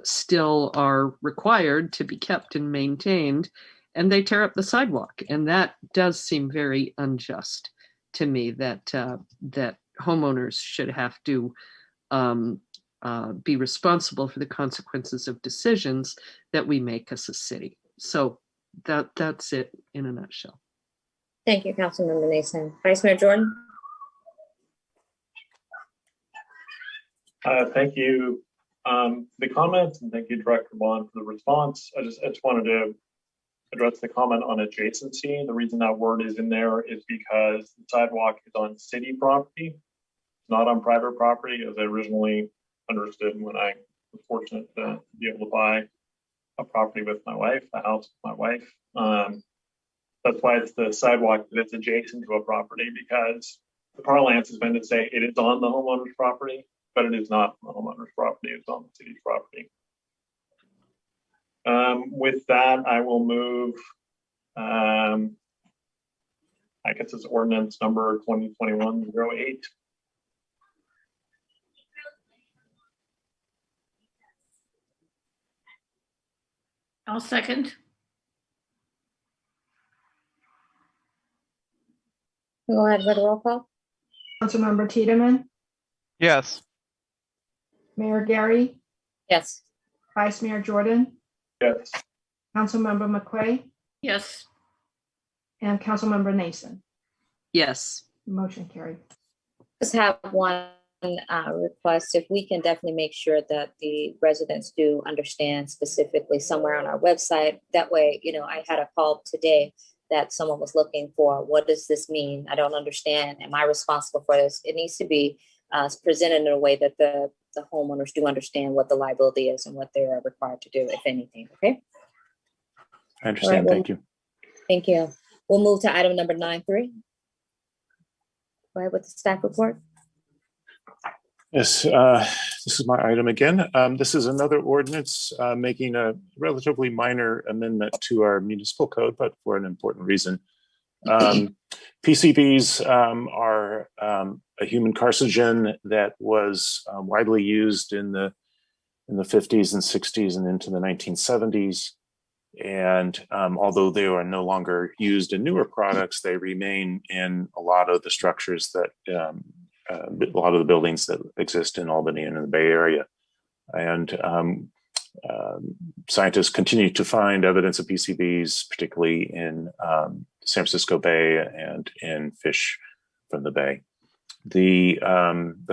still are required to be kept and maintained, and they tear up the sidewalk. And that does seem very unjust to me, that that homeowners should have to be responsible for the consequences of decisions that we make as a city. So that's it in a nutshell.
Thank you, Councilmember Nason. Vice Mayor Jordan?
Thank you for the comments, and thank you, Director Bond, for the response. I just wanted to address the comment on adjacency. The reason that word is in there is because the sidewalk is on city property, not on private property, as I originally understood when I was fortunate to be able to buy a property with my wife, a house with my wife. That's why it's the sidewalk that it's adjacent to a property, because the parlance has been to say it is on the homeowner's property, but it is not on the homeowner's property, it's on the city's property. With that, I will move, I guess it's ordinance number 2021-08.
I'll second.
Go ahead with a roll call.
Councilmember Tiedemann,
Yes.
Mayor Gary,
Yes.
Vice Mayor Jordan,
Yes.
Councilmember McQuay,
Yes.
and Councilmember Nason.
Yes.
Motion carried.
Just have one request. If we can definitely make sure that the residents do understand specifically somewhere on our website. That way, I had a call today that someone was looking for, what does this mean? I don't understand. Am I responsible for this? It needs to be presented in a way that the homeowners do understand what the liability is and what they are required to do, if anything. Okay.
I understand.
Right,
Thank you.
Thank you. We'll move to item number 9.3. Go ahead with the staff report.
Yes, this is my item again. This is another ordinance making a relatively minor amendment to our municipal code, but for an important reason. PCBs are a human carcinogen that was widely used in the 50s and 60s and into the 1970s. And although they are no longer used in newer products, they remain in a lot of the structures that a lot of the buildings that exist in Albany and in the Bay Area. And scientists continue to find evidence of PCBs, particularly in San Francisco Bay and in fish from the Bay. The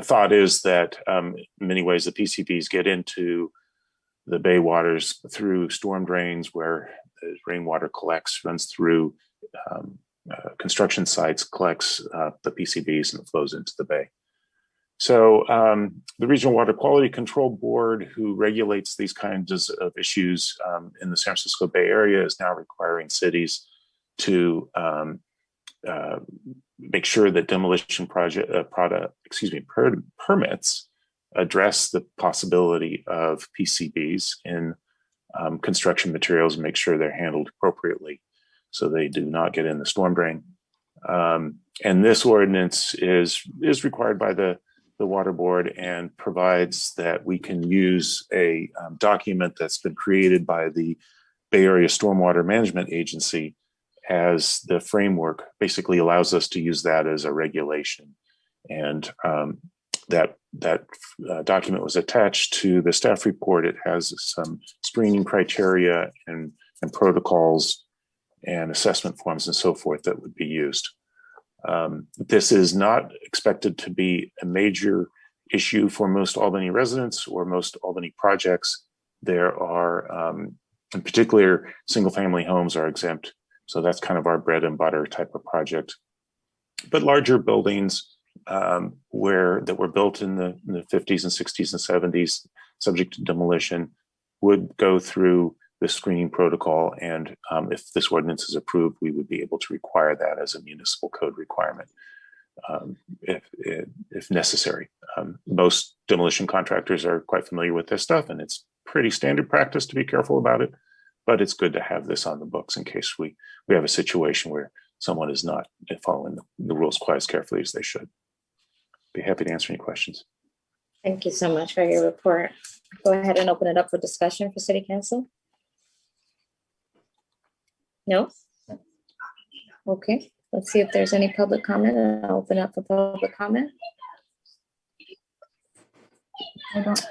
thought is that in many ways the PCBs get into the bay waters through storm drains where the rainwater collects, runs through construction sites, collects the PCBs and flows into the bay. So the Regional Water Quality Control Board, who regulates these kinds of issues in the San Francisco Bay Area, is now requiring cities to make sure that demolition permits address the possibility of PCBs in construction materials and make sure they're handled appropriately so they do not get in the storm drain. And this ordinance is required by the Water Board and provides that we can use a document that's been created by the Bay Area Stormwater Management Agency as the framework, basically allows us to use that as a regulation. And that document was attached to the staff report. It has some screening criteria and protocols and assessment forms and so forth that would be used. This is not expected to be a major issue for most Albany residents or most Albany projects. There are, in particular, single-family homes are exempt. So that's kind of our bread and butter type of project. But larger buildings that were built in the 50s and 60s and 70s, subject to demolition, would go through the screening protocol. And if this ordinance is approved, we would be able to require that as a municipal code requirement if necessary. Most demolition contractors are quite familiar with this stuff, and it's pretty standard practice to be careful about it. But it's good to have this on the books in case we have a situation where someone is not following the rules quite as carefully as they should. Be happy to answer any questions.
Thank you so much for your report. Go ahead and open it up for discussion for City Council. No? Okay, let's see if there's any public comment. I'll open up for public comment.
I don't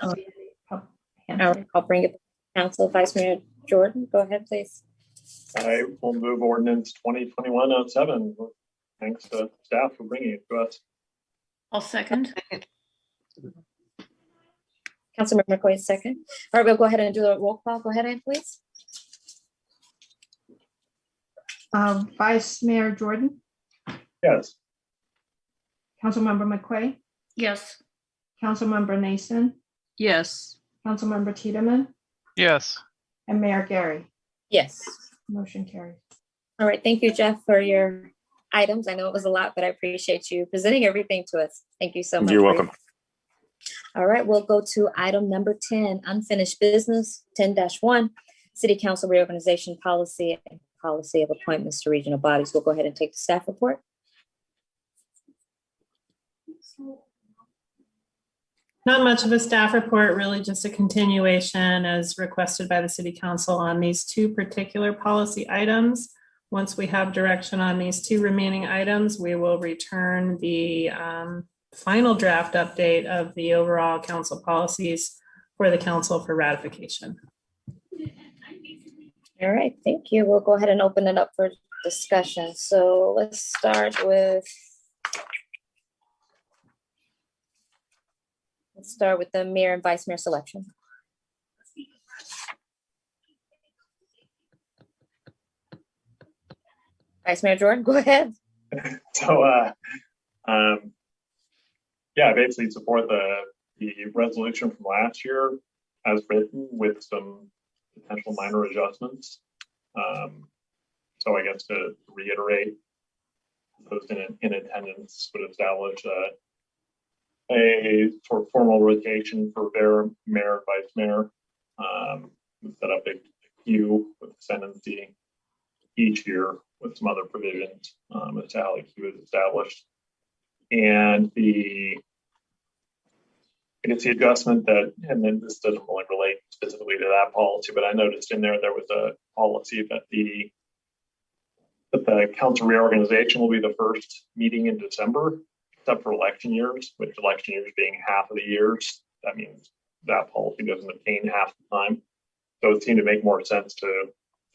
know.
I'll bring it to Council. Vice Mayor Jordan, go ahead, please.
I will move ordinance 2021-07. Thanks to staff for bringing it to us.
I'll second.
Councilmember McCoy, second. All right, we'll go ahead and do the roll call. Go ahead, Ann, please.
Vice Mayor Jordan,
Yes.
Councilmember McQuay,
Yes.
Councilmember Nason,
Yes.
Councilmember Tiedemann,
Yes.
and Mayor Gary.
Yes.
Motion carries.
All right, thank you, Jeff, for your items. I know it was a lot, but I appreciate you presenting everything to us. Thank you so much.
You're welcome.
All right, we'll go to item number 10, unfinished business, 10-1, City Council Reorganization Policy and Policy of Appointments to Regional Bodies. We'll go ahead and take the staff report.
Not much of a staff report, really just a continuation as requested by the City Council on these two particular policy items. Once we have direction on these two remaining items, we will return the final draft update of the overall council policies for the council for ratification.
All right, thank you. We'll go ahead and open it up for discussion. So let's start with the mayor and vice mayor selection. Vice Mayor Jordan, go ahead.
So, yeah, I basically support the resolution from last year as written with some potential minor adjustments. So I guess to reiterate, those in attendance would establish a sort of formal rotation for mayor and vice mayor, set up a queue with ascendancy each year with some other provisions as to how the queue is established. And I guess the adjustment that, and then this doesn't really relate specifically to that policy, but I noticed in there was a policy that the council reorganization will be the first meeting in December except for election years, which election years being half of the years, that means that policy doesn't obtain half the time. So it seemed to make more sense to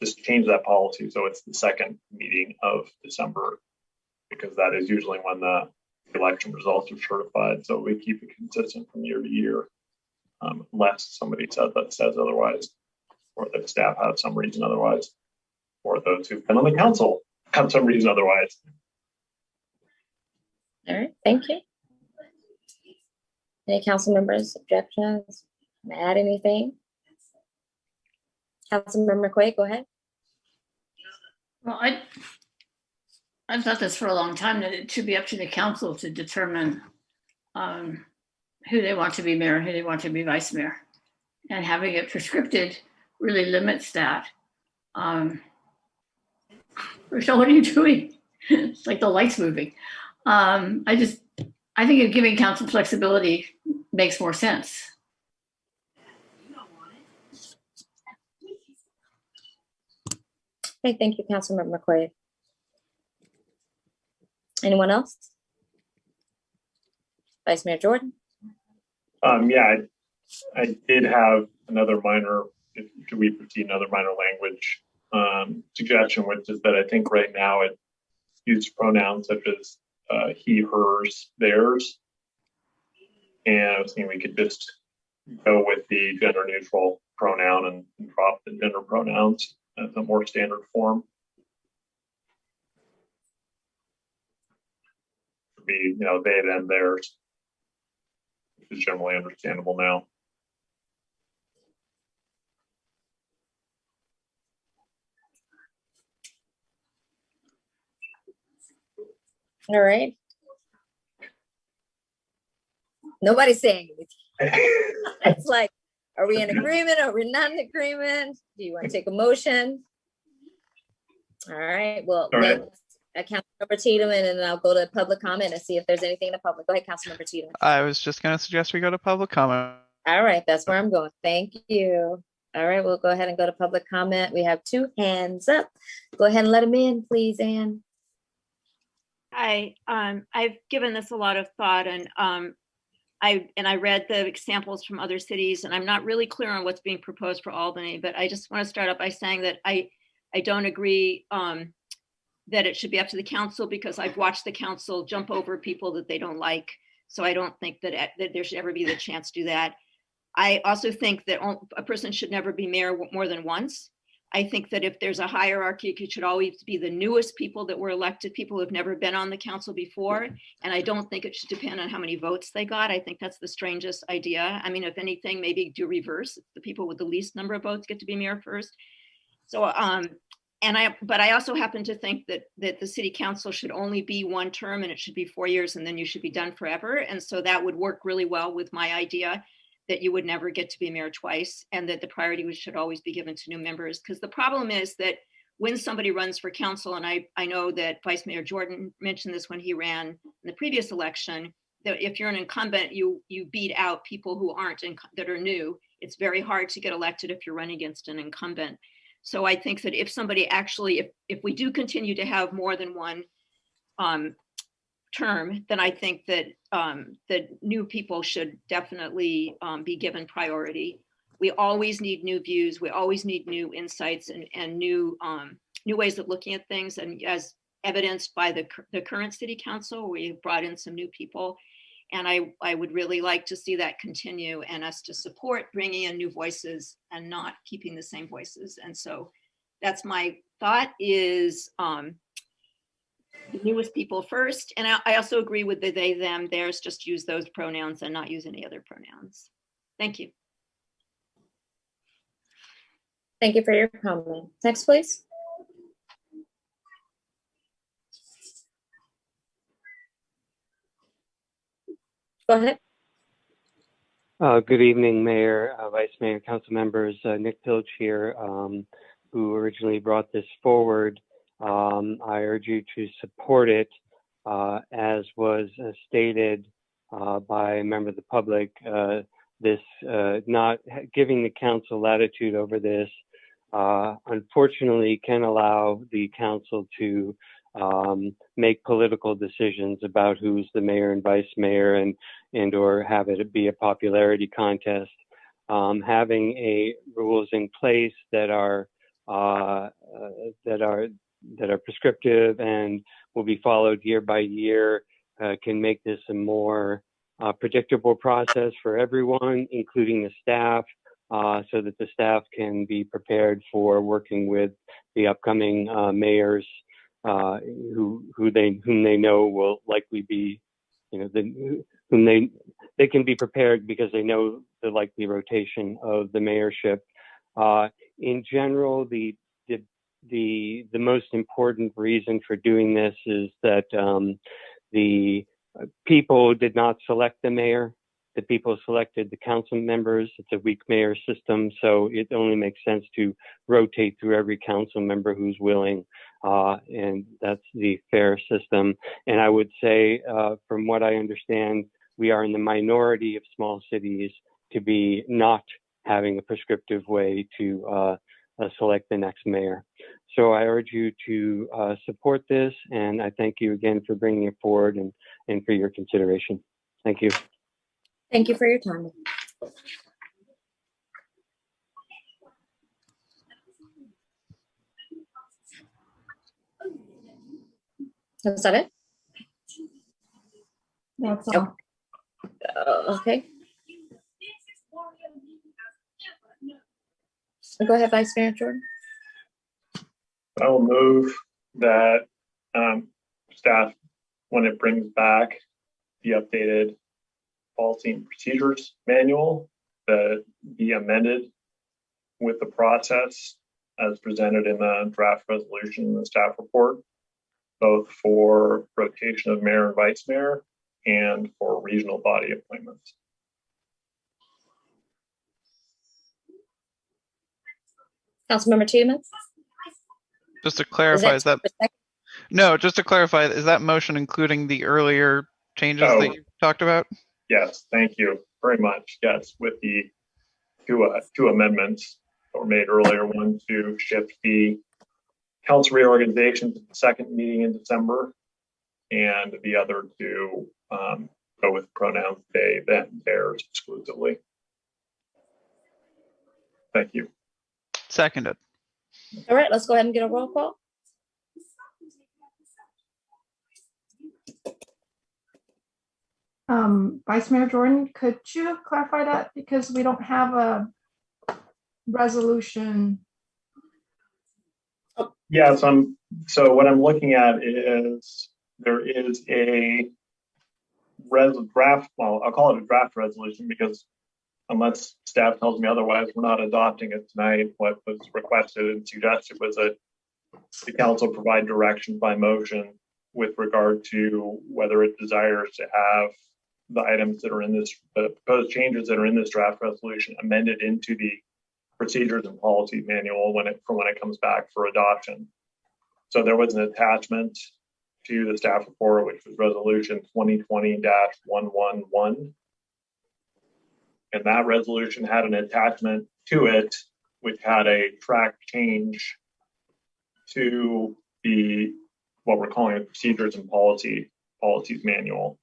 just change that policy so it's the second meeting of December, because that is usually when the election results are certified. So we keep it consistent from year to year, unless somebody says otherwise, or that staff have some reason otherwise, or those who've been on the council have some reason otherwise.
All right, thank you. Any council members, objections? Add anything? Councilmember McQuaid, go ahead.
Well, I've thought this for a long time, that it should be up to the council to determine who they want to be mayor, who they want to be vice mayor. And having it prescripted really limits that. Rochelle, what are you doing? It's like the light's moving. I think giving council flexibility makes more sense.
Okay, thank you, Councilmember McQuaid. Anyone else? Vice Mayor Jordan?
Yeah, I did have another minor, do we proceed another minor language suggestion, which is that I think right now it uses pronouns such as he, hers, theirs. And I was thinking we could just go with the gender neutral pronoun and drop the gender pronouns as a more standard form. It'd be, they, them, theirs, which is generally understandable now.
All right. Nobody's saying anything. It's like, are we in agreement? Are we not in agreement? Do you want to take a motion? All right, well, Councilmember Tiedemann, and then I'll go to public comment and see if there's anything in the public. Go ahead, Councilmember Tiedemann.
I was just going to suggest we go to public comment.
All right, that's where I'm going. Thank you. All right, we'll go ahead and go to public comment. We have 2 hands up. Go ahead and let them in, please, Ann.
Hi, I've given this a lot of thought, and I read the examples from other cities, and I'm not really clear on what's being proposed for Albany, but I just want to start out by saying that I don't agree that it should be up to the council, because I've watched the council jump over people that they don't like. So I don't think that there should ever be the chance to do that. I also think that a person should never be mayor more than once. I think that if there's a hierarchy, it should always be the newest people that were elected, people who have never been on the council before. And I don't think it should depend on how many votes they got. I think that's the strangest idea. I mean, if anything, maybe do reverse. The people with the least number of votes get to be mayor first. So, but I also happen to think that the city council should only be 1 term, and it should be 4 years, and then you should be done forever. And so that would work really well with my idea that you would never get to be mayor twice, and that the priority should always be given to new members. Because the problem is that when somebody runs for council, and I know that Vice Mayor Jordan mentioned this when he ran in the previous election, that if you're an incumbent, you beat out people who aren't, that are new. It's very hard to get elected if you're running against an incumbent. So I think that if somebody actually, if we do continue to have more than 1 term, then I think that that new people should definitely be given priority. We always need new views. We always need new insights and new ways of looking at things. And as evidenced by the current city council, we brought in some new people. And I would really like to see that continue, and us to support bringing in new voices and not keeping the same voices. And so that's my thought, is the newest people first. And I also agree with the they, them, theirs, just use those pronouns and not use any other pronouns. Thank you.
Thank you for your comment. Next, please. Go ahead.
Good evening, Mayor, Vice Mayor, council members. Nick Pilch here, who originally brought this forward. I urge you to support it, as was stated by a member of the public. This not giving the council latitude over this, unfortunately, can allow the council to make political decisions about who's the mayor and vice mayor and or have it be a popularity contest. Having rules in place that are prescriptive and will be followed year by year can make this a more predictable process for everyone, including the staff, so that the staff can be prepared for working with the upcoming mayors whom they know will likely be, whom they can be prepared because they know the likely rotation of the mayorship. In general, the most important reason for doing this is that the people did not select the mayor. The people selected the council members. It's a weak mayor system, so it only makes sense to rotate through every council member who's willing, and that's the fair system. And I would say, from what I understand, we are in the minority of small cities to be not having a prescriptive way to select the next mayor. So I urge you to support this, and I thank you again for bringing it forward and for your consideration. Thank you.
Thank you for your time. Is that it?
That's all.
Okay. Go ahead, Vice Mayor Jordan.
I will move that staff, when it brings back the updated policy and procedures manual, that be amended with the process as presented in the draft resolution in the staff report, both for rotation of mayor and vice mayor and for regional body appointments.
Councilmember Tiedemann?
Just to clarify, is that no? Just to clarify, is that motion including the earlier changes that you talked about?
Yes, thank you very much. Yes, with the two amendments that were made earlier, one to shift the council reorganization to the second meeting in December, and the other to go with pronouns they, them, theirs exclusively. Thank you.
Seconded.
All right, let's go ahead and get a roll call.
Vice Mayor Jordan, could you clarify that? Because we don't have a resolution.
Yes, so what I'm looking at is there is a draft, well, I'll call it a draft resolution because unless staff tells me otherwise, we're not adopting it tonight. What was requested and suggested was that the council provide direction by motion with regard to whether it desires to have the items that are in this, the proposed changes that are in this draft resolution amended into the procedures and policy manual when it comes back for adoption. So there was an attachment to the staff report, which was resolution 2020-111. And that resolution had an attachment to it, which had a track change to the, what we're calling the procedures and policies manual.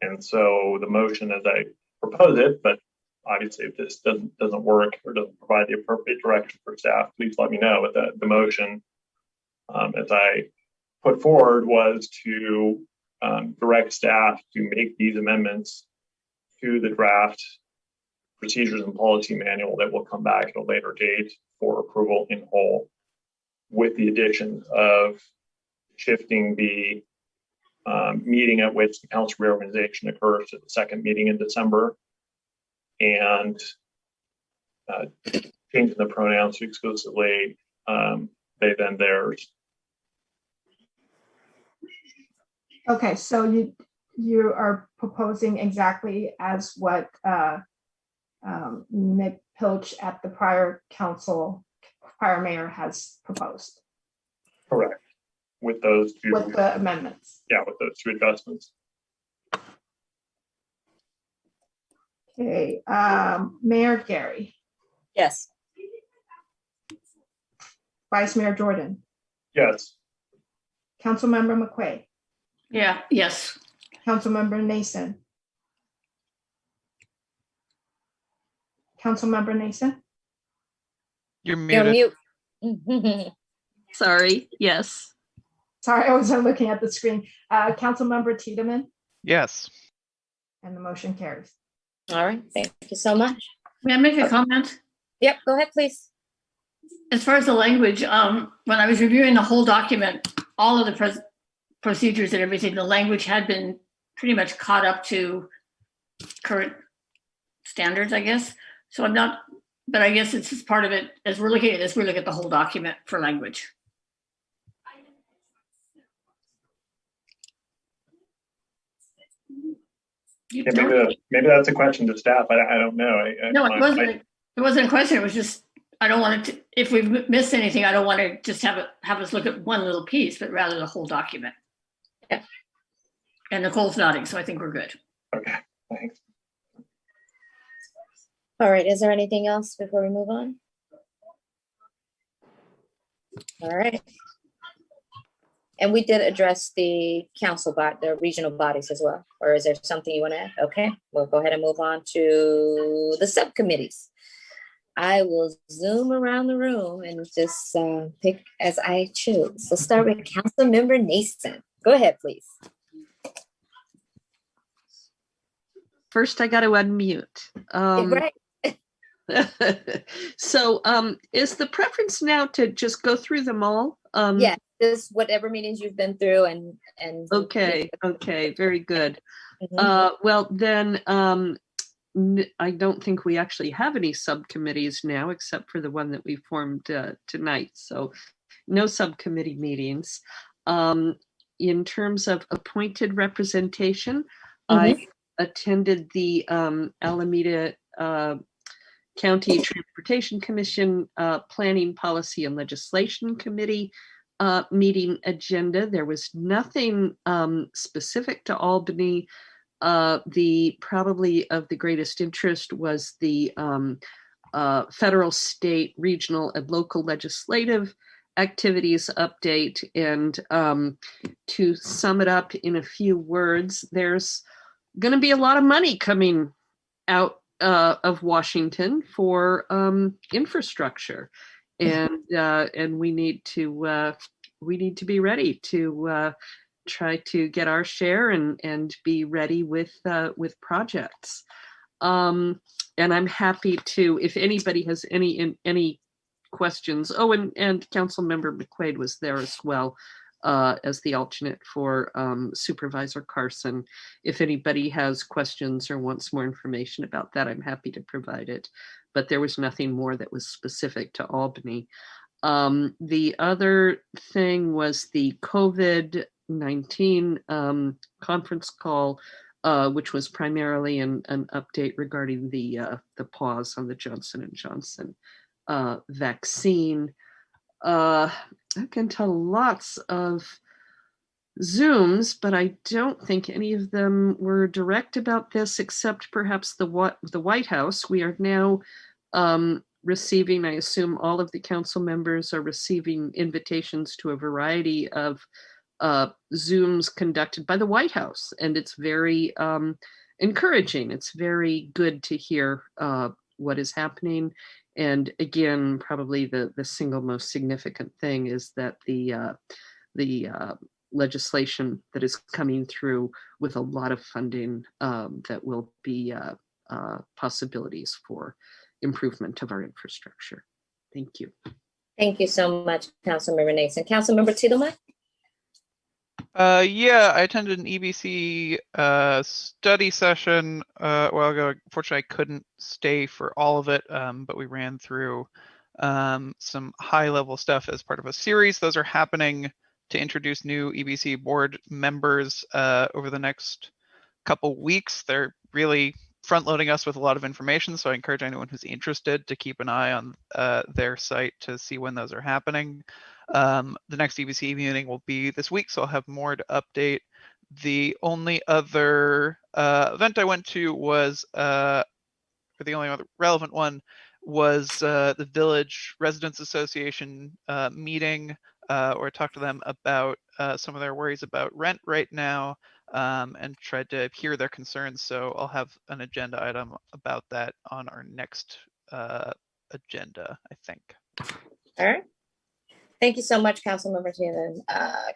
And so the motion as I propose it, but obviously if this doesn't work or doesn't provide the appropriate direction for staff, please let me know. But the motion, as I put forward, was to direct staff to make these amendments to the draft procedures and policy manual that will come back at a later date for approval in whole, with the addition of shifting the meeting at which the council reorganization occurs to the second meeting in December, and changing the pronouns to exclusively they, them, theirs.
Okay, so you are proposing exactly as what Nick Pilch at the prior mayor has proposed.
Correct. With those two.
With the amendments.
Yeah, with those two adjustments.
Okay, Mayor Gary.
Yes.
Vice Mayor Jordan.
Yes.
Councilmember McQuaid,
Yeah, yes.
Councilmember Nason. Councilmember Nason,
You're
You're
muted.
mute.
Sorry, yes.
sorry, I wasn't looking at the screen. Councilmember Tiedemann,
Yes.
and the motion carries.
All right, thank you so much.
May I make a comment?
Yep, go ahead, please.
As far as the language, when I was reviewing the whole document, all of the procedures and everything, the language had been pretty much caught up to current standards, I guess. So I'm not, but I guess it's just part of it. As we're looking at this, we look at the whole document for language. You
Yeah,
don't-
maybe that's a question to staff. I don't know.
No, it wasn't. It wasn't a question. It was just, I don't want it to, if we've missed anything, I don't want to just have us look at one little piece, but rather the whole document.
Yeah.
And Nicole's nodding, so I think we're good.
Okay, thanks.
All right, is there anything else before we move on? All right. And we did address the the regional bodies as well, or is there something you want to add? Okay, we'll go ahead and move on to the subcommittees. I will zoom around the room and just pick as I choose. Let's start with Councilmember Nason. Go ahead, please.
First, I got to unmute.
Right.
So is the preference now to just go through them all?
Yeah, just whatever meetings you've been through and
Okay, very good.
Mhm.
Well, then I don't think we actually have any subcommittees now, except for the one that we formed tonight. So no subcommittee meetings. In terms of appointed representation, I attended the Alameda County Transportation Commission Planning, Policy, and Legislation Committee meeting agenda. There was nothing specific to Albany. The probably of the greatest interest was the federal, state, regional, and local legislative activities update. And to sum it up in a few words, there's going to be a lot of money coming out of Washington for infrastructure, and we need to be ready to try to get our share and be ready with projects. And I'm happy to, if anybody has any questions. Oh, and Councilmember McQuaid was there as well. As the alternate for Supervisor Carson. If anybody has questions or wants more information about that, I'm happy to provide it. But there was nothing more that was specific to Albany. The other thing was the COVID-19 conference call, which was primarily an update regarding the pause on the Johnson & Johnson vaccine. I can tell lots of Zooms, but I don't think any of them were direct about this, except perhaps the White House. We are now receiving, I assume all of the council members are receiving invitations to a variety of Zooms conducted by the White House. And it's very encouraging. It's very good to hear what is happening. And again, probably the single most significant thing is that the legislation that is coming through with a lot of funding that will be possibilities for improvement of our infrastructure. Thank you.
Thank you so much, Councilmember Nason. Councilmember Tiedemann?
Yeah, I attended an EBC study session a while ago. Unfortunately, I couldn't stay for all of it, but we ran through some high-level stuff as part of a series. Those are happening to introduce new EBC board members over the next couple weeks. They're really front-loading us with a lot of information, so I encourage anyone who's interested to keep an eye on their site to see when those are happening. The next EBC meeting will be this week, so I'll have more to update. The only other event I went to was, or the only other relevant one was the Village Residents Association meeting. or talked to them about some of their worries about rent right now, and tried to hear their concerns. So I'll have an agenda item about that on our next agenda, I think.
All right. Thank you so much, Councilmember Taylor.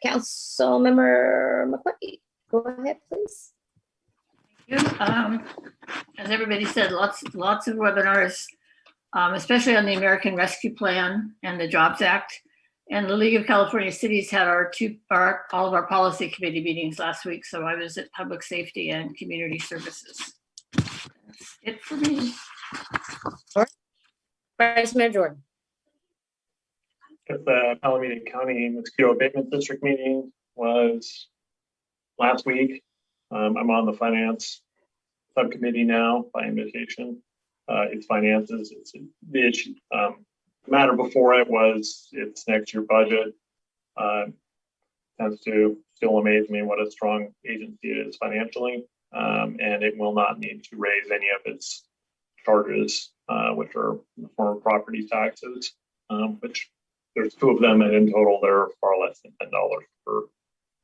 Councilmember McQuay, go ahead, please.
As everybody said, lots of webinars, especially on the American Rescue Plan and the Jobs Act. And the League of California Cities had all of our policy committee meetings last week. So I was at Public Safety and Community Services. That's it for me.
All right. Vice Mayor Jordan.
The Alameda County Mosquito Abatement District meeting was last week. I'm on the finance subcommittee now by invitation. It's finances. It's the issue. The matter before it was its next year budget. Tends to still amaze me what a strong agency it is financially, and it will not need to raise any of its charges, which are in the form of property taxes, which there's 2 of them, and in total they're far less than $10 per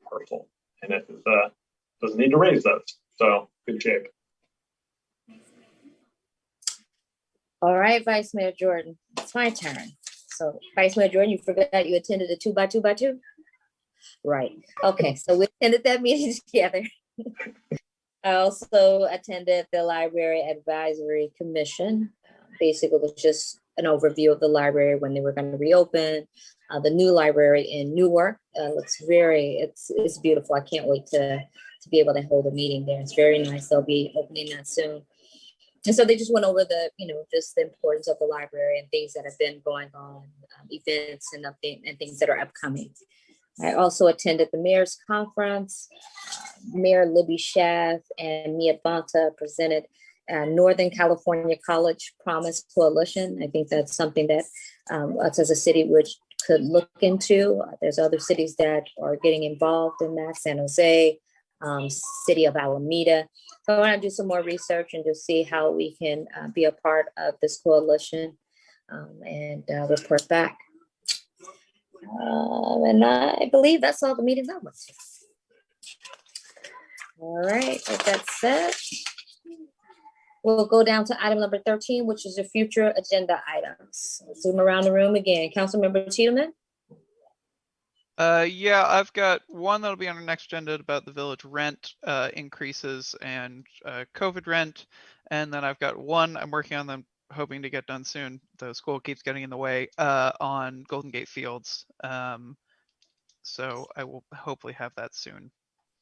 parcel, and it doesn't need to raise those. So good shape.
All right, Vice Mayor Jordan, it's my turn. So Vice Mayor Jordan, you forgot you attended a 2x2x2? Right, okay, so we attended that meeting together. I also attended the Library Advisory Commission. Basically, it was just an overview of the library when they were going to reopen. The new library in Newark looks it's beautiful. I can't wait to be able to hold a meeting there. It's very nice. They'll be opening that soon. And so they just went over just the importance of the library and things that have been going on, events and things that are upcoming. I also attended the mayor's conference. Mayor Libby Schaaf and Mia Bonta presented Northern California College Promise Coalition. I think that's something that us as a city could look into. There's other cities that are getting involved in that, San Jose, city of Alameda. So I want to do some more research and just see how we can be a part of this coalition and report back. And I believe that's all the meetings I went to. All right, with that said, we'll go down to item number 13, which is the future agenda items. Zoom around the room again. Councilmember Tiedemann?
Yeah, I've got one that'll be on our next agenda about the village rent increases and COVID rent. And then I've got one I'm working on them, hoping to get done soon. The school keeps getting in the way on Golden Gate Fields. So I will hopefully have that soon.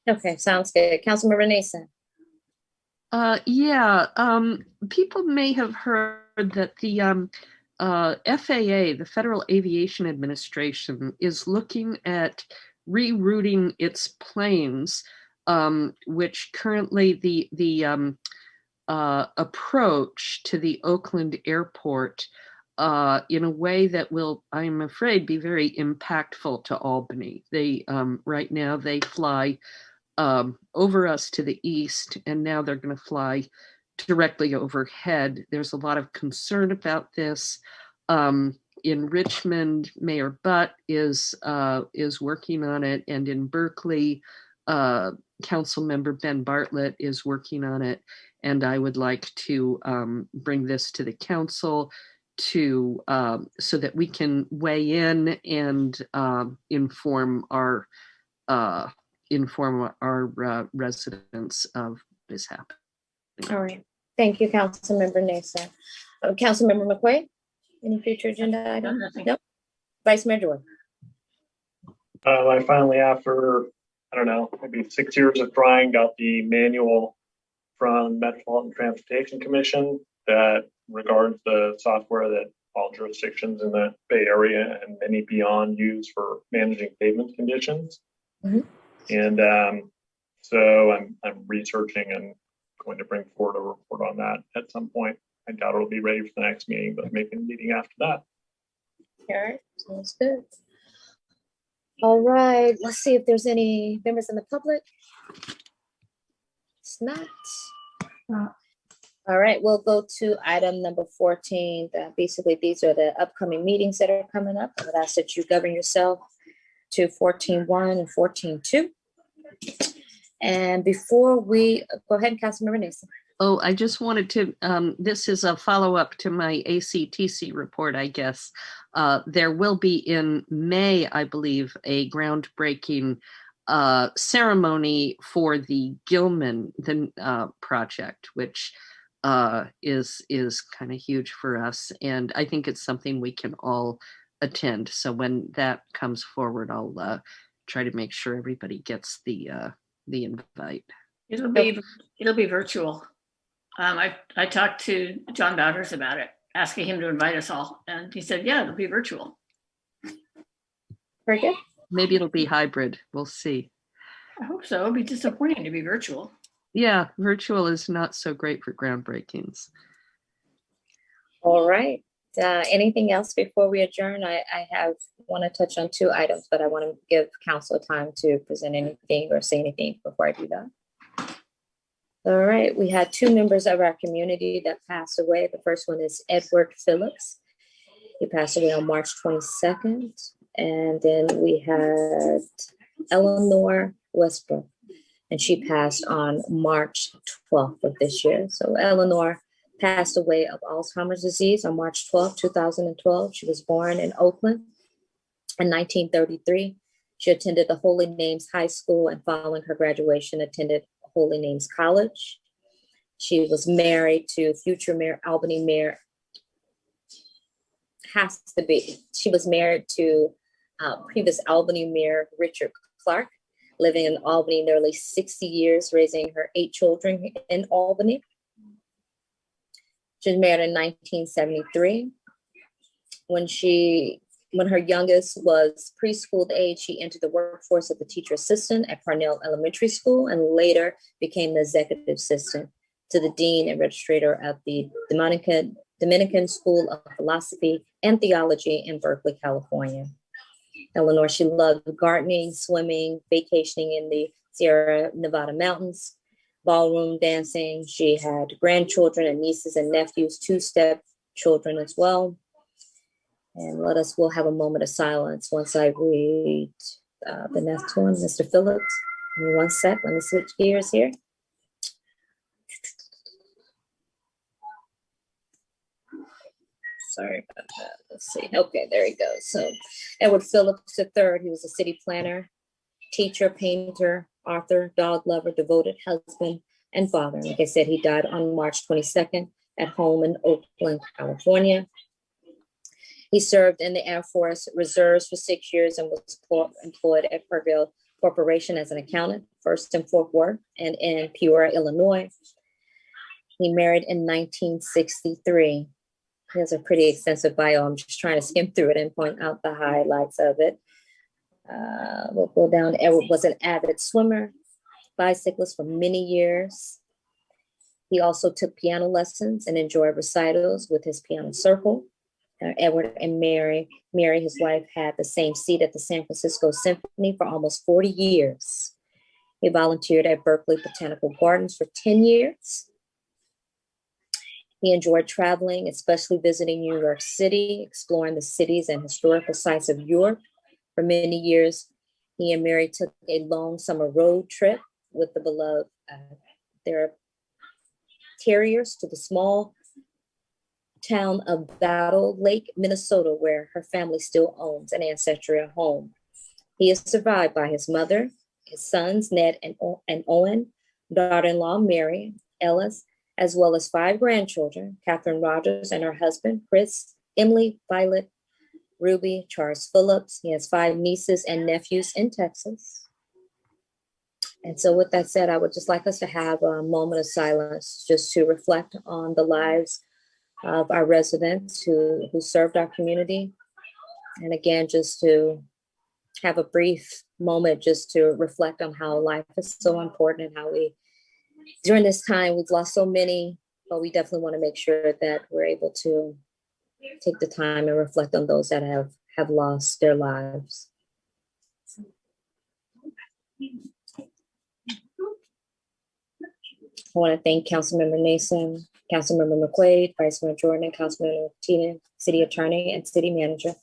Okay, sounds good. Councilmember Nason?
People may have heard that the FAA, the Federal Aviation Administration, is looking at rerouting its planes, which currently the approach to the Oakland airport in a way that will, I'm afraid, be very impactful to Albany. They right now they fly over us to the east, and now they're going to fly directly overhead. There's a lot of concern about this. In Richmond, Mayor Butt is working on it, and in Berkeley, Councilmember Ben Bartlett is working on it. And I would like to bring this to the council to so that we can weigh in and inform our residents of this happening.
All right. Thank you, Councilmember Nason. Councilmember McQuay, any future agenda item? Nope. Vice Mayor Jordan.
I finally, after, I don't know, maybe 6 years of trying, got the manual from Metropolitan Transportation Commission that regards the software that all jurisdictions in the Bay Area and many beyond use for managing pavement conditions. Mm-hmm. And so I'm researching and going to bring forward a report on that at some point. I doubt it'll be ready for the next meeting, but maybe a meeting after that.
All right, sounds good. All right, let's see if there's any members in the public. It's not. All right, we'll go to item number 14. Basically, these are the upcoming meetings that are coming up. I would ask that you govern yourself to 14.1 and 14.2. And before we go ahead, Councilmember Nason.
Oh, I just wanted to, this is a follow-up to my ACTC report, I guess. There will be in May, I believe, a groundbreaking ceremony for the Gilman project, which is kind of huge for us. And I think it's something we can all attend. So when that comes forward, I'll try to make sure everybody gets the invite.
It'll be virtual. I talked to John Bowders about it, asking him to invite us all, and he said, "Yeah, it'll be virtual."
Very good.
Maybe it'll be hybrid. We'll see.
I hope so. It'll be disappointing to be virtual.
Yeah, virtual is not so great for groundbreakings.
All right. Anything else before we adjourn? I want to touch on 2 items, but I want to give council time to present anything or say anything before I do that. All right, we had 2 members of our community that passed away. The first one is Edward Phillips. He passed away on March 22nd. And then we had Eleanor Westbrook, and she passed on March 12th of this year. So Eleanor passed away of Alzheimer's disease on March 12th, 2012. She was born in Oakland in 1933. She attended the Holy Names High School, and following her graduation, attended Holy Names College. She was married to future Mayor, Albany Mayor, she was married to previous Albany Mayor Richard Clark, living in Albany nearly 60 years, raising her 8 children in Albany. She was married in 1973. When her youngest was preschool age, she entered the workforce as a teacher assistant at Parnell Elementary School, and later became the executive assistant to the dean and registrator of the Dominican School of Philosophy and Theology in Berkeley, California. Eleanor, she loved gardening, swimming, vacationing in the Sierra Nevada mountains, ballroom dancing. She had grandchildren and nieces and nephews, 2 stepchildren as well. And we'll have a moment of silence once I read the next one, Mr. Phillips. Give me 1 sec, let me switch gears here. Sorry about that. Let's see. Okay, there he goes. So Edward Phillips III, he was a city planner, teacher, painter, author, dog lover, devoted husband, and father. Like I said, he died on March 22nd at home in Oakland, California. He served in the Air Force Reserves for 6 years and was employed at Perville Corporation as an accountant, first in Fort Worth and in Peoria, Illinois. He married in 1963. He has a pretty extensive bio. I'm just trying to skim through it and point out the highlights of it. We'll go down. Edward was an avid swimmer, bicyclist for many years. He also took piano lessons and enjoyed recitals with his piano circle. Edward and Mary, his wife, had the same seat at the San Francisco Symphony for almost 40 years. He volunteered at Berkeley Botanical Gardens for 10 years. He enjoyed traveling, especially visiting New York City, exploring the cities and historical sites of Europe. For many years, he and Mary took a long summer road trip with the beloved their terriers to the small town of Battle Lake, Minnesota, where her family still owns an ancestral home. He is survived by his mother, his sons, Ned and Owen, daughter-in-law, Mary Ellis, as well as 5 grandchildren, Catherine Rogers and her husband, Chris, Emily, Violet, Ruby, Charles Phillips. He has 5 nieces and nephews in Texas. And so with that said, I would just like us to have a moment of silence just to reflect on the lives of our residents who served our community. And again, just to have a brief moment just to reflect on how life is so important and how during this time, we've lost so many, but we definitely want to make sure that we're able to take the time and reflect on those that have lost their lives. I want to thank Councilmember Nason, Councilmember McQuaid, Vice Mayor Jordan, Councilmember Tina, City Attorney, and City Manager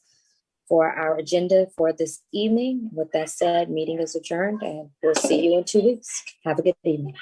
for our agenda for this evening. With that said, meeting is adjourned, and we'll see you in 2 weeks. Have a good evening.